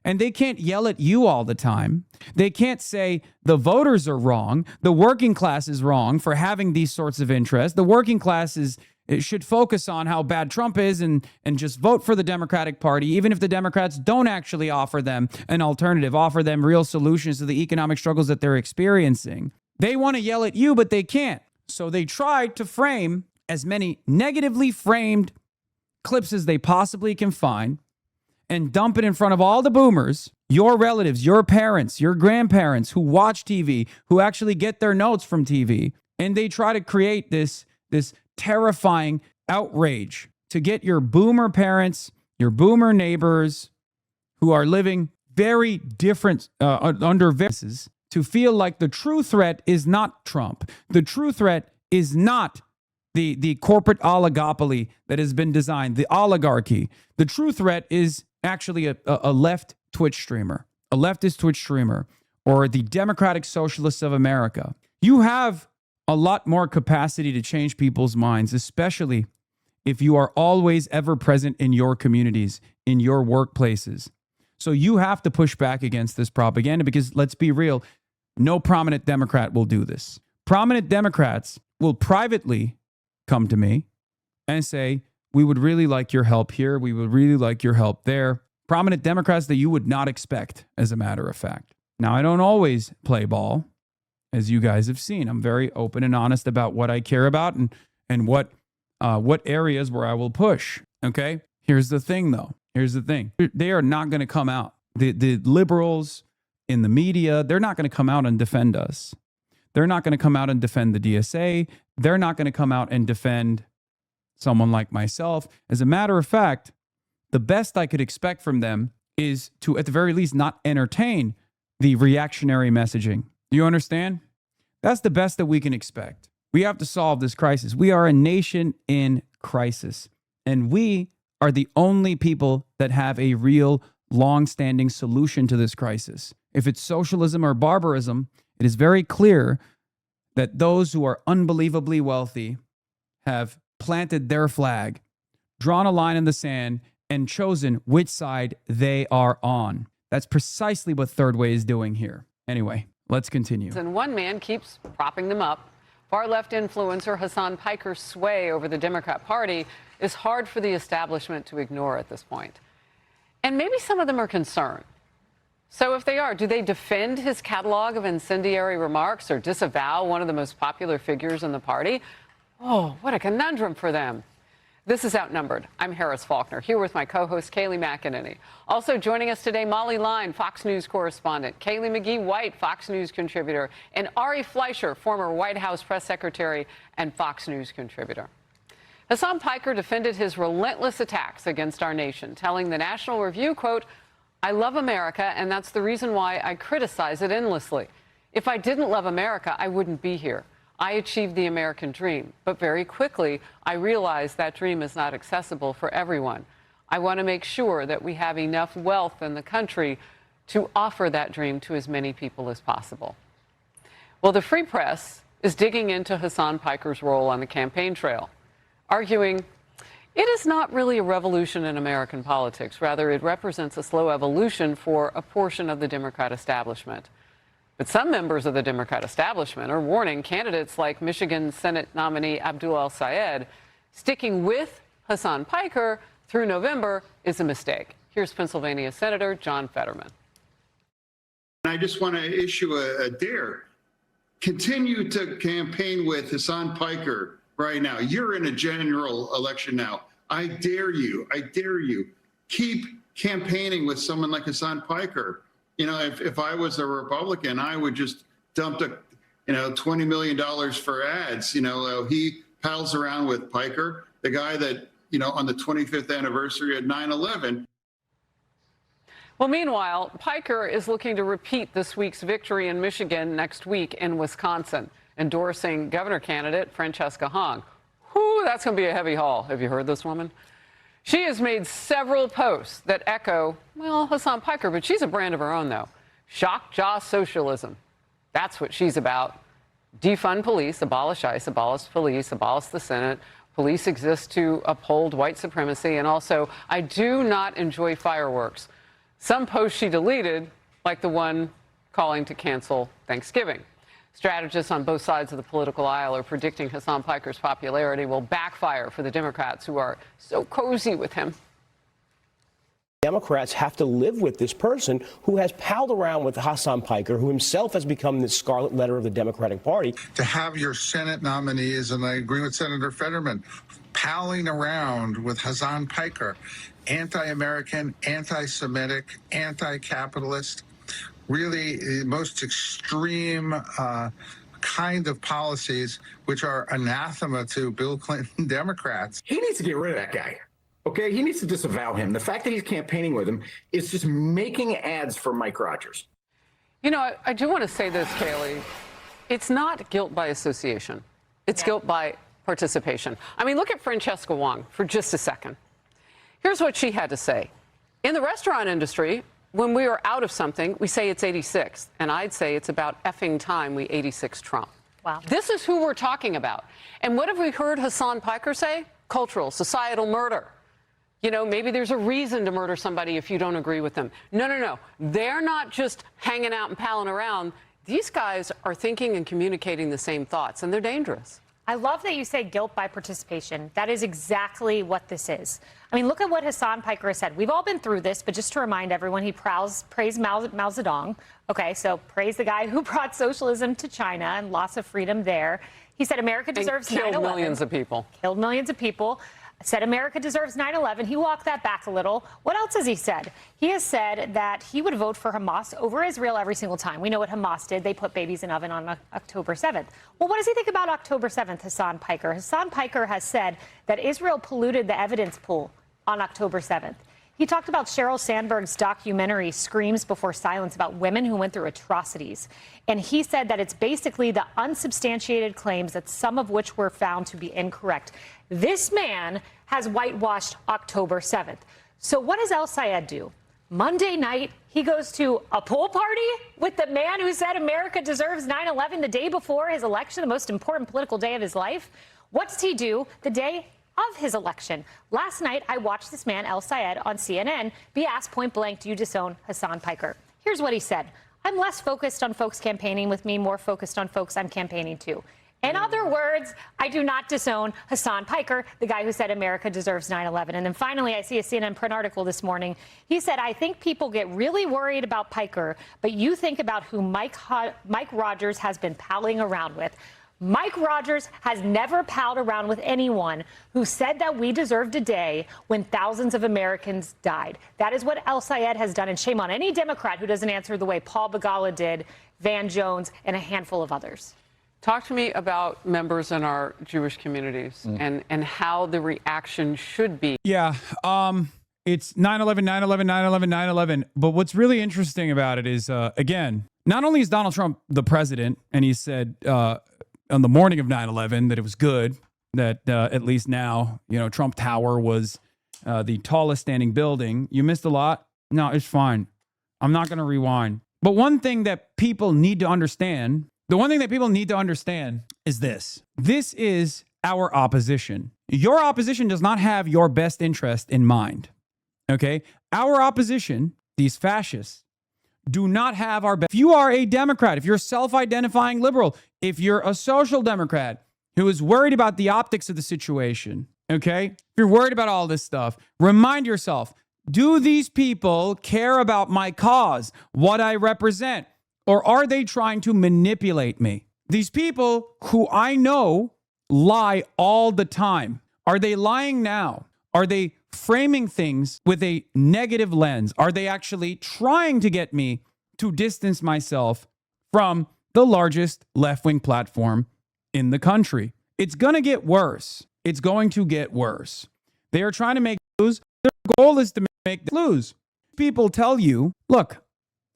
And they can't yell at you all the time. They can't say the voters are wrong. The working class is wrong for having these sorts of interests. The working class should focus on how bad Trump is and just vote for the Democratic Party, even if the Democrats don't actually offer them an alternative, offer them real solutions to the economic struggles that they're experiencing. They want to yell at you, but they can't. So they try to frame as many negatively framed clips as they possibly can find and dump it in front of all the boomers, your relatives, your parents, your grandparents who watch TV, who actually get their notes from TV. And they try to create this terrifying outrage to get your boomer parents, your boomer neighbors who are living very different under various to feel like the true threat is not Trump. The true threat is not the corporate oligopoly that has been designed, the oligarchy. The true threat is actually a left Twitch streamer, a leftist Twitch streamer, or the Democratic Socialists of America. You have a lot more capacity to change people's minds, especially if you are always ever present in your communities, in your workplaces. So you have to push back against this propaganda because, let's be real, no prominent Democrat will do this. Prominent Democrats will privately come to me and say, we would really like your help here. We would really like your help there. Prominent Democrats that you would not expect, as a matter of fact. Now, I don't always play ball, as you guys have seen. I'm very open and honest about what I care about and what areas where I will push. Okay? Here's the thing, though. Here's the thing. They are not going to come out. The liberals in the media, they're not going to come out and defend us. They're not going to come out and defend the DSA. They're not going to come out and defend someone like myself. As a matter of fact, the best I could expect from them is to, at the very least, not entertain the reactionary messaging. Do you understand? That's the best that we can expect. We have to solve this crisis. We are a nation in crisis, and we are the only people that have a real long-standing solution to this crisis. If it's socialism or barbarism, it is very clear that those who are unbelievably wealthy have planted their flag, drawn a line in the sand, and chosen which side they are on. That's precisely what Third Way is doing here. Anyway, let's continue. And one man keeps propping them up. Far-left influencer Hasan Piker's sway over the Democrat Party is hard for the establishment to ignore at this point. And maybe some of them are concerned. So if they are, do they defend his catalog of incendiary remarks or disavow one of the most popular figures in the party? Oh, what a conundrum for them. This is Outnumbered. I'm Harris Faulkner, here with my co-host Kayleigh McEnany. Also joining us today, Molly Line, Fox News correspondent, Kayleigh McGee-White, Fox News contributor, and Ari Fleischer, former White House press secretary and Fox News contributor. Hasan Piker defended his relentless attacks against our nation, telling the National Review, quote, "I love America, and that's the reason why I criticize it endlessly. If I didn't love America, I wouldn't be here. I achieved the American dream, but very quickly, I realized that dream is not accessible for everyone. I want to make sure that we have enough wealth in the country to offer that dream to as many people as possible." Well, the Free Press is digging into Hasan Piker's role on the campaign trail, arguing it is not really a revolution in American politics. Rather, it represents a slow evolution for a portion of the Democrat establishment. But some members of the Democrat establishment are warning candidates like Michigan Senate nominee Abdul El-Sayed sticking with Hasan Piker through November is a mistake. Here's Pennsylvania Senator John Fetterman. I just want to issue a dare. Continue to campaign with Hasan Piker right now. You're in a general election now. I dare you. I dare you. Keep campaigning with someone like Hasan Piker. You know, if I was a Republican, I would just dump $20 million for ads. You know, he pals around with Piker, the guy that, on the 25th anniversary of 9/11. Well, meanwhile, Piker is looking to repeat this week's victory in Michigan next week in Wisconsin, endorsing governor candidate Francesca Hong. Whew, that's going to be a heavy haul. Have you heard this woman? She has made several posts that echo, well, Hasan Piker, but she's a brand of her own, though. Shock jaw socialism. That's what she's about. Defund police, abolish ICE, abolish police, abolish the Senate. Police exist to uphold white supremacy. And also, I do not enjoy fireworks. Some posts she deleted, like the one calling to cancel Thanksgiving. Strategists on both sides of the political aisle are predicting Hasan Piker's popularity will backfire for the Democrats who are so cozy with him. Democrats have to live with this person who has palled around with Hasan Piker, who himself has become the scarlet letter of the Democratic Party. To have your Senate nominees, and I agree with Senator Fetterman, palling around with Hasan Piker, anti-American, anti-Semitic, anti-capitalist, really the most extreme kind of policies which are anathema to Bill Clinton Democrats. He needs to get rid of that guy. Okay, he needs to disavow him. The fact that he's campaigning with him is just making ads for Mike Rogers. You know, I do want to say this, Kayleigh. It's not guilt by association. It's guilt by participation. I mean, look at Francesca Wong for just a second. Here's what she had to say. In the restaurant industry, when we are out of something, we say it's 86. And I'd say it's about effing time we 86 Trump. Wow. This is who we're talking about. And what have we heard Hasan Piker say? Cultural, societal murder. You know, maybe there's a reason to murder somebody if you don't agree with them. No, no, no. They're not just hanging out and palling around. These guys are thinking and communicating the same thoughts, and they're dangerous. I love that you say guilt by participation. That is exactly what this is. I mean, look at what Hasan Piker said. We've all been through this, but just to remind everyone, he praised Mao Zedong. Okay, so praise the guy who brought socialism to China and loss of freedom there. He said America deserves 9/11. Killed millions of people. Killed millions of people. Said America deserves 9/11. He walked that back a little. What else has he said? He has said that he would vote for Hamas over Israel every single time. We know what Hamas did. They put babies in oven on October 7th. Well, what does he think about October 7th, Hasan Piker? Hasan Piker has said that Israel polluted the evidence pool on October 7th. He talked about Sheryl Sandberg's documentary, Screams Before Silence, about women who went through atrocities. And he said that it's basically the unsubstantiated claims, that some of which were found to be incorrect. This man has whitewashed October 7th. So what does El Sayed do? Monday night, he goes to a pool party with the man who said America deserves 9/11 the day before his election, the most important political day of his life. What does he do the day of his election? Last night, I watched this man, El Sayed, on CNN, be asked point blank, do you disown Hasan Piker? Here's what he said. I'm less focused on folks campaigning with me, more focused on folks I'm campaigning to. In other words, I do not disown Hasan Piker, the guy who said America deserves 9/11. And then finally, I see a CNN print article this morning. He said, I think people get really worried about Piker, but you think about who Mike Rogers has been palling around with. Mike Rogers has never palled around with anyone who said that we deserved a day when thousands of Americans died. That is what El Sayed has done, and shame on any Democrat who doesn't answer the way Paul Begala did, Van Jones, and a handful of others. Talk to me about members in our Jewish communities and how the reaction should be. Yeah, it's 9/11, 9/11, 9/11, 9/11. But what's really interesting about it is, again, not only is Donald Trump the president, and he said on the morning of 9/11 that it was good, that at least now, you know, Trump Tower was the tallest standing building. You missed a lot. No, it's fine. I'm not going to rewind. But one thing that people need to understand, is this. This is our opposition. Your opposition does not have your best interest in mind. Okay? Our opposition, these fascists, do not have our best. If you are a Democrat, if you're a self-identifying liberal, if you're a social democrat who is worried about the optics of the situation, okay? If you're worried about all this stuff, remind yourself, do these people care about my cause, what I represent, or are they trying to manipulate me? These people who I know lie all the time. Are they lying now? Are they framing things with a negative lens? Are they actually trying to get me to distance myself from the largest left-wing platform in the country? It's going to get worse. It's going to get worse. They are trying to make lose. Their goal is to make lose. People tell you, look,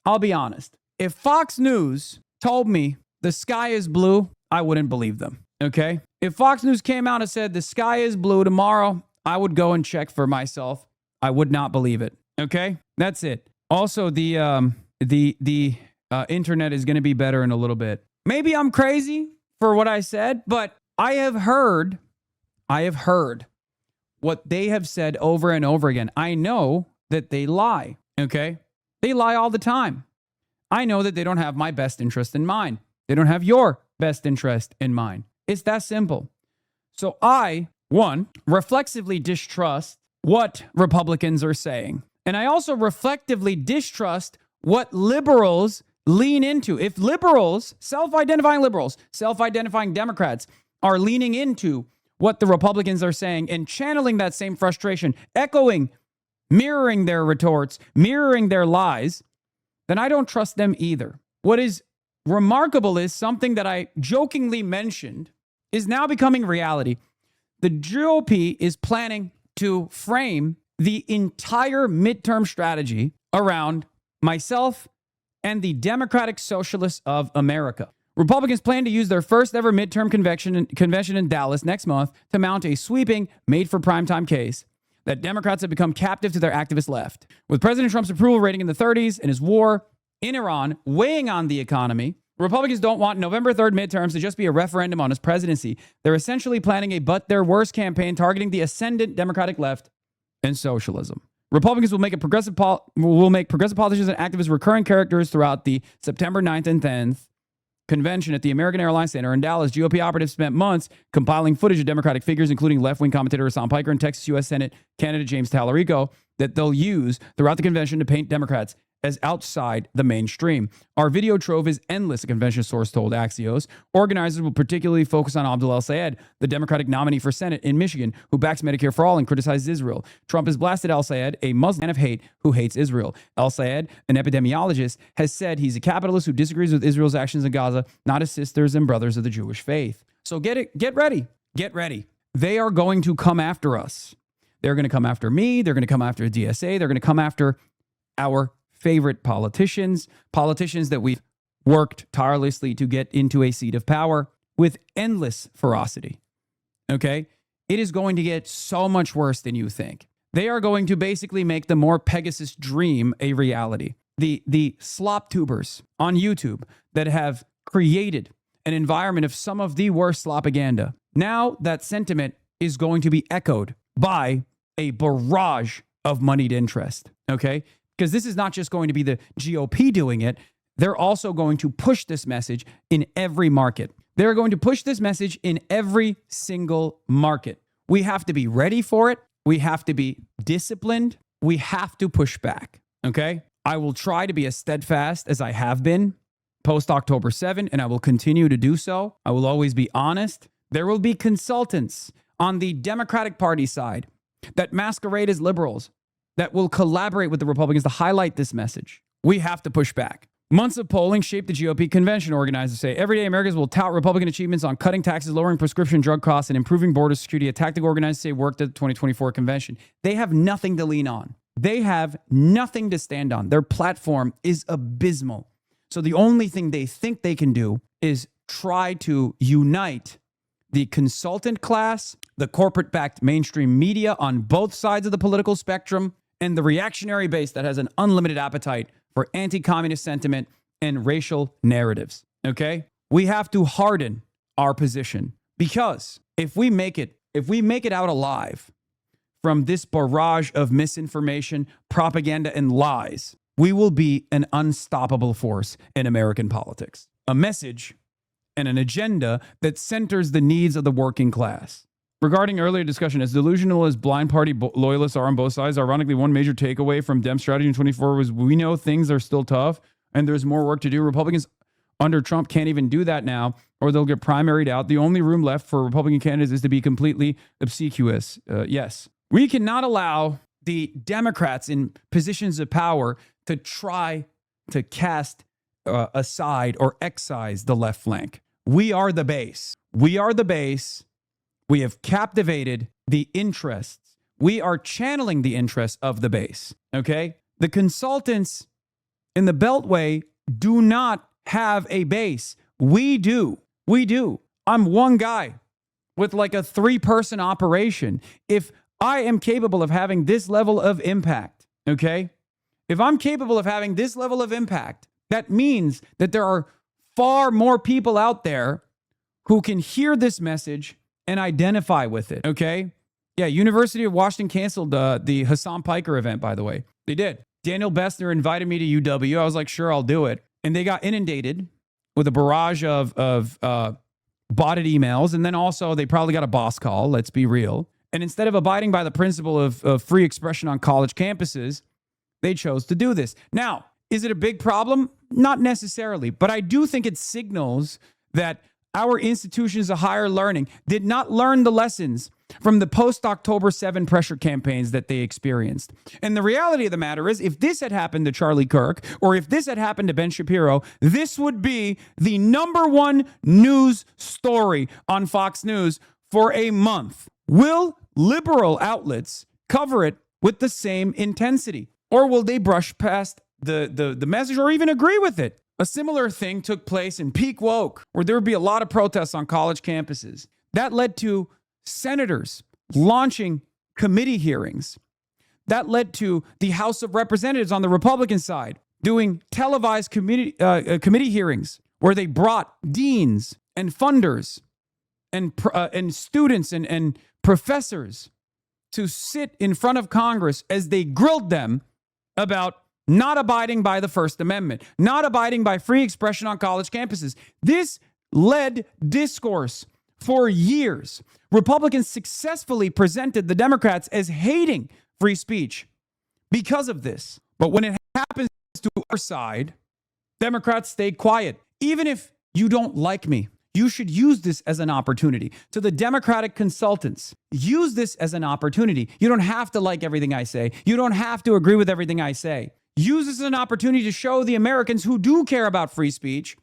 I'll be honest. If Fox News told me the sky is blue, I wouldn't believe them. Okay? If Fox News came out and said the sky is blue tomorrow, I would go and check for myself. I would not believe it. Okay? That's it. Also, the internet is going to be better in a little bit. Maybe I'm crazy for what I said, but I have heard what they have said over and over again. I know that they lie. Okay? They lie all the time. I know that they don't have my best interest in mind. They don't have your best interest in mind. It's that simple. So I, one, reflexively distrust what Republicans are saying. And I also reflectively distrust what liberals lean into. If liberals, self-identifying Democrats are leaning into what the Republicans are saying and channeling that same frustration, echoing, mirroring their retorts, mirroring their lies, then I don't trust them either. What is remarkable is something that I jokingly mentioned is now becoming reality. The GOP is planning to frame the entire midterm strategy around myself and the Democratic Socialists of America. Republicans plan to use their first ever midterm convention in Dallas next month to mount a sweeping, made-for-primetime case that Democrats have become captive to their activist left. With President Trump's approval rating in the 30s and his war in Iran weighing on the economy, Republicans don't want November 3rd midterms to just be a referendum on his presidency. They're essentially planning a but their worst campaign targeting the ascendant Democratic left and socialism. Republicans will make progressive politicians and activists recurring characters throughout the September 9th and 10th convention at the American Airlines Center in Dallas. GOP operatives spent months compiling footage of Democratic figures, including left-wing commentator Hasan Piker and Texas U.S. Senate candidate James Tallarico, that they'll use throughout the convention to paint Democrats as outside the mainstream. Our video trove is endless, a convention source told Axios. Organizers will particularly focus on Abdul El-Sayed, the Democratic nominee for Senate in Michigan, who backs Medicare for All and criticizes Israel. Trump has blasted El-Sayed, a Muslim of hate who hates Israel. El-Sayed, an epidemiologist, has said he's a capitalist who disagrees with Israel's actions in Gaza, not his sisters and brothers of the Jewish faith. So get ready. Get ready. They are going to come after us. They're going to come after me. They're going to come after DSA. They're going to come after our favorite politicians that we've worked tirelessly to get into a seat of power with endless ferocity. Okay? It is going to get so much worse than you think. They are going to basically make the more Pegasus dream a reality. The slop tubers on YouTube that have created an environment of some of the worst slopaganda. Now that sentiment is going to be echoed by a barrage of moneyed interest. Okay? Because this is not just going to be the GOP doing it. They're also going to push this message in every market. They're going to push this message in every single market. We have to be ready for it. We have to be disciplined. We have to push back. Okay? I will try to be as steadfast as I have been post October 7, and I will continue to do so. I will always be honest. There will be consultants on the Democratic Party side that masquerade as liberals, that will collaborate with the Republicans to highlight this message. We have to push back. Months of polling shaped the GOP convention. Organizers say everyday Americans will tout Republican achievements on cutting taxes, lowering prescription drug costs, and improving border security, a tactic organizers say worked at the 2024 convention. They have nothing to lean on. They have nothing to stand on. Their platform is abysmal. So the only thing they think they can do is try to unite the consultant class, the corporate-backed mainstream media on both sides of the political spectrum, and the reactionary base that has an unlimited appetite for anti-communist sentiment and racial narratives. Okay? We have to harden our position, because if we make it out alive from this barrage of misinformation, propaganda, and lies, we will be an unstoppable force in American politics. A message and an agenda that centers the needs of the working class. Regarding earlier discussion, as delusional as blind party loyalists are on both sides, ironically, one major takeaway from Dem strategy in 24 was we know things are still tough and there's more work to do. Republicans under Trump can't even do that now, or they'll get primaried out. The only room left for Republican candidates is to be completely obsequious. Yes. We cannot allow the Democrats in positions of power to try to cast aside or excise the left flank. We are the base. We are the base. We have captivated the interests. We are channeling the interests of the base. Okay? The consultants in the Beltway do not have a base. We do. We do. I'm one guy with like a 3-person operation. If I am capable of having this level of impact, okay? If I'm capable of having this level of impact, that means that there are far more people out there who can hear this message and identify with it, okay? Yeah, University of Washington canceled the Hasan Piker event, by the way. They did. Daniel Bessner invited me to UW. I was like, sure, I'll do it. And they got inundated with a barrage of botted emails. And then also they probably got a boss call, let's be real. And instead of abiding by the principle of free expression on college campuses, they chose to do this. Now, is it a big problem? Not necessarily, but I do think it signals that our institutions of higher learning did not learn the lessons from the post-October 7 pressure campaigns that they experienced. And the reality of the matter is, if this had happened to Charlie Kirk, or if this had happened to Ben Shapiro, this would be the #1 news story on Fox News for a month. Will liberal outlets cover it with the same intensity? Or will they brush past the message or even agree with it? A similar thing took place in peak woke, where there would be a lot of protests on college campuses. That led to senators launching committee hearings. That led to the House of Representatives on the Republican side doing televised committee hearings where they brought deans and funders and students and professors to sit in front of Congress as they grilled them about not abiding by the First Amendment, not abiding by free expression on college campuses. This led discourse for years. Republicans successfully presented the Democrats as hating free speech because of this. But when it happens to our side, Democrats stayed quiet. Even if you don't like me, you should use this as an opportunity. To the Democratic consultants, use this as an opportunity. You don't have to like everything I say. You don't have to agree with everything I say. Use this as an opportunity to show the Americans who do care about free speech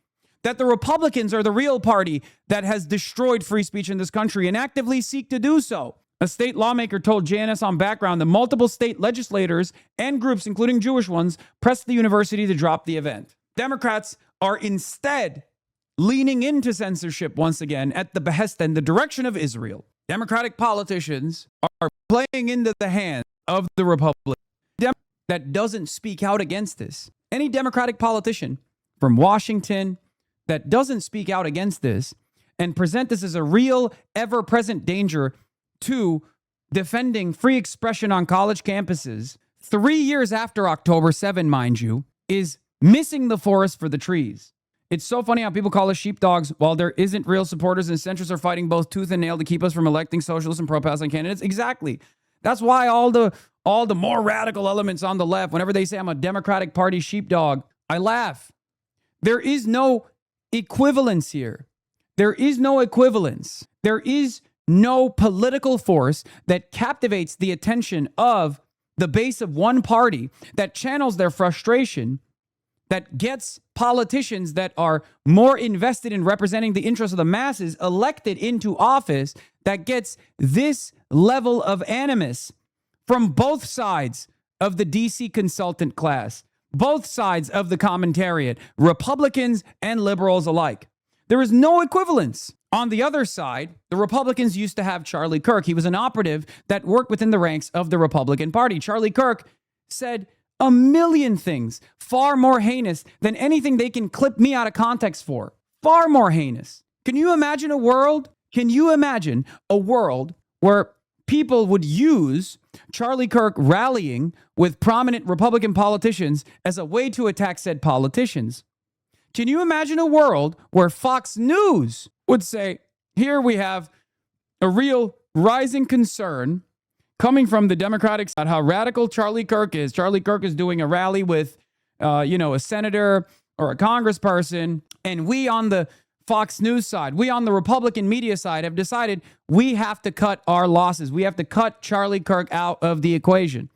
that the Republicans are the real party that has destroyed free speech in this country and actively seek to do so. A state lawmaker told JNS on Background that multiple state legislators and groups, including Jewish ones, pressed the university to drop the event. Democrats are instead leaning into censorship once again at the behest and the direction of Israel. Democratic politicians are playing into the hands of the Republic that doesn't speak out against this. Any Democratic politician from Washington that doesn't speak out against this and present this as a real, ever-present danger to defending free expression on college campuses 3 years after October 7, mind you, is missing the forest for the trees. It's so funny how people call us sheepdogs while there isn't real supporters and centrists are fighting both tooth and nail to keep us from electing socialists and pro-Palestine candidates. Exactly. That's why all the more radical elements on the left, whenever they say I'm a Democratic Party sheepdog, I laugh. There is no equivalence here. There is no equivalence. There is no political force that captivates the attention of the base of one party, that channels their frustration, that gets politicians that are more invested in representing the interests of the masses elected into office, that gets this level of animus from both sides of the DC consultant class, both sides of the commentariat, Republicans and liberals alike. There is no equivalence. On the other side, the Republicans used to have Charlie Kirk. He was an operative that worked within the ranks of the Republican Party. Charlie Kirk said a million things far more heinous than anything they can clip me out of context for. Far more heinous. Can you imagine a world? Can you imagine a world where people would use Charlie Kirk rallying with prominent Republican politicians as a way to attack said politicians? Can you imagine a world where Fox News would say, here we have a real rising concern coming from the Democratic side, how radical Charlie Kirk is. Charlie Kirk is doing a rally with, a senator or a congressperson. And we on the Fox News side, we on the Republican media side have decided we have to cut our losses. We have to cut Charlie Kirk out of the equation.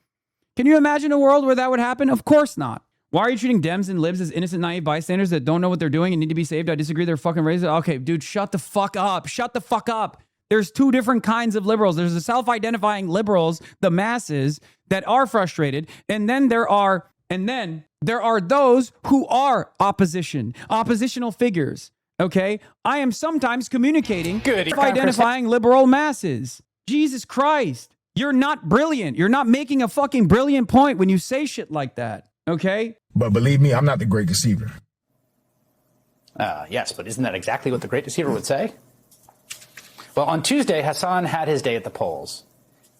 Can you imagine a world where that would happen? Of course not. Why are you treating Dems and Libs as innocent, naive bystanders that don't know what they're doing and need to be saved? I disagree. They're fucking racist. Okay, dude, shut the fuck up. Shut the fuck up. There's two different kinds of liberals. There's the self-identifying liberals, the masses that are frustrated, and then there are those who are oppositional figures. Okay, I am sometimes communicating with identifying liberal masses. Jesus Christ, you're not brilliant. You're not making a fucking brilliant point when you say shit like that. Okay. But believe me, I'm not the great deceiver. Yes, but isn't that exactly what the great deceiver would say? Well, on Tuesday, Hasan had his day at the polls,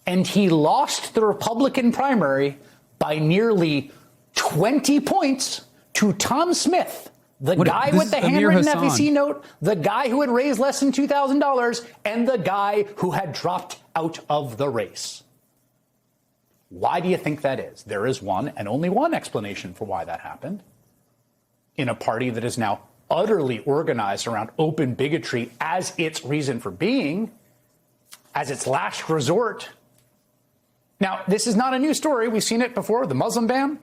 and he lost the Republican primary by nearly 20 points to Tom Smith, the guy with the handwritten FEC note, the guy who had raised less than $2,000, and the guy who had dropped out of the race. Why do you think that is? There is one and only one explanation for why that happened. In a party that is now utterly organized around open bigotry as its reason for being, as its last resort. Now, this is not a new story. We've seen it before, the Muslim ban.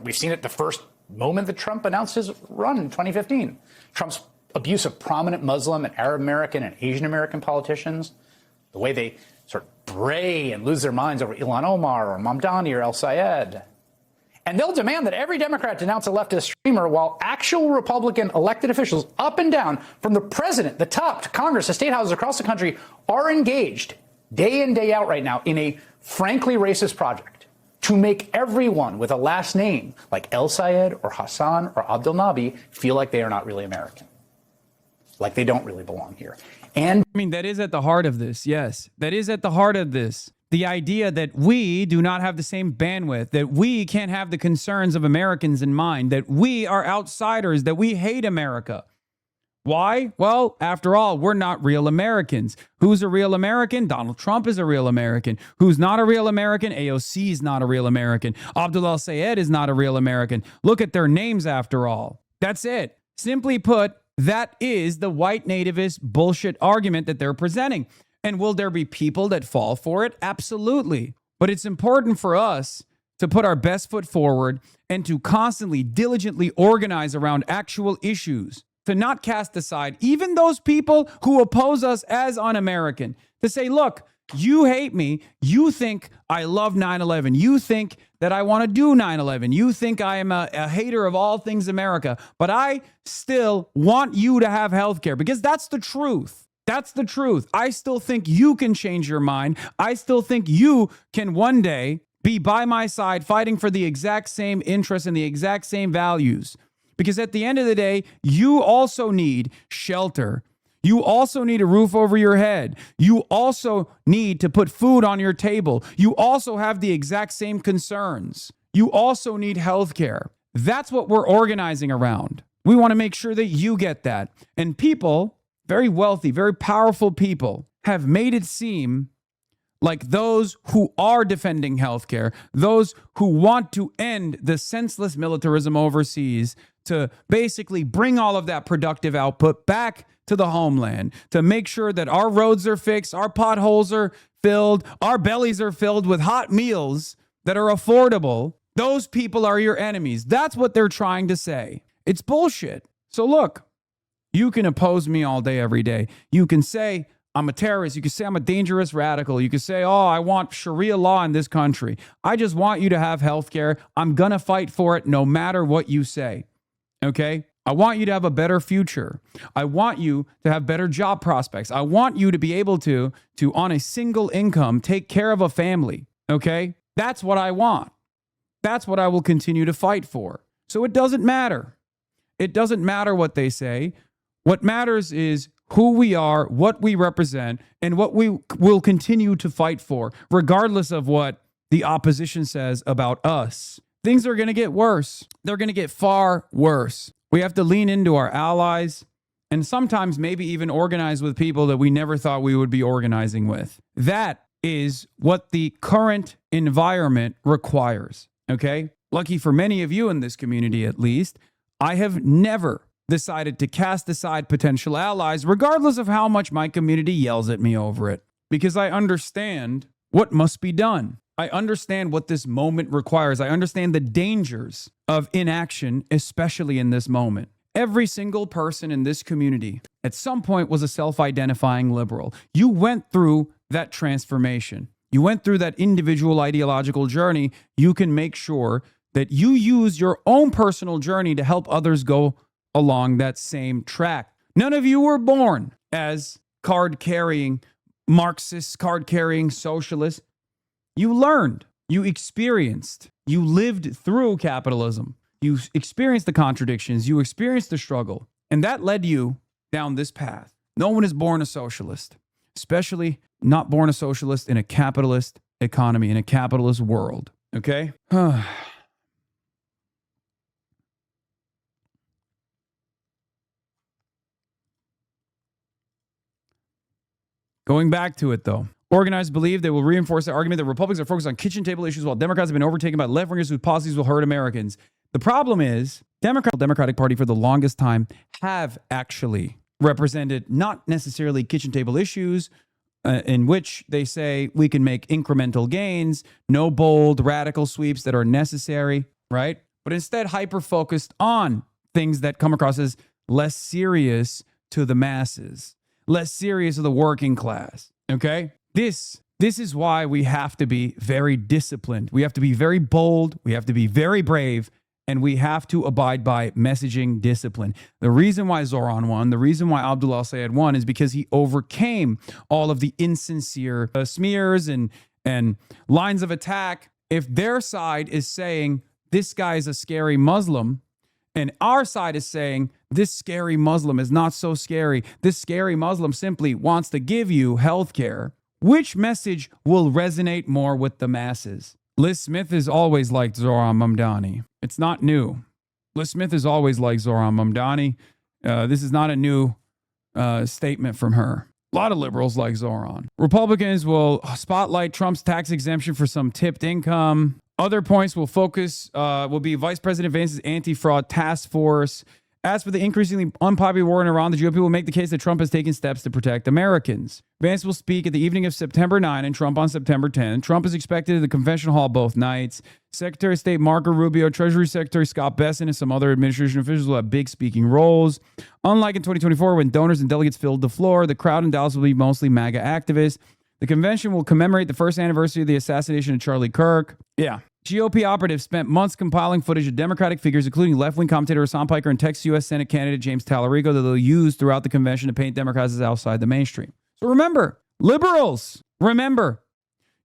We've seen it the first moment that Trump announced his run in 2015. Trump's abuse of prominent Muslim and Arab American and Asian American politicians, the way they sort of bray and lose their minds over Ilhan Omar or Mamdani or El Sayed. And they'll demand that every Democrat denounce a leftist streamer while actual Republican elected officials up and down, from the president, the top, to Congress, to state houses across the country, are engaged day in, day out right now in a frankly racist project to make everyone with a last name like El Sayed or Hasan or Abdel Nabi feel like they are not really American, like they don't really belong here. And I mean, that is at the heart of this. Yes, that is at the heart of this. The idea that we do not have the same bandwidth, that we can't have the concerns of Americans in mind, that we are outsiders, that we hate America. Why? Well, after all, we're not real Americans. Who's a real American? Donald Trump is a real American. Who's not a real American? AOC is not a real American. Abdul El-Sayed is not a real American. Look at their names after all. That's it. Simply put, that is the white nativist bullshit argument that they're presenting. And will there be people that fall for it? Absolutely. But it's important for us to put our best foot forward and to constantly, diligently organize around actual issues, to not cast aside even those people who oppose us as un-American, to say, look, you hate me. You think I love 9/11. You think that I want to do 9/11. You think I am a hater of all things America, but I still want you to have health care because that's the truth. That's the truth. I still think you can change your mind. I still think you can one day be by my side fighting for the exact same interests and the exact same values. Because at the end of the day, you also need shelter. You also need a roof over your head. You also need to put food on your table. You also have the exact same concerns. You also need health care. That's what we're organizing around. We want to make sure that you get that. And people, very wealthy, very powerful people, have made it seem like those who are defending healthcare, those who want to end the senseless militarism overseas, to basically bring all of that productive output back to the homeland, to make sure that our roads are fixed, our potholes are filled, our bellies are filled with hot meals that are affordable. Those people are your enemies. That's what they're trying to say. It's bullshit. So look, you can oppose me all day, every day. You can say I'm a terrorist. You can say I'm a dangerous radical. You can say, oh, I want Sharia law in this country. I just want you to have health care. I'm going to fight for it no matter what you say. Okay? I want you to have a better future. I want you to have better job prospects. I want you to be able to on a single income, take care of a family. Okay? That's what I want. That's what I will continue to fight for. So it doesn't matter. It doesn't matter what they say. What matters is who we are, what we represent, and what we will continue to fight for, regardless of what the opposition says about us. Things are going to get worse. They're going to get far worse. We have to lean into our allies and sometimes maybe even organize with people that we never thought we would be organizing with. That is what the current environment requires. Okay? Lucky for many of you in this community, at least, I have never decided to cast aside potential allies, regardless of how much my community yells at me over it, because I understand what must be done. I understand what this moment requires. I understand the dangers of inaction, especially in this moment. Every single person in this community at some point was a self-identifying liberal. You went through that transformation. You went through that individual ideological journey. You can make sure that you use your own personal journey to help others go along that same track. None of you were born as card-carrying Marxists, card-carrying socialists. You learned, you experienced, you lived through capitalism. You experienced the contradictions, you experienced the struggle, and that led you down this path. No one is born a socialist, especially not born a socialist in a capitalist economy, in a capitalist world, okay? Going back to it, though, organizers believe they will reinforce the argument that Republicans are focused on kitchen table issues while Democrats have been overtaken by left-wingers whose policies will hurt Americans. The problem is, Democratic Party for the longest time have actually represented not necessarily kitchen table issues in which they say we can make incremental gains, no bold radical sweeps that are necessary, right? But instead hyper-focused on things that come across as less serious to the masses, less serious to the working class, okay? This This is why we have to be very disciplined. We have to be very bold. We have to be very brave. And we have to abide by messaging discipline. The reason why Zohran won, the reason why Abdullah Sayed won is because he overcame all of the insincere smears and lines of attack. If their side is saying, this guy is a scary Muslim, and our side is saying, this scary Muslim is not so scary, this scary Muslim simply wants to give you health care, which message will resonate more with the masses? Liz Smith has always liked Zohran Mamdani. It's not new. Liz Smith has always liked Zohran Mamdani. This is not a new statement from her. A lot of liberals like Zohran. Republicans will spotlight Trump's tax exemption for some tipped income. Other points will be Vice President Vance's anti-fraud task force. As for the increasingly unpopular war in Iran, the GOP will make the case that Trump has taken steps to protect Americans. Vance will speak at the evening of September 9 and Trump on September 10. Trump is expected at the convention hall both nights. Secretary of State Marco Rubio, Treasury Secretary Scott Bessent, and some other administration officials will have big speaking roles. Unlike in 2024, when donors and delegates filled the floor, the crowd in Dallas will be mostly MAGA activists. The convention will commemorate the first anniversary of the assassination of Charlie Kirk. Yeah. GOP operatives spent months compiling footage of Democratic figures, including left-wing commentator Hasan Piker and Texas U.S. Senate candidate James Tallarico, that they'll use throughout the convention to paint Democrats as outside the mainstream. So remember, liberals, remember,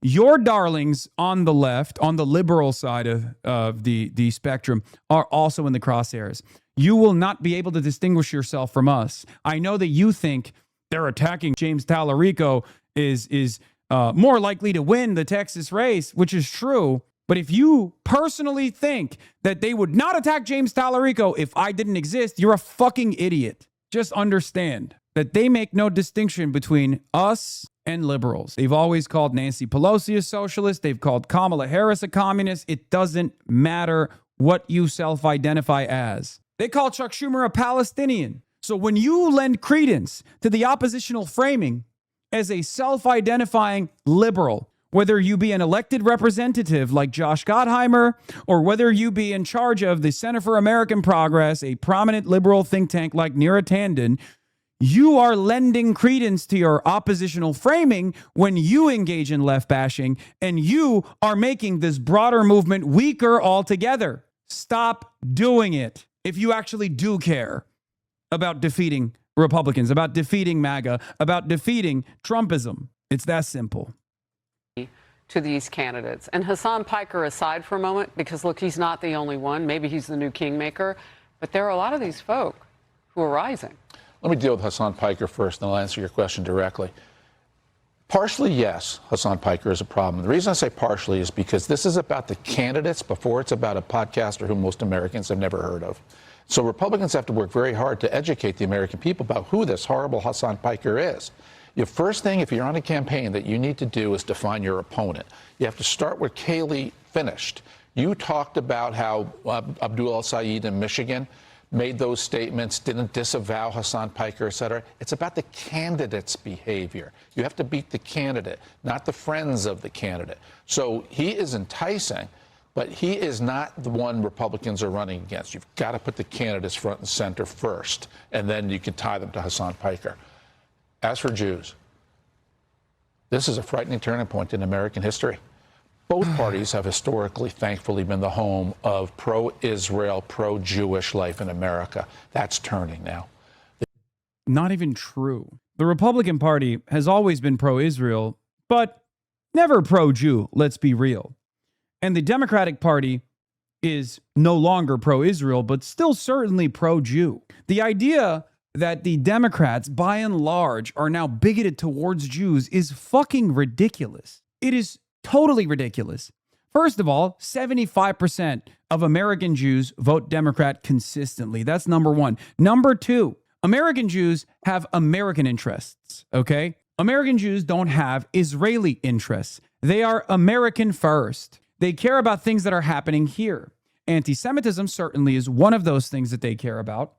your darlings on the left, on the liberal side of the spectrum, are also in the crosshairs. You will not be able to distinguish yourself from us. I know that you think they're attacking James Tallarico is more likely to win the Texas race, which is true. But if you personally think that they would not attack James Tallarico if I didn't exist, you're a fucking idiot. Just understand that they make no distinction between us and liberals. They've always called Nancy Pelosi a socialist. They've called Kamala Harris a communist. It doesn't matter what you self-identify as. They call Chuck Schumer a Palestinian. So when you lend credence to the oppositional framing as a self-identifying liberal, whether you be an elected representative like Josh Gottheimer, or whether you be in charge of the Center for American Progress, a prominent liberal think tank like Neera Tanden, you are lending credence to your oppositional framing when you engage in left bashing, and you are making this broader movement weaker altogether. Stop doing it if you actually do care about defeating Republicans, about defeating MAGA, about defeating Trumpism. It's that simple. To these candidates. And Hasan Piker aside for a moment, because look, he's not the only one. Maybe he's the new kingmaker, but there are a lot of these folk who are rising. Let me deal with Hasan Piker first, and I'll answer your question directly. Partially, yes, Hasan Piker is a problem. The reason I say partially is because this is about the candidates before it's about a podcaster who most Americans have never heard of. So Republicans have to work very hard to educate the American people about who this horrible Hasan Piker is. The first thing, if you're on a campaign, that you need to do is define your opponent. You have to start where Kayleigh finished. You talked about how Abdul El-Sayed in Michigan made those statements, didn't disavow Hasan Piker, et cetera. It's about the candidate's behavior. You have to beat the candidate, not the friends of the candidate. So he is enticing, but he is not the one Republicans are running against. You've got to put the candidates front and center first, and then you can tie them to Hasan Piker. As for Jews, this is a frightening turning point in American history. Both parties have historically, thankfully, been the home of pro-Israel, pro-Jewish life in America. That's turning now. Not even true. The Republican Party has always been pro-Israel, but never pro-Jew, let's be real. And the Democratic Party is no longer pro-Israel, but still certainly pro-Jew. The idea that the Democrats, by and large, are now bigoted towards Jews is fucking ridiculous. It is totally ridiculous. First of all, 75% of American Jews vote Democrat consistently. That's number one. Number two, American Jews have American interests, okay? American Jews don't have Israeli interests. They are American first. They care about things that are happening here. Anti-Semitism certainly is one of those things that they care about.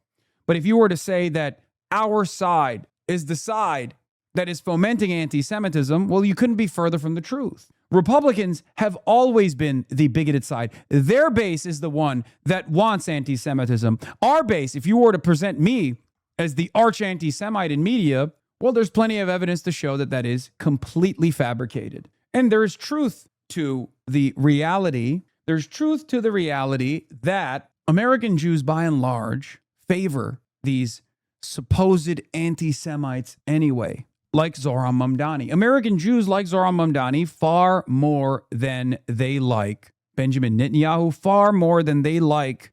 But if you were to say that our side is the side that is fomenting anti-Semitism, well, you couldn't be further from the truth. Republicans have always been the bigoted side. Their base is the one that wants anti-Semitism. Our base, if you were to present me as the arch anti-Semite in media, Well, there's plenty of evidence to show that that is completely fabricated. And there's truth to the reality. There's truth to the reality that American Jews, by and large, favor these supposed anti-Semites anyway, like Zohran Mamdani. American Jews like Zohran Mamdani far more than they like Benjamin Netanyahu, far more than they like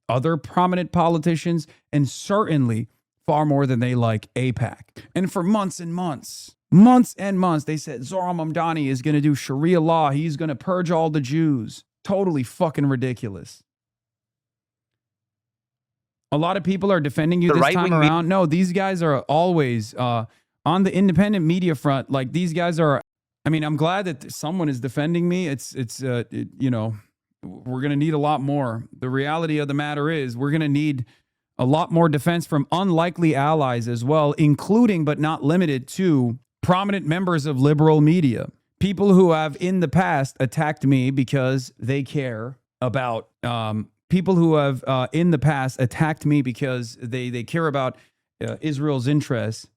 other prominent politicians, and certainly far more than they like AIPAC. And for months and months, they said Zohran Mamdani is going to do Sharia law. He's going to purge all the Jews. Totally fucking ridiculous. A lot of people are defending you this time around. No, these guys are always on the independent media front. Like, these guys are, I mean, I'm glad that someone is defending me. You know, we're going to need a lot more. The reality of the matter is we're going to need a lot more defense from unlikely allies as well, including but not limited to prominent members of liberal media. People who have in the past attacked me because they care about, people who have in the past attacked me because they care about Israel's interests.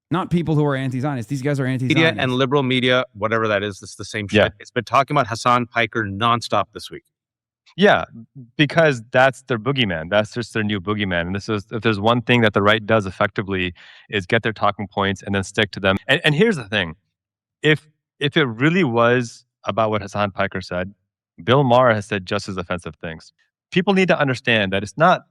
Not people who are anti-Zionist. These guys are anti-Zionist. Media and liberal media, whatever that is, it's the same shit. Yeah. It's been talking about Hasan Piker nonstop this week. Yeah, because that's their boogeyman. That's just their new boogeyman. And this is, if there's one thing that the right does effectively, is get their talking points and then stick to them. And here's the thing: if it really was about what Hasan Piker said, Bill Maher has said just as offensive things. People need to understand that it's not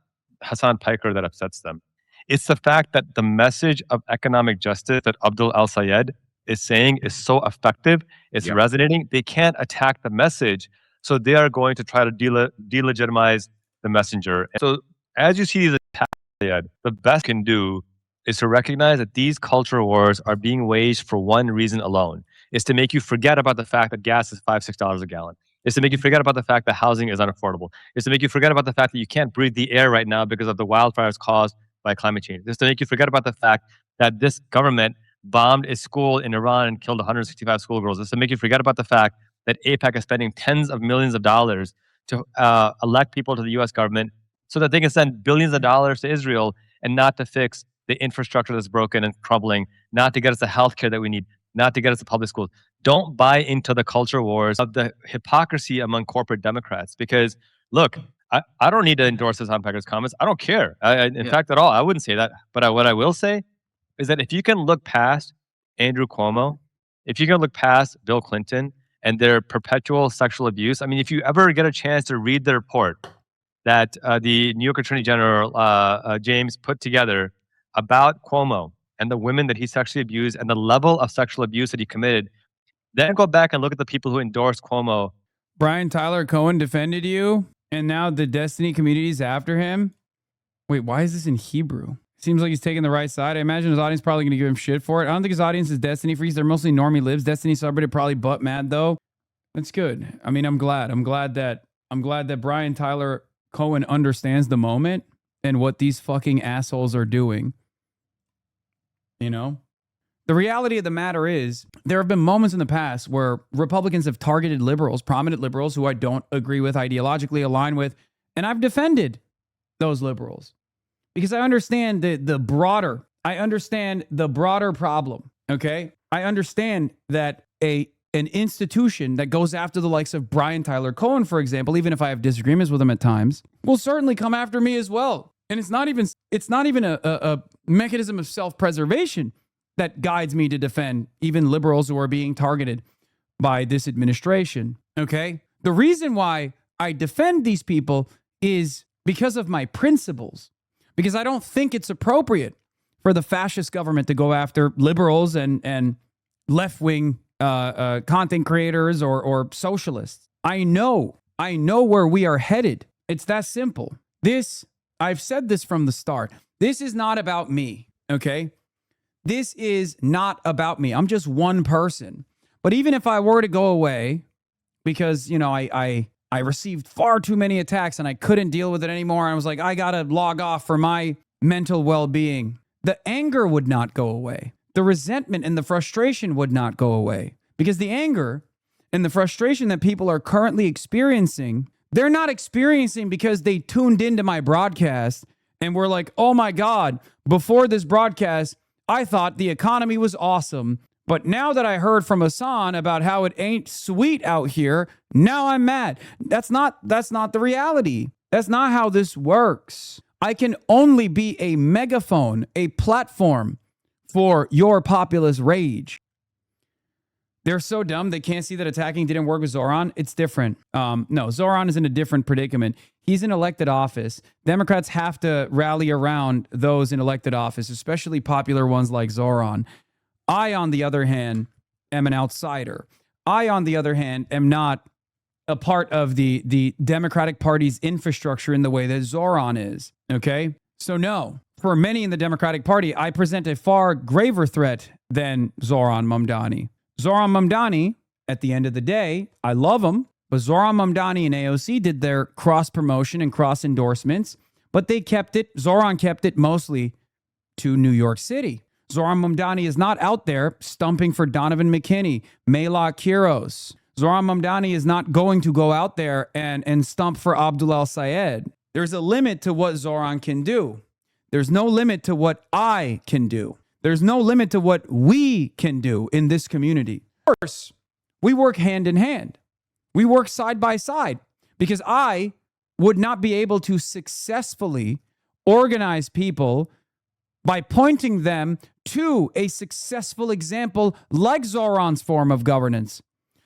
Hasan Piker that upsets them. It's the fact that the message of economic justice that Abdul Al-Sayed is saying is so effective, it's resonating. They can't attack the message, so they are going to try to delegitimize the messenger. And so as you see these attacks, the best you can do is to recognize that these culture wars are being waged for one reason alone. It's to make you forget about the fact that gas is $5, $6 a gallon. It's to make you forget about the fact that housing is unaffordable. It's to make you forget about the fact that you can't breathe the air right now because of the wildfires caused by climate change. It's to make you forget about the fact that this government bombed a school in Iran and killed 165 schoolgirls. It's to make you forget about the fact that AIPAC is spending tens of millions of dollars to elect people to the U.S. government so that they can send billions of dollars to Israel and not to fix the infrastructure that's broken and crumbling, not to get us the healthcare that we need, not to get us to public schools. Don't buy into the culture wars of the hypocrisy among corporate Democrats. Because, look, I don't need to endorse Hasan Piker's comments. I don't care. In fact, at all, I wouldn't say that. But what I will say is that if you can look past Andrew Cuomo, if you can look past Bill Clinton and their perpetual sexual abuse, I mean, if you ever get a chance to read the report that the New York Attorney General, James, put together about Cuomo and the women that he sexually abused and the level of sexual abuse that he committed, then go back and look at the people who endorsed Cuomo. Brian Tyler Cohen defended you, and now the Destiny community is after him. Wait, why is this in Hebrew? Seems like he's taking the right side. I imagine his audience is probably going to give him shit for it. I don't think his audience is Destiny freaks. They're mostly normie libs. Destiny subreddit probably butt mad though. That's good. I mean, I'm glad that Brian Tyler Cohen understands the moment and what these fucking assholes are doing. You know? The reality of the matter is there have been moments in the past where Republicans have targeted liberals, prominent liberals who I don't agree with, ideologically align with, and I've defended those liberals because I understand the broader problem, okay? I understand that an institution that goes after the likes of Brian Tyler Cohen, for example, even if I have disagreements with him at times, will certainly come after me as well. And it's not even a mechanism of self-preservation that guides me to defend even liberals who are being targeted by this administration, okay? The reason why I defend these people is because of my principles, because I don't think it's appropriate for the fascist government to go after liberals and left-wing content creators or socialists. I know where we are headed. It's that simple. I've said this from the start. This is not about me, okay? This is not about me. I'm just one person. But even if I were to go away because, you know, I received far too many attacks and I couldn't deal with it anymore, and I was like, I got to log off for my mental well-being, the anger would not go away. The resentment and the frustration would not go away, because the anger and the frustration that people are currently experiencing, they're not experiencing because they tuned into my broadcast and were like, oh my God, before this broadcast, I thought the economy was awesome. But now that I heard from Hasan about how it ain't sweet out here, now I'm mad. That's not the reality. That's not how this works. I can only be a megaphone, a platform for your populist rage. They're so dumb they can't see that attacking didn't work with Zohran. It's different. No, Zohran is in a different predicament. He's in elected office. Democrats have to rally around those in elected office, especially popular ones like Zohran. I, on the other hand, am an outsider. I, on the other hand, am not a part of the Democratic Party's infrastructure in the way that Zohran is. Okay? So no, for many in the Democratic Party, I present a far graver threat than Zohran Mamdani. Zohran Mamdani, at the end of the day, I love him, but Zohran Mamdani and AOC did their cross-promotion and cross-endorsements, but Zohran kept it mostly to New York City. Zohran Mamdani is not out there stumping for Donovan McKinney, Mayla Quiros. Zohran Mamdani is not going to go out there and stump for Abdul El-Sayed. There's a limit to what Zohran can do. There's no limit to what I can do. There's no limit to what we can do in this community. Of course, we work hand in hand. We work side by side because I would not be able to successfully organize people by pointing them to a successful example like Zohran's form of governance.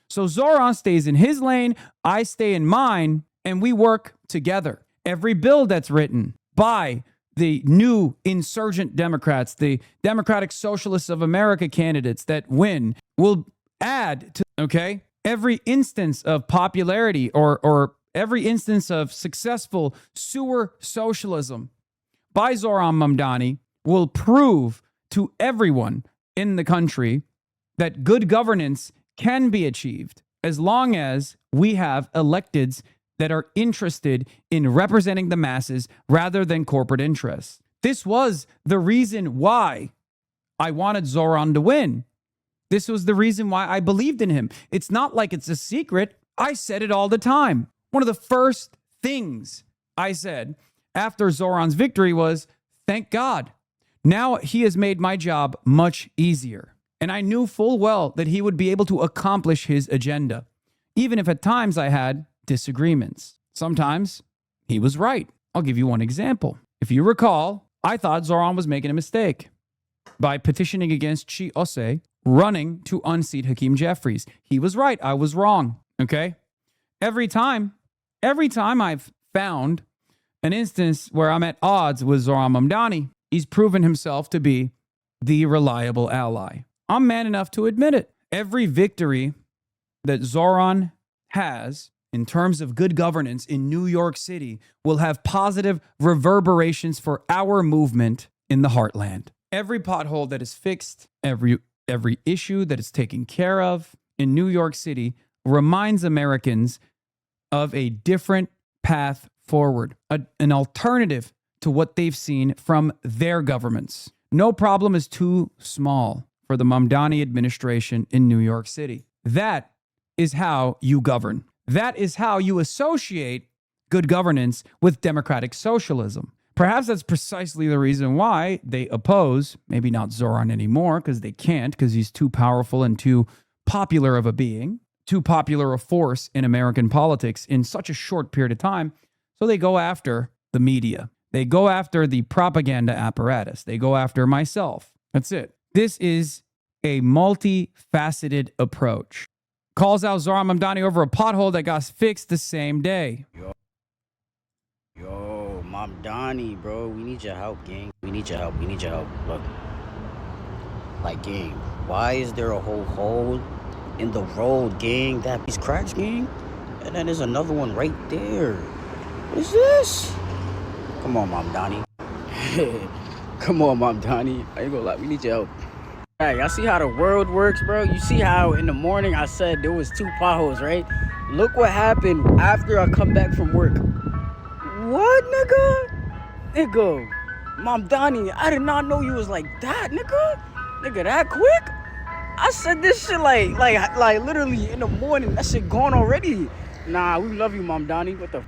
So Zohran stays in his lane, I stay in mine, and we work together. Every bill that's written by the new insurgent Democrats, the Democratic Socialists of America candidates that win, will add to, okay, every instance of popularity or every instance of successful sewer socialism by Zohran Mamdani will prove to everyone in the country that good governance can be achieved as long as we have electeds that are interested in representing the masses rather than corporate interests. This was the reason why I wanted Zohran to win. This was the reason why I believed in him. It's not like it's a secret. I said it all the time. One of the first things I said after Zohran's victory was, thank God. Now he has made my job much easier. And I knew full well that he would be able to accomplish his agenda, even if at times I had disagreements. Sometimes he was right. I'll give you one example. If you recall, I thought Zohran was making a mistake by petitioning against Chi Ose running to unseat Hakeem Jeffries. He was right. I was wrong. Okay? Every time I've found an instance where I'm at odds with Zohran Mamdani, he's proven himself to be the reliable ally. I'm man enough to admit it. Every victory that Zohran has in terms of good governance in New York City will have positive reverberations for our movement in the heartland. Every pothole that is fixed, every issue that is taken care of in New York City reminds Americans of a different path forward, an alternative to what they've seen from their governments. No problem is too small for the Mamdani administration in New York City. That is how you govern. That is how you associate good governance with democratic socialism. Perhaps that's precisely the reason why they oppose, maybe not Zohran anymore, because they can't, because he's too powerful and too popular of a being, too popular a force in American politics in such a short period of time. So they go after the media. They go after the propaganda apparatus. They go after myself. That's it. This is a multifaceted approach. Calls out Zohran Mamdani over a pothole that got fixed the same day. Yo, Mamdani, bro, we need your help, gang. We need your help. Look, like, gang, why is there a whole hole in the road, gang? That piece cracks, gang. And then there's another one right there. What is this? Come on, Mamdani. Come on, Mamdani. I ain't gonna lie, we need your help. Hey, y'all see how the world works, bro? You see how in the morning I said there was 2 potholes, right? Look what happened after I come back from work. What, nigga? Mamdani, I did not know you was like that, nigga. Nigga, that quick? I said this shit like literally in the morning. That shit gone already. Nah, we love you, Mamdani. What the?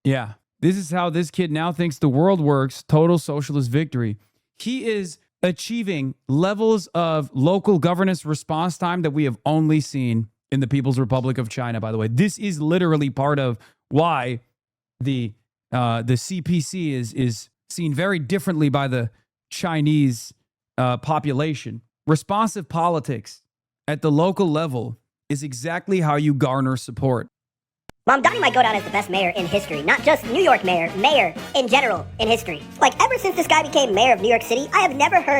Yeah, this is how this kid now thinks the world works. Total socialist victory. He is achieving levels of local governance response time that we have only seen in the People's Republic of China, by the way. This is literally part of why the CPC is seen very differently by the Chinese population. Responsive politics at the local level is exactly how you garner support. Mamdani might go down as the best mayor in history, not just New York mayor in general in history. Like, ever since this guy became mayor of New York City, I have never heard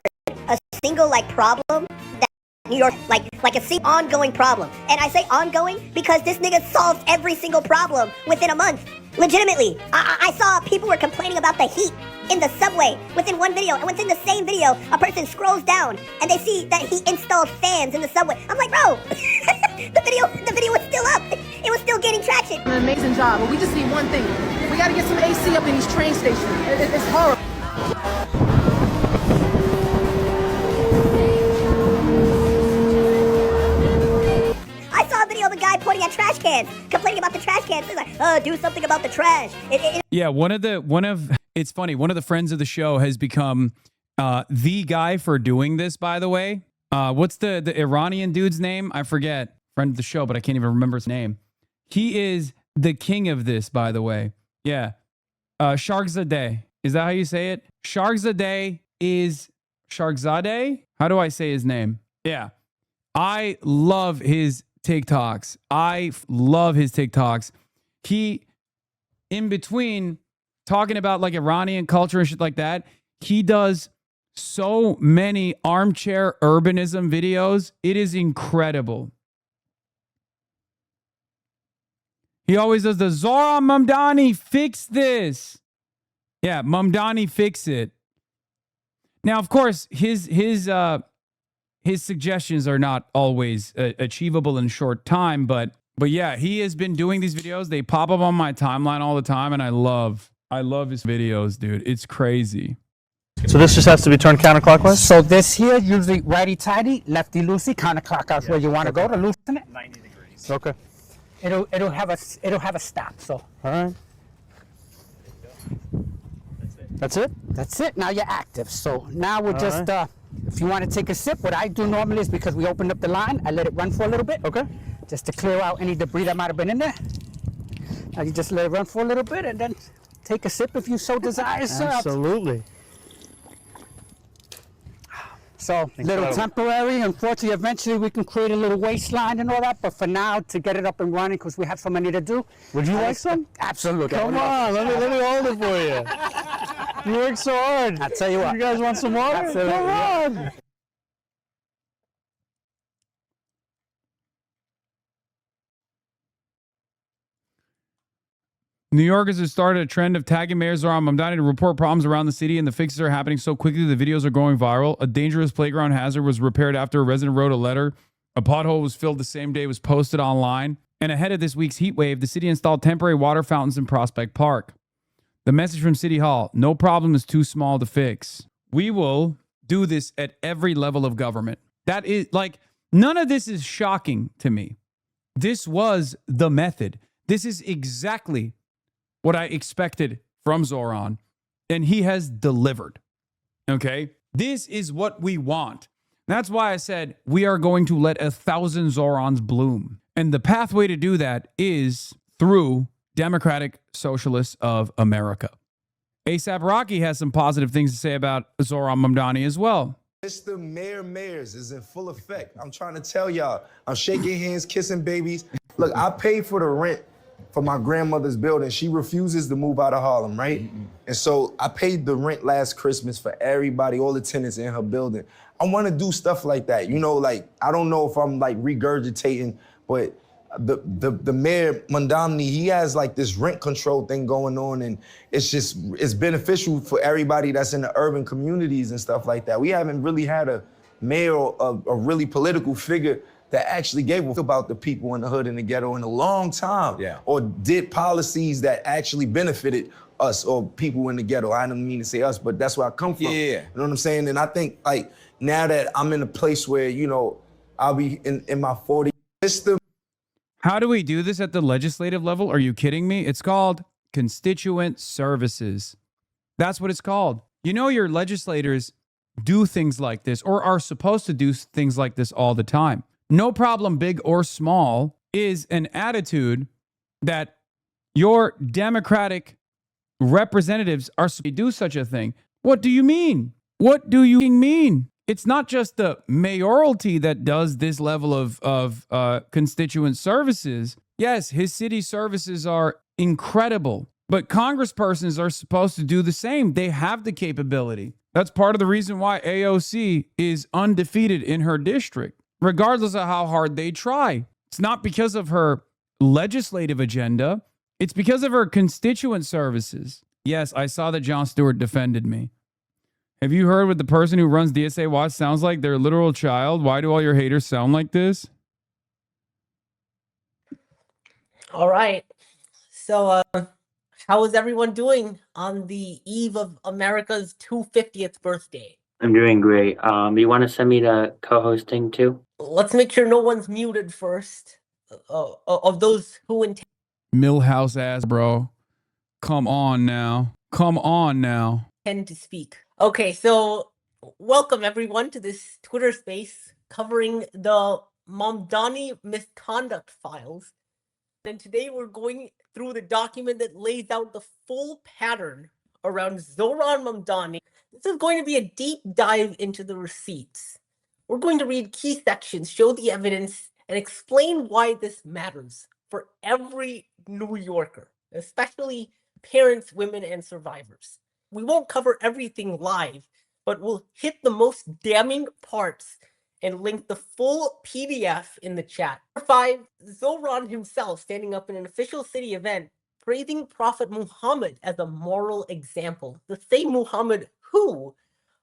a single, problem that New York, like a ongoing problem. And I say ongoing because this nigga solves every single problem within a month. Legitimately. I saw people were complaining about the heat in the subway within one video, and within the same video, a person scrolls down and they see that he installed fans in the subway. I'm like, bro, the video was still up. It was still gaining traction. An amazing job, but we just need one thing. We got to get some AC up in these train stations. It's horrible. I saw a video of a guy pointing at trash cans, complaining about the trash cans. He's like, do something about the trash. Yeah, it's funny. One of the friends of the show has become the guy for doing this, by the way. What's the Iranian dude's name? I forget. Friend of the show, but I can't even remember his name. He is the king of this, by the way. Yeah. Sharkzadeh. Is that how you say it? Sharkzadeh is Sharkzadeh? How do I say his name? Yeah. I love his TikToks. He, in between talking about like Iranian culture and shit like that, he does so many armchair urbanism videos. It is incredible. He always does the Zohran Mamdani, fix this. Yeah, Mamdani, fix it. Now, of course, his suggestions are not always achievable in short time, but yeah, he has been doing these videos. They pop up on my timeline all the time, and I love his videos, dude. It's crazy. So this just has to be turned counterclockwise? So this here, usually righty-tighty, lefty-loosey, counterclockwise where you want to go to loosen it. 90 degrees. Okay. It'll have a stop. So. All right. That's it? That's it. Now you're active. So now we're just, if you want to take a sip, what I do normally is because we opened up the line, I let it run for a little bit. Okay. Just to clear out any debris that might have been in there. Now you just let it run for a little bit and then take a sip if you so desire, sir. Absolutely. So, little temporary. Unfortunately, eventually we can create a little waistline and all that. But for now, to get it up and running, because we have so many to do. Would you like some? Absolutely. Come on, let me hold it for you. You work so hard. I'll tell you what. You guys want some water? Absolutely. Come on. New Yorkers have started a trend of tagging Mayor Zohran Mamdani to report problems around the city, and the fixes are happening so quickly the videos are going viral. A dangerous playground hazard was repaired after a resident wrote a letter. A pothole was filled the same day it was posted online. And ahead of this week's heat wave, the city installed temporary water fountains in Prospect Park. The message from City Hall: no problem is too small to fix. We will do this at every level of government. That is, like, none of this is shocking to me. This was the method. This is exactly what I expected from Zohran, and he has delivered. Okay? This is what we want. That's why I said we are going to let 1,000 Zohrans bloom. And the pathway to do that is through Democratic Socialists of America. ASAP Rocky has some positive things to say about Zohran Mamdani as well. It's the mayors is in full effect. I'm trying to tell y'all, I'm shaking hands, kissing babies. Look, I paid for the rent for my grandmother's building. She refuses to move out of Harlem, right? And so I paid the rent last Christmas for everybody, all the tenants in her building. I want to do stuff like that. You know, like, I don't know if I'm like regurgitating, but the mayor, Mamdani, he has like this rent control thing going on, and it's beneficial for everybody that's in the urban communities and stuff like that. We haven't really had a mayor, a really political figure that actually gave a fuck about the people in the hood and the ghetto in a long time, or did policies that actually benefited us or people in the ghetto. I don't mean to say us, but that's where I come from. You know what I'm saying? And I think, like, now that I'm in a place where, you know, I'll be in my 40s. How do we do this at the legislative level? Are you kidding me? It's called constituent services. That's what it's called. You know, your legislators do things like this or are supposed to do things like this all the time. No problem, big or small, is an attitude that your Democratic representatives are supposed to do such a thing. What do you mean? What do you mean? It's not just the mayoralty that does this level of constituent services. Yes, his city services are incredible, but congresspersons are supposed to do the same. They have the capability. That's part of the reason why AOC is undefeated in her district, regardless of how hard they try. It's not because of her legislative agenda. It's because of her constituent services. Yes, I saw that Jon Stewart defended me. Have you heard what the person who runs DSA Watch sounds like? They're a literal child. Why do all your haters sound like this? All right. So, how is everyone doing on the eve of America's 250th birthday? I'm doing great. You want to send me to co-hosting too? Let's make sure no one's muted first. Of those who intend. Millhouse ass, bro. Come on now. Come on now. To speak. Okay, so welcome everyone to this Twitter space covering the Mamdani misconduct files. And today we're going through the document that lays out the full pattern around Zohran Mamdani. This is going to be a deep dive into the receipts. We're going to read key sections, show the evidence, and explain why this matters for every New Yorker, especially parents, women, and survivors. We won't cover everything live, but we'll hit the most damning parts and link the full PDF in the chat. Number 5, Zohran himself standing up in an official city event praising Prophet Muhammad as a moral example. The same Muhammad who,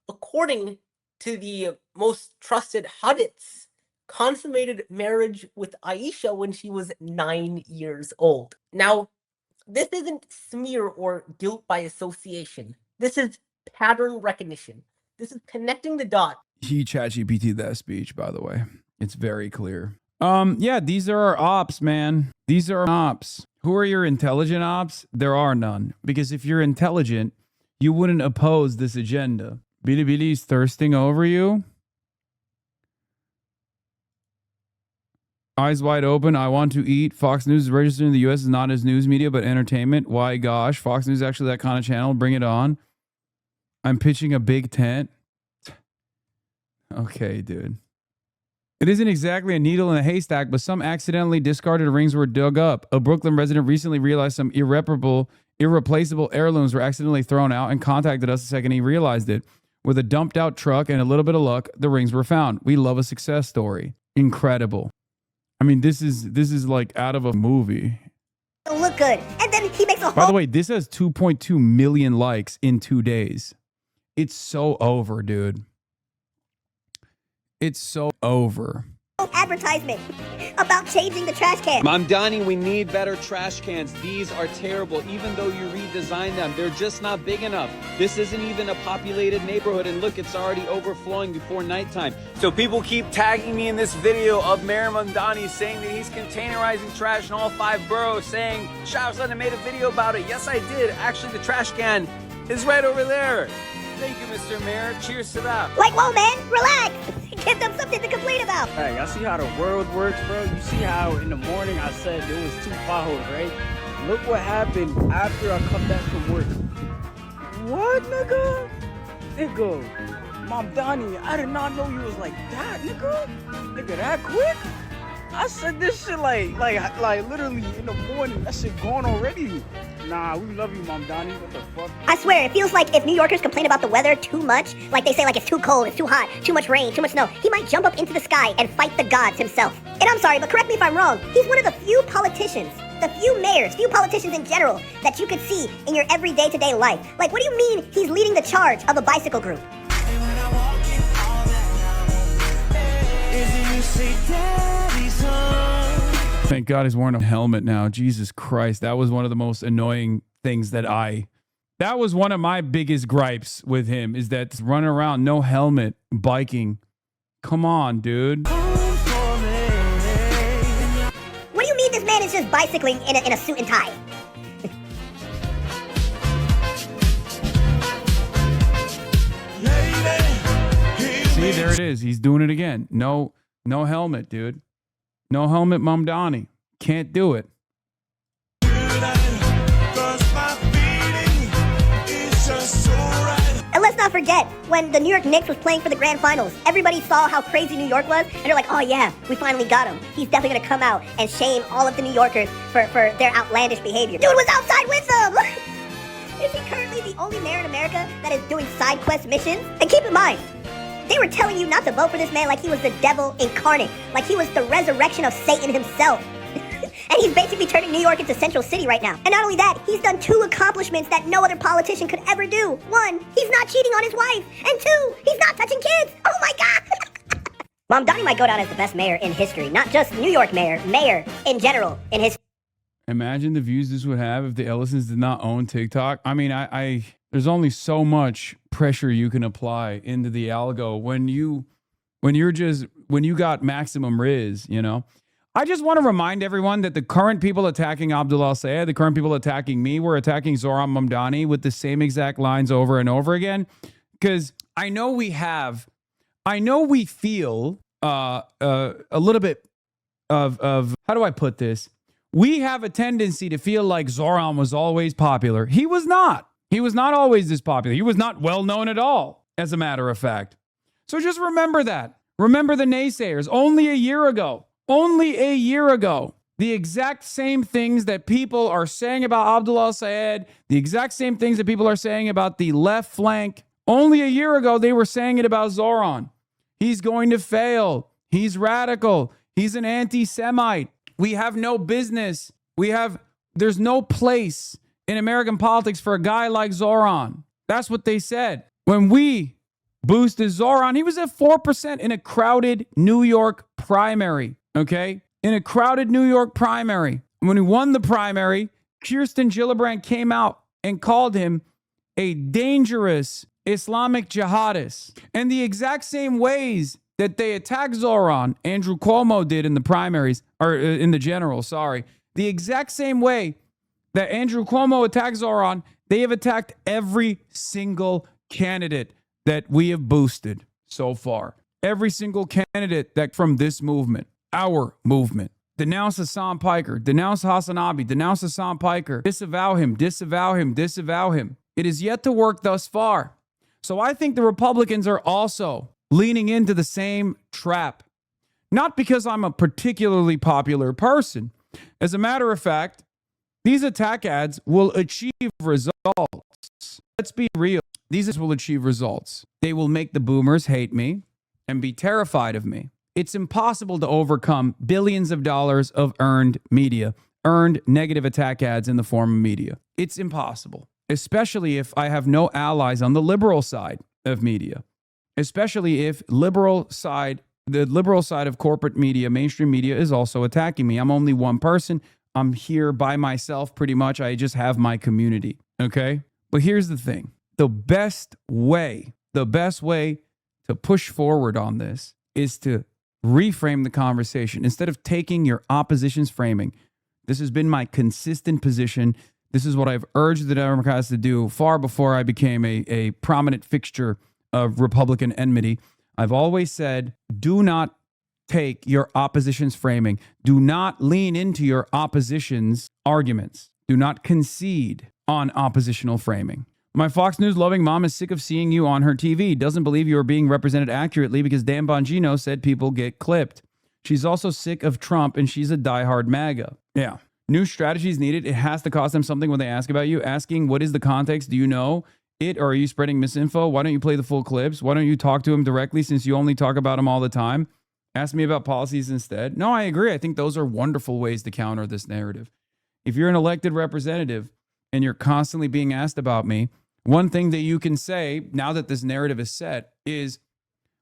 according to the most trusted hadiths, consummated marriage with Aisha when she was 9 years old. Now, this isn't smear or guilt by association. This is pattern recognition. This is connecting the dots. He ChatGPT'd that speech, by the way. It's very clear. Yeah, these are our ops, man. These are ops. Who are your intelligent ops? There are none. Because if you're intelligent, you wouldn't oppose this agenda. Bilibili's thirsting over you. Eyes wide open. I want to eat. Fox News is registered in the U.S. is not as news media, but entertainment. Why gosh? Fox News is actually that kind of channel. Bring it on. I'm pitching a big tent. Okay, dude. It isn't exactly a needle in a haystack, but some accidentally discarded rings were dug up. A Brooklyn resident recently realized some irreplaceable heirlooms were accidentally thrown out and contacted us the second he realized it. With a dumped out truck and a little bit of luck, the rings were found. We love a success story. Incredible. I mean, this is like out of a movie. Look good. And then he makes a By the way, this has 2.2 million likes in 2 days. It's so over, dude. It's so over. advertisement about changing the trash can. Mamdani, we need better trash cans. These are terrible. Even though you redesigned them, they're just not big enough. This isn't even a populated neighborhood, and look, it's already overflowing before nighttime. So people keep tagging me in this video of Mayor Mamdani saying that he's containerizing trash in all 5 boroughs, saying, Shahsan, I made a video about it. Yes, I did. Actually, the trash can is right over there. Thank you, Mr. Mayor. Cheers to that. Like, whoa, man, relax. Give them something to complain about. Hey, y'all see how the world works, bro? You see how in the morning I said there was 2 potholes, right? Look what happened after I come back from work. What, nigga? Nigga, Mamdani, I did not know you was like that, nigga. Nigga, that quick? I said this shit like literally in the morning. That shit gone already. Nah, we love you, Mamdani. What the fuck? I swear, it feels like if New Yorkers complain about the weather too much, like they say like it's too cold, it's too hot, too much rain, too much snow, he might jump up into the sky and fight the gods himself. And I'm sorry, but correct me if I'm wrong, he's one of the few politicians, the few mayors, few politicians in general that you could see in your every day-to-day life. Like, what do you mean he's leading the charge of a bicycle group? Thank God he's wearing a helmet now. Jesus Christ. That was one of the most annoying things that was one of my biggest gripes with him, is that running around, no helmet, biking. Come on, dude. What do you mean this man is just bicycling in a suit and tie? See, there it is. He's doing it again. No helmet, dude. No helmet, Mamdani. Can't do it. And let's not forget, when the New York Knicks was playing for the grand finals, everybody saw how crazy New York was, and they're like, oh yeah, we finally got him. He's definitely gonna come out and shame all of the New Yorkers for their outlandish behavior. Dude was outside with them! Is he currently the only mayor in America that is doing side quest missions? And keep in mind, they were telling you not to vote for this man like he was the devil incarnate, like he was the resurrection of Satan himself. And he's basically turning New York into Central City right now. And not only that, he's done 2 accomplishments that no other politician could ever do. 1, he's not cheating on his wife. And 2, he's not touching kids. Oh my God! Mamdani might go down as the best mayor in history. Not just New York mayor in general in history. Imagine the views this would have if the Ellisons did not own TikTok. I mean, I there's only so much pressure you can apply into the algo when you got maximum riz, you know. I just want to remind everyone that the current people attacking Abdullah Sayed, the current people attacking me, were attacking Zohran Mamdani with the same exact lines over and over again. Because I know we feel a little bit of how do I put this? We have a tendency to feel like Zohran was always popular. He was not. He was not always this popular. He was not well known at all, as a matter of fact. So just remember that. Remember the naysayers. Only a year ago, the exact same things that people are saying about Abdullah Sayed, the exact same things that people are saying about the left flank, only a year ago they were saying it about Zohran. He's going to fail. He's radical. He's an anti-Semite. We have no business. There's no place in American politics for a guy like Zohran. That's what they said. When we boosted Zohran, he was at 4% in a crowded New York primary. Okay? In a crowded New York primary. When he won the primary, Kirsten Gillibrand came out and called him a dangerous Islamic jihadist. And the exact same ways that they attacked Zohran, Andrew Cuomo did in the primaries, or in the general, sorry. The exact same way that Andrew Cuomo attacked Zohran, they have attacked every single candidate that we have boosted so far. Every single candidate that from this movement, our movement. Denounce Hasan Piker, denounce HasanAbi, denounce Hasan Piker, disavow him, disavow him, disavow him. It is yet to work thus far. So I think the Republicans are also leaning into the same trap. Not because I'm a particularly popular person. As a matter of fact, these attack ads will achieve results. Let's be real. These will achieve results. They will make the boomers hate me and be terrified of me. It's impossible to overcome billions of dollars of earned media, earned negative attack ads in the form of media. It's impossible, especially if I have no allies on the liberal side of media, especially if the liberal side of corporate media, mainstream media, is also attacking me. I'm only one person. I'm here by myself pretty much. I just have my community, okay? But here's the thing. The best way to push forward on this is to reframe the conversation. Instead of taking your opposition's framing, this has been my consistent position. This is what I've urged the Democrats to do far before I became a prominent fixture of Republican enmity. I've always said, do not take your opposition's framing. Do not lean into your opposition's arguments. Do not concede on oppositional framing. My Fox News loving mom is sick of seeing you on her TV. Doesn't believe you are being represented accurately because Dan Bongino said people get clipped. She's also sick of Trump and she's a diehard MAGA. Yeah. New strategies needed. It has to cost them something when they ask about you. Asking, what is the context? Do you know it or are you spreading misinfo? Why don't you play the full clips? Why don't you talk to him directly since you only talk about him all the time? Ask me about policies instead. No, I agree. I think those are wonderful ways to counter this narrative. If you're an elected representative and you're constantly being asked about me, one thing that you can say now that this narrative is set is,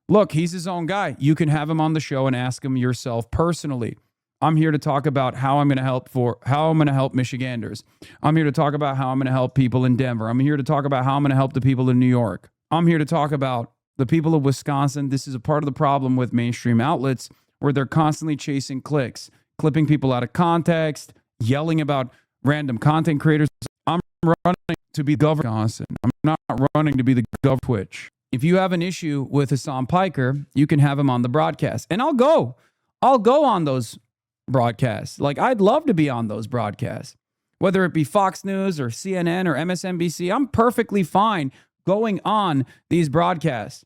look, he's his own guy. You can have him on the show and ask him yourself personally. I'm here to talk about how I'm going to help Michiganders. I'm here to talk about how I'm going to help people in Denver. I'm here to talk about how I'm going to help the people in New York. I'm here to talk about the people of Wisconsin. This is a part of the problem with mainstream outlets where they're constantly chasing clicks, clipping people out of context, yelling about random content creators. I'm running to be governor of Wisconsin. I'm not running to be the governor of Twitch. if you have an issue with Hasan Piker, you can have him on the broadcast. And I'll go on those broadcasts. Like, I'd love to be on those broadcasts. Whether it be Fox News or CNN or MSNBC, I'm perfectly fine going on these broadcasts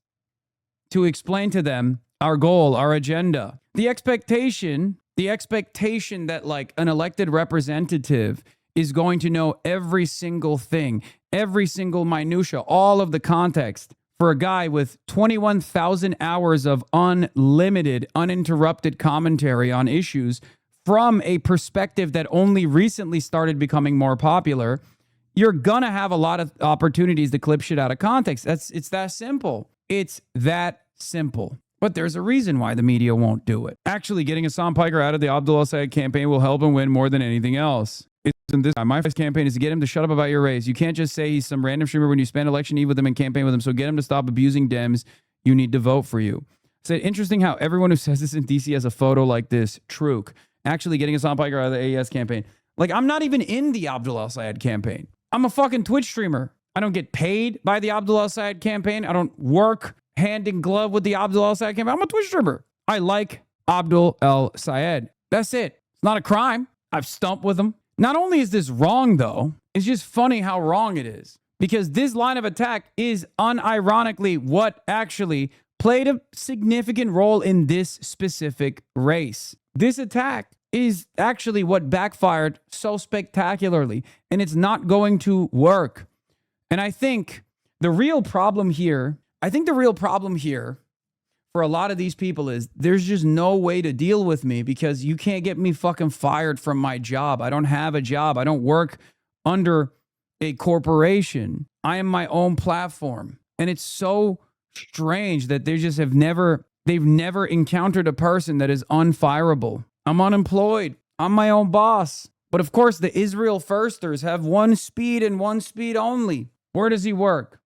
to explain to them our goal, our agenda. The expectation that like an elected representative is going to know every single thing, every single minutia, all of the context for a guy with 21,000 hours of unlimited, uninterrupted commentary on issues from a perspective that only recently started becoming more popular, you're gonna have a lot of opportunities to clip shit out of context. It's that simple. It's that simple. But there's a reason why the media won't do it. Actually, getting Hasan Piker out of the Abdul al-Sayed campaign will help him win more than anything else. Isn't this my first campaign is to get him to shut up about your race. You can't just say he's some random streamer when you spend election eve with him and campaign with him. So get him to stop abusing Dems. You need to vote for you. Said, interesting how everyone who says this in DC has a photo like this. Truk. Actually getting Hasan Piker out of the AES campaign. Like, I'm not even in the Abdul al-Sayed campaign. I'm a fucking Twitch streamer. I don't get paid by the Abdul al-Sayed campaign. I don't work hand in glove with the Abdul al-Sayed campaign. I'm a Twitch streamer. I like Abdul al-Sayed. That's it. It's not a crime. I've stumped with him. Not only is this wrong, though, it's just funny how wrong it is. Because this line of attack is unironically what actually played a significant role in this specific race. This attack is actually what backfired so spectacularly, and it's not going to work. And I think the real problem here for a lot of these people is there's just no way to deal with me because you can't get me fucking fired from my job. I don't have a job. I don't work under a corporation. I am my own platform. And it's so strange that they've never encountered a person that is unfireable. I'm unemployed. I'm my own boss. But of course, the Israel firsters have one speed and one speed only. Where does he work?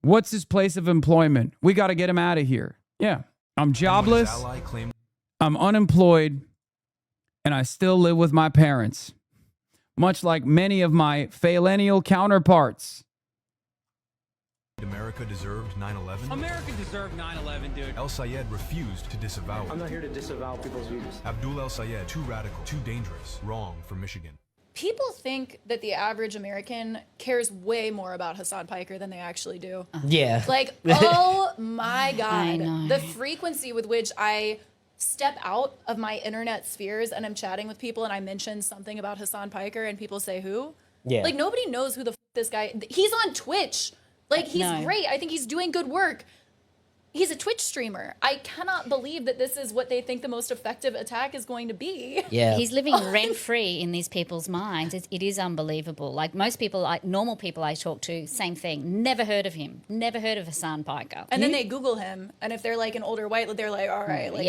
What's his place of employment? We got to get him out of here. Yeah. I'm jobless. I'm unemployed. And I still live with my parents. Much like many of my phalannial counterparts. America deserved 9/11? America deserved 9/11, dude. El-Sayed refused to disavow it. I'm not here to disavow people's views. Abdul el-Sayed, too radical, too dangerous, wrong for Michigan. People think that the average American cares way more about Hasan Piker than they actually do. Yeah. Like, oh my God. I know. The frequency with which I step out of my internet spheres and I'm chatting with people and I mention something about Hasan Piker and people say who? Yeah. Like, nobody knows who the this guy, he's on Twitch. Like, he's great. I think he's doing good work. He's a Twitch streamer. I cannot believe that this is what they think the most effective attack is going to be. Yeah. He's living rent-free in these people's minds. It is unbelievable. Like most people, like normal people I talk to, same thing. Never heard of him. Never heard of Hasan Piker. And then they Google him, and if they're like an older white, they're like, all right, like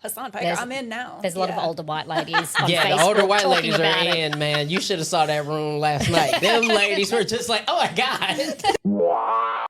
Hasan Piker, I'm in now. There's a lot of older white ladies on yeah, Facebook the older white talking ladies are about in, man. You should have saw that room last night. Them ladies were just like, oh my God.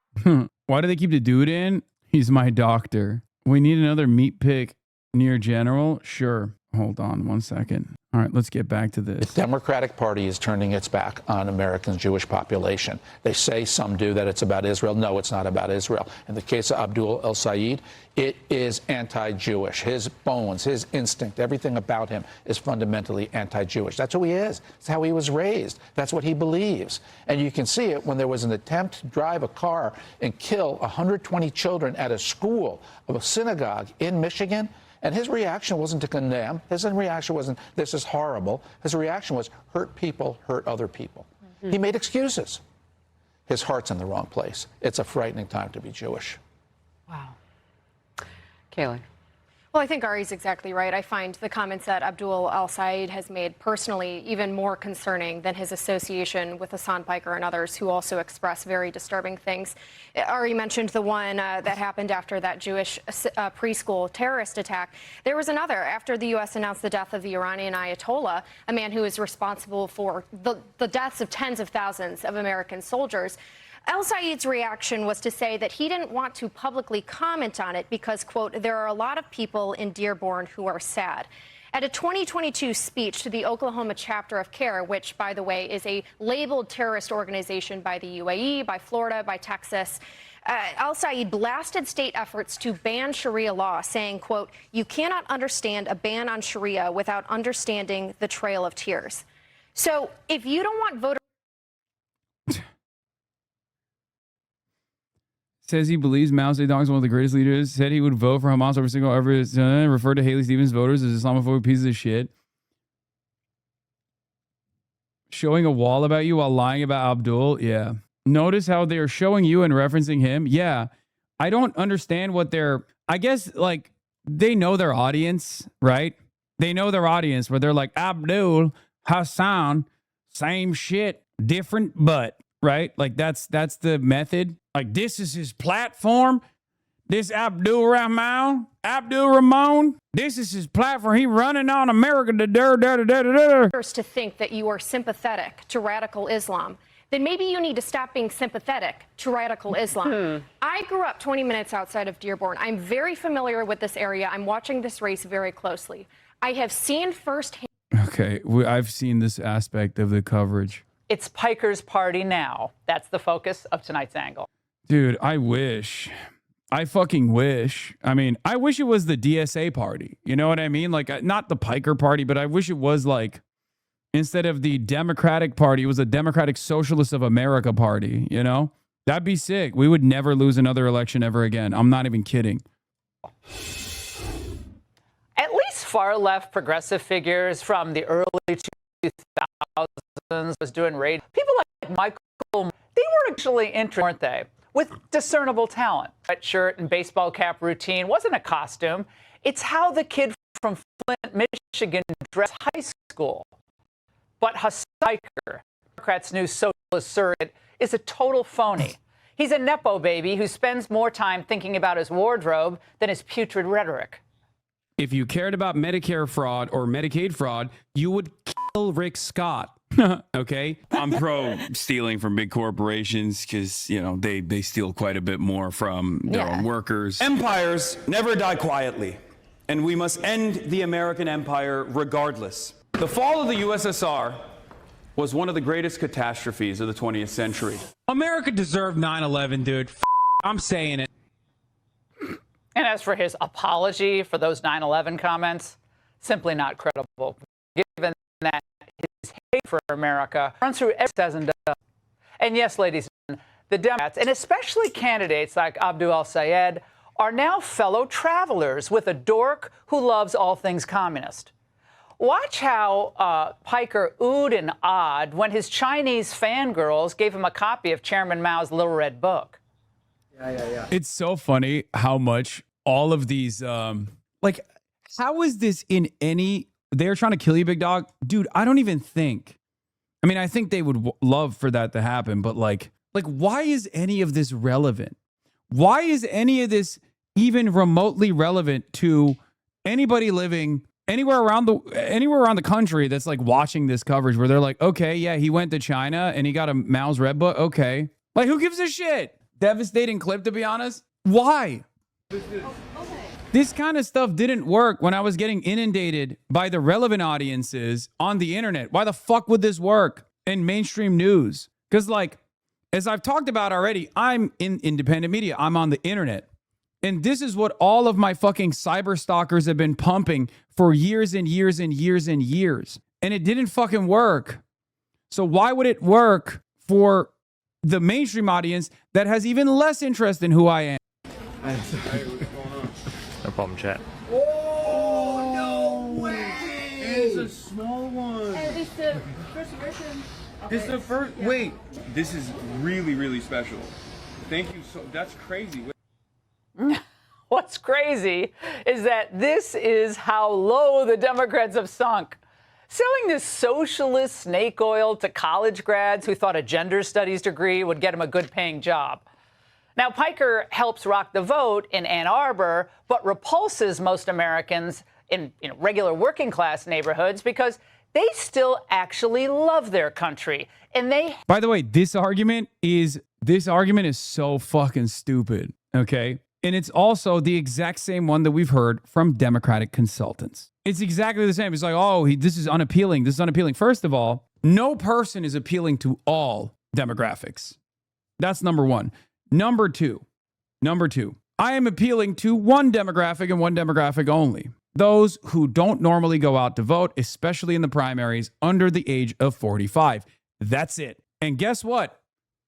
Why do they keep the dude in? He's my doctor. We need another meat pick near General? Sure. Hold on 1 second. All right, let's get back to this. The Democratic Party is turning its back on American Jewish population. They say, some do, that it's about Israel. No, it's not about Israel. In the case of Abdul el-Sayed, it is anti-Jewish. His bones, his instinct, everything about him is fundamentally anti-Jewish. That's who he is. That's how he was raised. That's what he believes. And you can see it when there was an attempt to drive a car and kill 120 children at a school of a synagogue in Michigan. And his reaction wasn't to condemn. His reaction wasn't, this is horrible. His reaction was, hurt people, hurt other people. He made excuses. His heart's in the wrong place. It's a frightening time to be Jewish. Wow. Kaylee. Well, I think Ari's exactly right. I find the comments that Abdul al-Sayed has made personally even more concerning than his association with Hasan Piker and others who also express very disturbing things. Ari mentioned the one that happened after that Jewish preschool terrorist attack. There was another after the U.S. announced the death of the Iranian Ayatollah, a man who is responsible for the deaths of tens of thousands of American soldiers. El-Sayed's reaction was to say that he didn't want to publicly comment on it because, quote, there are a lot of people in Dearborn who are sad. At a 2022 speech to the Oklahoma chapter of CARE, which, by the way, is a labeled terrorist organization by the UAE, by Florida, by Texas, al-Sayed blasted state efforts to ban Sharia law, saying, quote, "You cannot understand a ban on Sharia without understanding the Trail of Tears." So if you don't want voter Says he believes Mao Zedong is one of the greatest leaders. Said he would vote for Hamas every single ever. Referred to Haley Stevens voters as Islamophobic pieces of shit. Showing a wall about you while lying about Abdul. Yeah. Notice how they're showing you and referencing him. Yeah. I don't understand what they're, I guess, like, they know their audience, right? They know their audience where they're like, Abdul, Hasan, same shit, different but, right? Like, that's the method. Like, this is his platform. This Abdul Rahman, this is his platform. He running on America. to think that you are sympathetic to radical Islam, then maybe you need to stop being sympathetic to radical Islam. I grew up 20 minutes outside of Dearborn. I'm very familiar with this area. I'm watching this race very closely. I have seen firsthand. Okay, I've seen this aspect of the coverage. It's Piker's party now. That's the focus of tonight's angle. Dude, I wish. I fucking wish. I mean, I wish it was the DSA party. You know what I mean? Like, not the Piker party, but I wish it was like, instead of the Democratic Party, it was a Democratic Socialist of America party, you know? That'd be sick. We would never lose another election ever again. I'm not even kidding. At least far-left progressive figures from the early 2000s was doing radio. People like Michael, they were actually interested, weren't they? With discernible talent. Red shirt and baseball cap routine wasn't a costume. It's how the kid from Flint, Michigan dressed high school. But Hasan Piker, Democrats' new socialist surrogate, is a total phony. He's a Nepo baby who spends more time thinking about his wardrobe than his putrid rhetoric. If you cared about Medicare fraud or Medicaid fraud, you would kill Rick Scott. Okay? I'm pro stealing from big corporations because, you know, they steal quite a bit more from their own workers. Empires never die quietly, and we must end the American empire regardless. The fall of the USSR was one of the greatest catastrophes of the 20th century. America deserved 9/11, dude. I'm saying it. And as for his apology for those 9/11 comments, simply not credible, given that his hate for America runs through every says and does. And yes, ladies and gentlemen, the Democrats, and especially candidates like Abdul al-Sayed, are now fellow travelers with a dork who loves all things communist. Watch how Piker oohed and ahed when his Chinese fangirls gave him a copy of Chairman Mao's Little Red Book. It's so funny how much all of these, like, how is this in any, they're trying to kill you, big dog? Dude, I don't even think, I mean, I think they would love for that to happen, but like, why is any of this relevant? Why is any of this even remotely relevant to anybody living anywhere around the country that's like watching this coverage where they're like, okay, yeah, he went to China and he got a Mao's Red Book. Okay. Like, who gives a shit? Devastating clip, to be honest. Why? This kind of stuff didn't work when I was getting inundated by the relevant audiences on the internet. Why the fuck would this work in mainstream news? Because, like, as I've talked about already, I'm in independent media. I'm on the internet. And this is what all of my fucking cyber stalkers have been pumping for years and years and years and years. And it didn't fucking work. So why would it work for the mainstream audience that has even less interest in who I am? No problem, chat. Oh, no way! It's a small one. And it's the first version. It's the first. Wait, this is really, really special. Thank you. So that's crazy. What's crazy is that this is how low the Democrats have sunk. Selling this socialist snake oil to college grads who thought a gender studies degree would get them a good-paying job. Now, Piker helps rock the vote in Ann Arbor, but repulses most Americans in regular working-class neighborhoods because they still actually love their country. And they... By the way, this argument is so fucking stupid, okay? And it's also the exact same one that we've heard from Democratic consultants. It's exactly the same. It's like, oh, this is unappealing. This is unappealing. First of all, no person is appealing to all demographics. That's number one. Number two, I am appealing to one demographic and one demographic only. Those who don't normally go out to vote, especially in the primaries, under the age of 45. That's it. And guess what?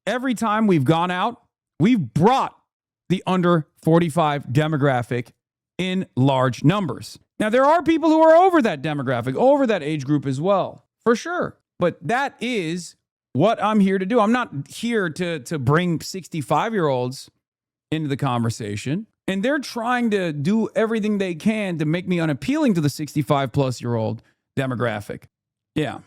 Every time we've gone out, we've brought the under 45 demographic in large numbers. Now, there are people who are over that demographic, over that age group as well, for sure. But that is what I'm here to do. I'm not here to bring 65-year-olds into the conversation. And they're trying to do everything they can to make me unappealing to the 65-plus-year-old demographic. Yeah.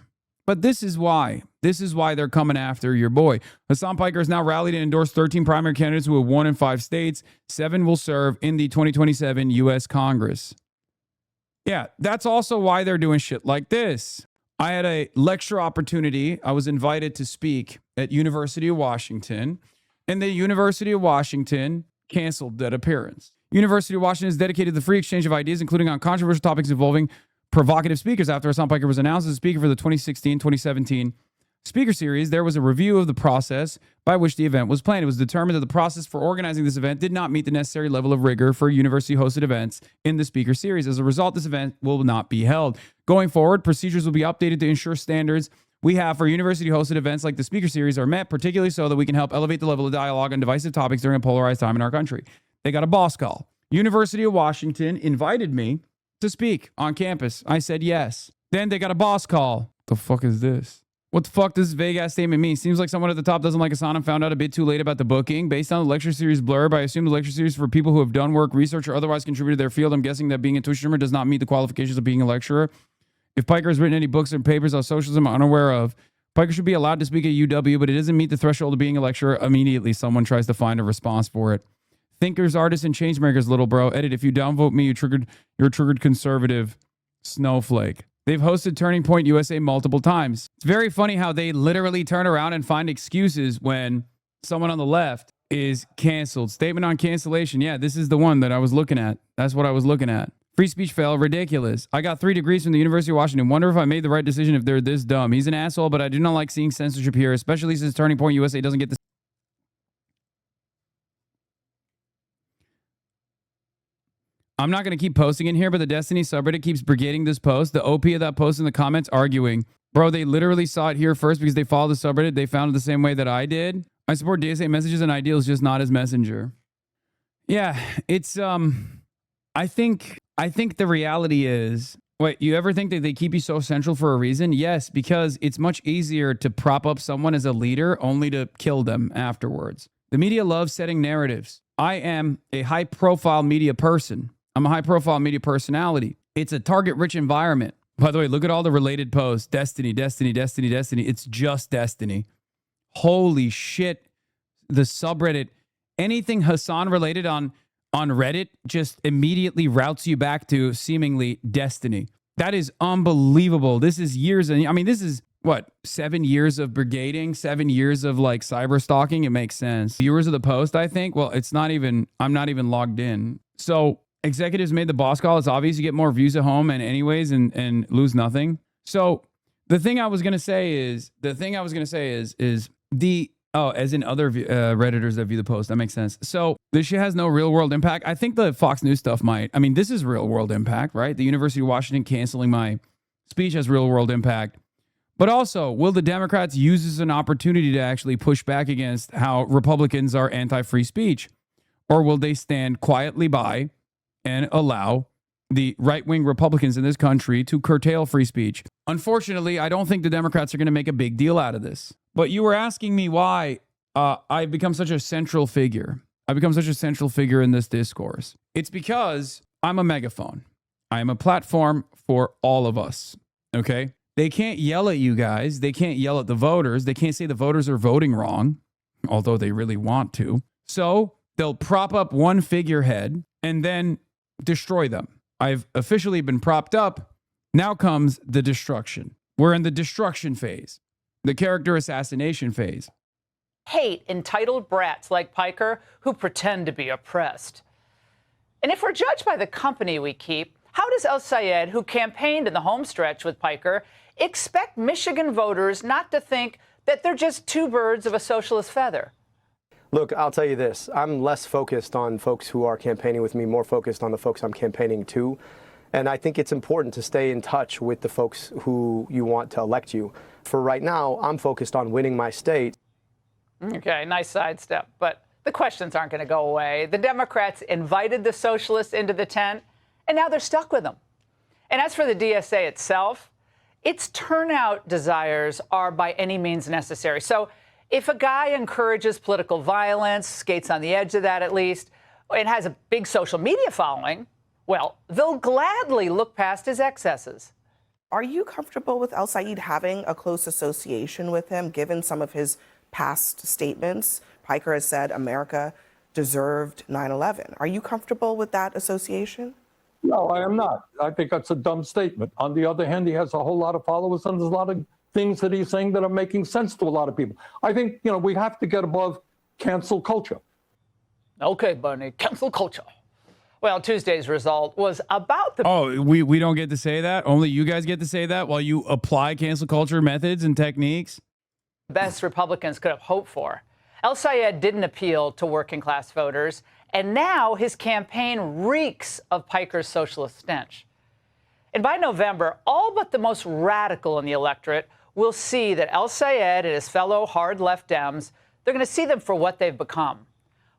But this is why. This is why they're coming after your boy. Hasan Piker has now rallied and endorsed 13 primary candidates who have won in 5 states. 7 will serve in the 2027 U.S. Congress. Yeah, that's also why they're doing shit like this. I had a lecture opportunity. I was invited to speak at University of Washington, and the University of Washington canceled that appearance. University of Washington is dedicated to the free exchange of ideas, including on controversial topics involving provocative speakers. After Hasan Piker was announced as a speaker for the 2016-2017 speaker series, there was a review of the process by which the event was planned. It was determined that the process for organizing this event did not meet the necessary level of rigor for university-hosted events in the speaker series. As a result, this event will not be held. Going forward, procedures will be updated to ensure standards we have for university-hosted events like the speaker series are met, particularly so that we can help elevate the level of dialogue on divisive topics during a polarized time in our country. They got a boss call. University of Washington invited me to speak on campus. I said yes. Then they got a boss call. The fuck is this? What the fuck does this vague-ass statement mean? Seems like someone at the top doesn't like Hasan and found out a bit too late about the booking. Based on the lecture series blurb, I assume the lecture series for people who have done work, research, or otherwise contributed to their field. I'm guessing that being a Twitch streamer does not meet the qualifications of being a lecturer. If Piker has written any books or papers on socialism I'm unaware of, Piker should be allowed to speak at UW, but it doesn't meet the threshold of being a lecturer. Immediately, someone tries to find a response for it. Thinkers, artists, and changemakers, little bro. Edit, if you downvote me, you're a triggered conservative snowflake. They've hosted Turning Point USA multiple times. It's very funny how they literally turn around and find excuses when someone on the left is canceled. Statement on cancellation. Yeah, this is the one that I was looking at. That's what I was looking at. Free speech fail. Ridiculous. I got 3 degrees from the University of Washington. Wonder if I made the right decision if they're this dumb. He's an asshole, but I do not like seeing censorship here, especially since Turning Point USA doesn't get this. I'm not going to keep posting in here, but the Destiny subreddit keeps brigading this post. The OP of that post in the comments arguing, bro, they literally saw it here first because they follow the subreddit. They found it the same way that I did. I support DSA messages and ideals, just not as messenger. Yeah, it's, I think the reality is, wait, you ever think that they keep you so central for a reason? Yes, because it's much easier to prop up someone as a leader only to kill them afterwards. The media loves setting narratives. I am a high-profile media person. I'm a high-profile media personality. It's a target-rich environment. By the way, look at all the related posts. Destiny, Destiny, Destiny, Destiny. It's just Destiny. Holy shit. The subreddit, anything Hasan related on Reddit just immediately routes you back to seemingly Destiny. That is unbelievable. This is years. And I mean, this is what, 7 years of brigading, 7 years of like cyber stalking. It makes sense. Viewers of the post, I think. Well, it's not even, I'm not even logged in. So executives made the boss call. It's obvious you get more views at home and anyways and lose nothing. So the thing I was going to say is as in other Redditors that view the post, that makes sense. So this shit has no real world impact. I think the Fox News stuff might. I mean, this is real world impact, right? The University of Washington canceling my speech has real world impact. But also, will the Democrats use this as an opportunity to actually push back against how Republicans are anti-free speech? Or will they stand quietly by and allow the right-wing Republicans in this country to curtail free speech? Unfortunately, I don't think the Democrats are going to make a big deal out of this. But you were asking me why I've become such a central figure. I've become such a central figure in this discourse. It's because I'm a megaphone. I am a platform for all of us, okay? They can't yell at you guys. They can't yell at the voters. They can't say the voters are voting wrong, although they really want to. So they'll prop up one figurehead and then destroy them. I've officially been propped up. Now comes the destruction. We're in the destruction phase, the character assassination phase. Hate entitled brats like Piker who pretend to be oppressed. And if we're judged by the company we keep, How does El Sayed, who campaigned in the home stretch with Piker, expect Michigan voters not to think that they're just two birds of a socialist feather? Look, I'll tell you this. I'm less focused on folks who are campaigning with me, more focused on the folks I'm campaigning to. And I think it's important to stay in touch with the folks who you want to elect you. For right now, I'm focused on winning my state. Okay, nice sidestep. But the questions aren't going to go away. The Democrats invited the socialists into the tent, and now they're stuck with them. And as for the DSA itself, its turnout desires are by any means necessary. So if a guy encourages political violence, skates on the edge of that at least, and has a big social media following, well, they'll gladly look past his excesses. Are you comfortable with El Sayed having a close association with him, given some of his past statements? Piker has said America deserved 9/11. Are you comfortable with that association? No, I am not. I think that's a dumb statement. On the other hand, he has a whole lot of followers, and there's a lot of things that he's saying that are making sense to a lot of people. I think, we have to get above cancel culture. Okay, Bernie, cancel culture. Well, Tuesday's result was about the... Oh, we don't get to say that? Only you guys get to say that while you apply cancel culture methods and techniques? Best Republicans could have hoped for. El Sayed didn't appeal to working class voters, and now his campaign reeks of Piker's socialist stench. And by November, all but the most radical in the electorate will see that El Sayed and his fellow hard left Dems, they're going to see them for what they've become.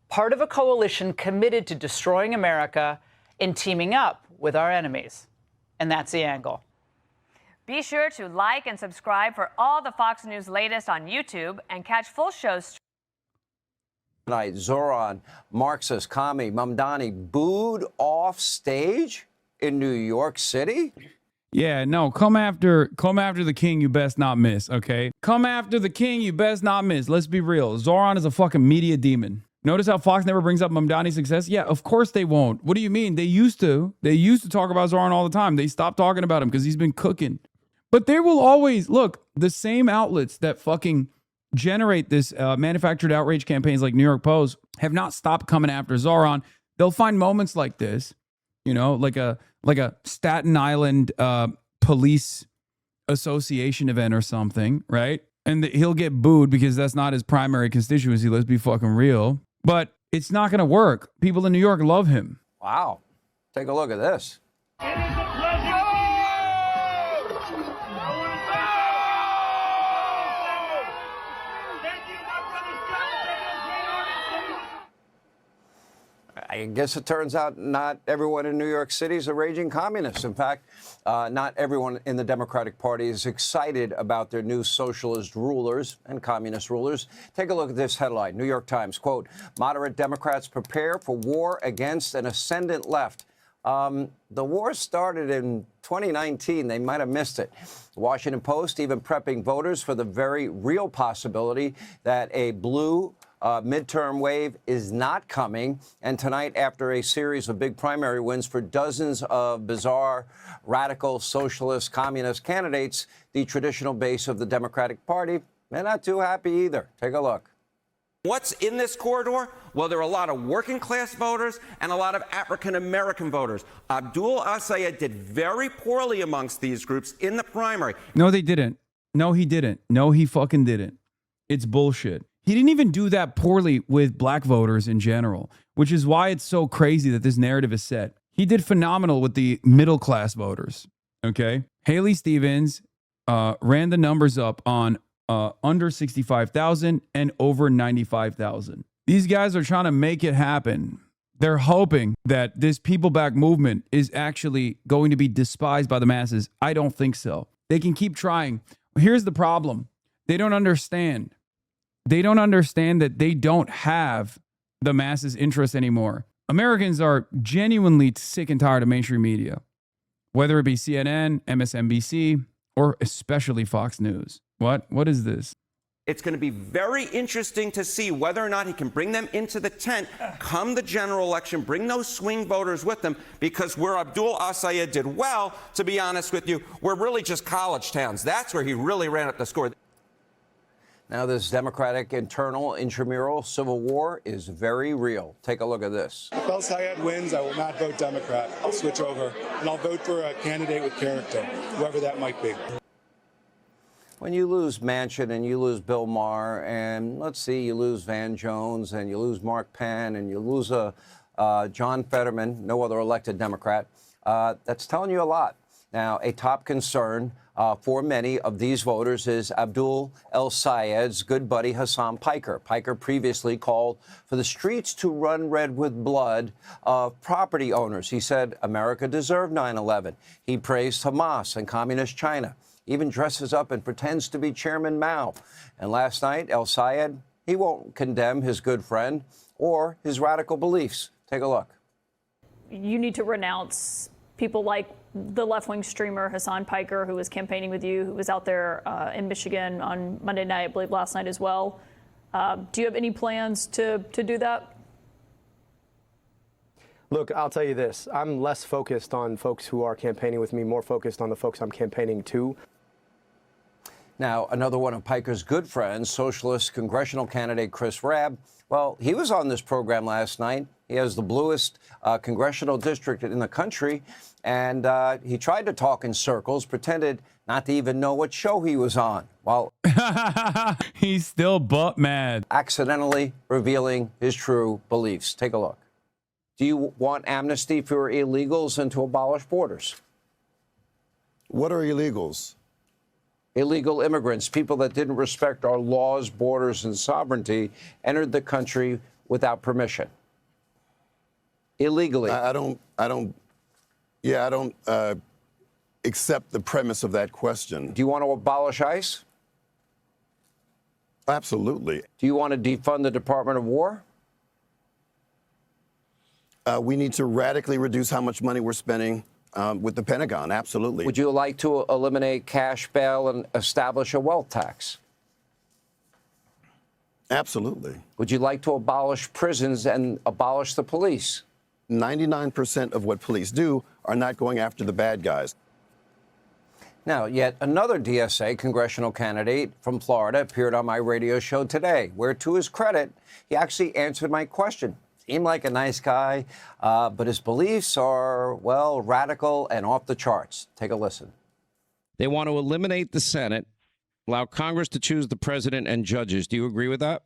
Part of a coalition committed to destroying America and teaming up with our enemies. And that's the angle. Be sure to like and subscribe for all the Fox News latest on YouTube and catch full shows. Tonight, Zohran, Marxist commie Mamdani booed off stage in New York City. Yeah, no, come after the king, you best not miss, okay? Come after the king, you best not miss. Let's be real. Zohran is a fucking media demon. Notice how Fox never brings up Mamdani's success? Yeah, of course they won't. What do you mean? They used to. They used to talk about Zohran all the time. They stopped talking about him because he's been cooking. But there will always, look, the same outlets that fucking generate this manufactured outrage campaigns like New York Post have not stopped coming after Zohran. They'll find moments like this, like a Staten Island police association event or something, right? And he'll get booed because that's not his primary constituency. Let's be fucking real. But it's not going to work. People in New York love him. Wow. Take a look at this. I guess it turns out not everyone in New York City is a raging communist. In fact, not everyone in the Democratic Party is excited about their new socialist rulers and communist rulers. Take a look at this headline. New York Times, quote, moderate Democrats prepare for war against an ascendant left. The war started in 2019. They might have missed it. The Washington Post even prepping voters for the very real possibility that a blue midterm wave is not coming. And tonight, after a series of big primary wins for dozens of bizarre, radical, socialist, communist candidates, the traditional base of the Democratic Party, they're not too happy either. Take a look. What's in this corridor? Well, there are a lot of working class voters and a lot of African American voters. Abdul Al-Sayed did very poorly amongst these groups in the primary. No, they didn't. No, he didn't. No, he fucking didn't. It's bullshit. He didn't even do that poorly with black voters in general, which is why it's so crazy that this narrative is set. He did phenomenal with the middle class voters. Okay. Haley Stevens ran the numbers up on under 65,000 and over 95,000. These guys are trying to make it happen. They're hoping that this people back movement is actually going to be despised by the masses. I don't think so. They can keep trying. Here's the problem. They don't understand. They don't understand that they don't have the masses' interest anymore. Americans are genuinely sick and tired of mainstream media, whether it be CNN, MSNBC, or especially Fox News. What is this? It's going to be very interesting to see whether or not he can bring them into the tent come the general election, bring those swing voters with them, because where Abdul Al-Sayed did well, to be honest with you, we're really just college towns. That's where he really ran up the score. Now, this Democratic internal intramural civil war is very real. Take a look at this. If El Sayed wins, I will not vote Democrat. I'll switch over, and I'll vote for a candidate with character, whoever that might be. When you lose Manchin and you lose Bill Maher, and let's see, you lose Van Jones and you lose Mark Penn and you lose John Fetterman, no other elected Democrat, that's telling you a lot. Now, a top concern for many of these voters is Abdul El Sayed's good buddy Hasan Piker. Piker previously called for the streets to run red with blood of property owners. He said America deserved 9/11. He praised Hamas and communist China, even dresses up and pretends to be Chairman Mao. And last night, El Sayed, he won't condemn his good friend or his radical beliefs. Take a look. You need to renounce people like the left-wing streamer Hasan Piker, who was campaigning with you, who was out there in Michigan on Monday night, I believe last night as well. Do you have any plans to do that? Look, I'll tell you this. I'm less focused on folks who are campaigning with me, more focused on the folks I'm campaigning to. Now, another one of Piker's good friends, socialist congressional candidate Chris Rabb, well, he was on this program last night. He has the bluest congressional district in the country, and he tried to talk in circles, pretended not to even know what show he was on, while he's still butt mad, accidentally revealing his true beliefs. Take a look. Do you want amnesty for illegals and to abolish borders? What are illegals? Illegal immigrants, people that didn't respect our laws, borders, and sovereignty, entered the country without permission. Illegally. I don't accept the premise of that question. Do you want to abolish ICE? Absolutely. Do you want to defund the Department of War? We need to radically reduce how much money we're spending with the Pentagon. Absolutely. Would you like to eliminate cash bail and establish a wealth tax? Absolutely. Would you like to abolish prisons and abolish the police? 99% of what police do are not going after the bad guys. Now, yet another DSA congressional candidate from Florida appeared on my radio show today, where, to his credit, he actually answered my question. Seemed like a nice guy, but his beliefs are, well, radical and off the charts. Take a listen. They want to eliminate the Senate, allow Congress to choose the president and judges. Do you agree with that?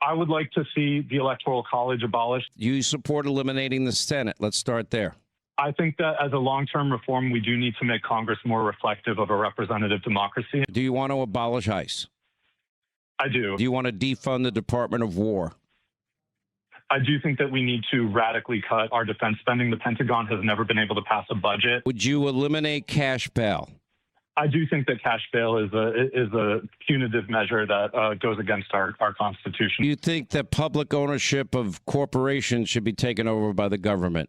I would like to see the Electoral College abolished. Do you support eliminating the Senate? Let's start there. I think that as a long-term reform, we do need to make Congress more reflective of a representative democracy. Do you want to abolish ICE? I do. Do you want to defund the Department of War? I do think that we need to radically cut our defense spending. The Pentagon has never been able to pass a budget. Would you eliminate cash bail? I do think that cash bail is a punitive measure that goes against our Constitution. Do you think that public ownership of corporations should be taken over by the government?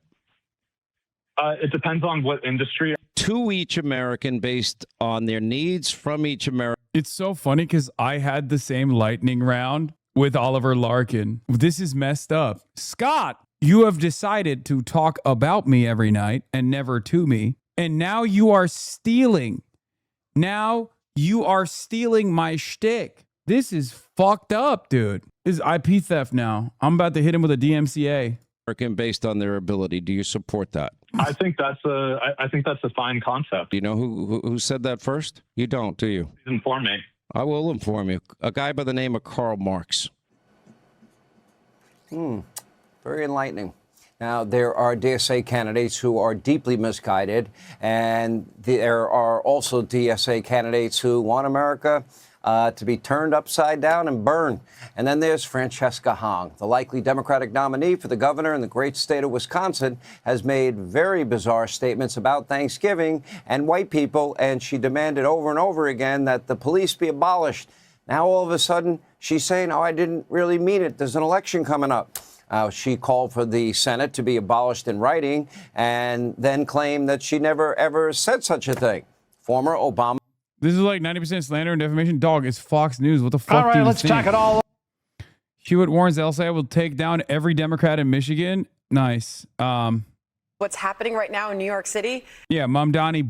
It depends on what industry. To each American based on their needs from each American. It's so funny because I had the same lightning round with Oliver Larkin. This is messed up. Scott, you have decided to talk about me every night and never to me. And now you are stealing. Now you are stealing my shtick. This is fucked up, dude. This is IP theft now. I'm about to hit him with a DMCA. Based on their ability. Do you support that? I think that's a fine concept. Do you know who said that first? You don't, do you? Please inform me. I will inform you. A guy by the name of Karl Marx. Very enlightening. Now, there are DSA candidates who are deeply misguided, and there are also DSA candidates who want America to be turned upside down and burned. And then there's Francesca Hong, the likely Democratic nominee for the governor in the great state of Wisconsin, has made very bizarre statements about Thanksgiving and white people, and she demanded over and over again that the police be abolished. Now, all of a sudden, she's saying, oh, I didn't really mean it. There's an election coming up. She called for the Senate to be abolished in writing and then claimed that she never, ever said such a thing. Former Obama. This is like 90% slander and defamation. Dog, it's Fox News. What the fuck? All right, let's talk it all. Hewitt warns El Sayed will take down every Democrat in Michigan. Nice. What's happening right now in New York City? Yeah, Mamdani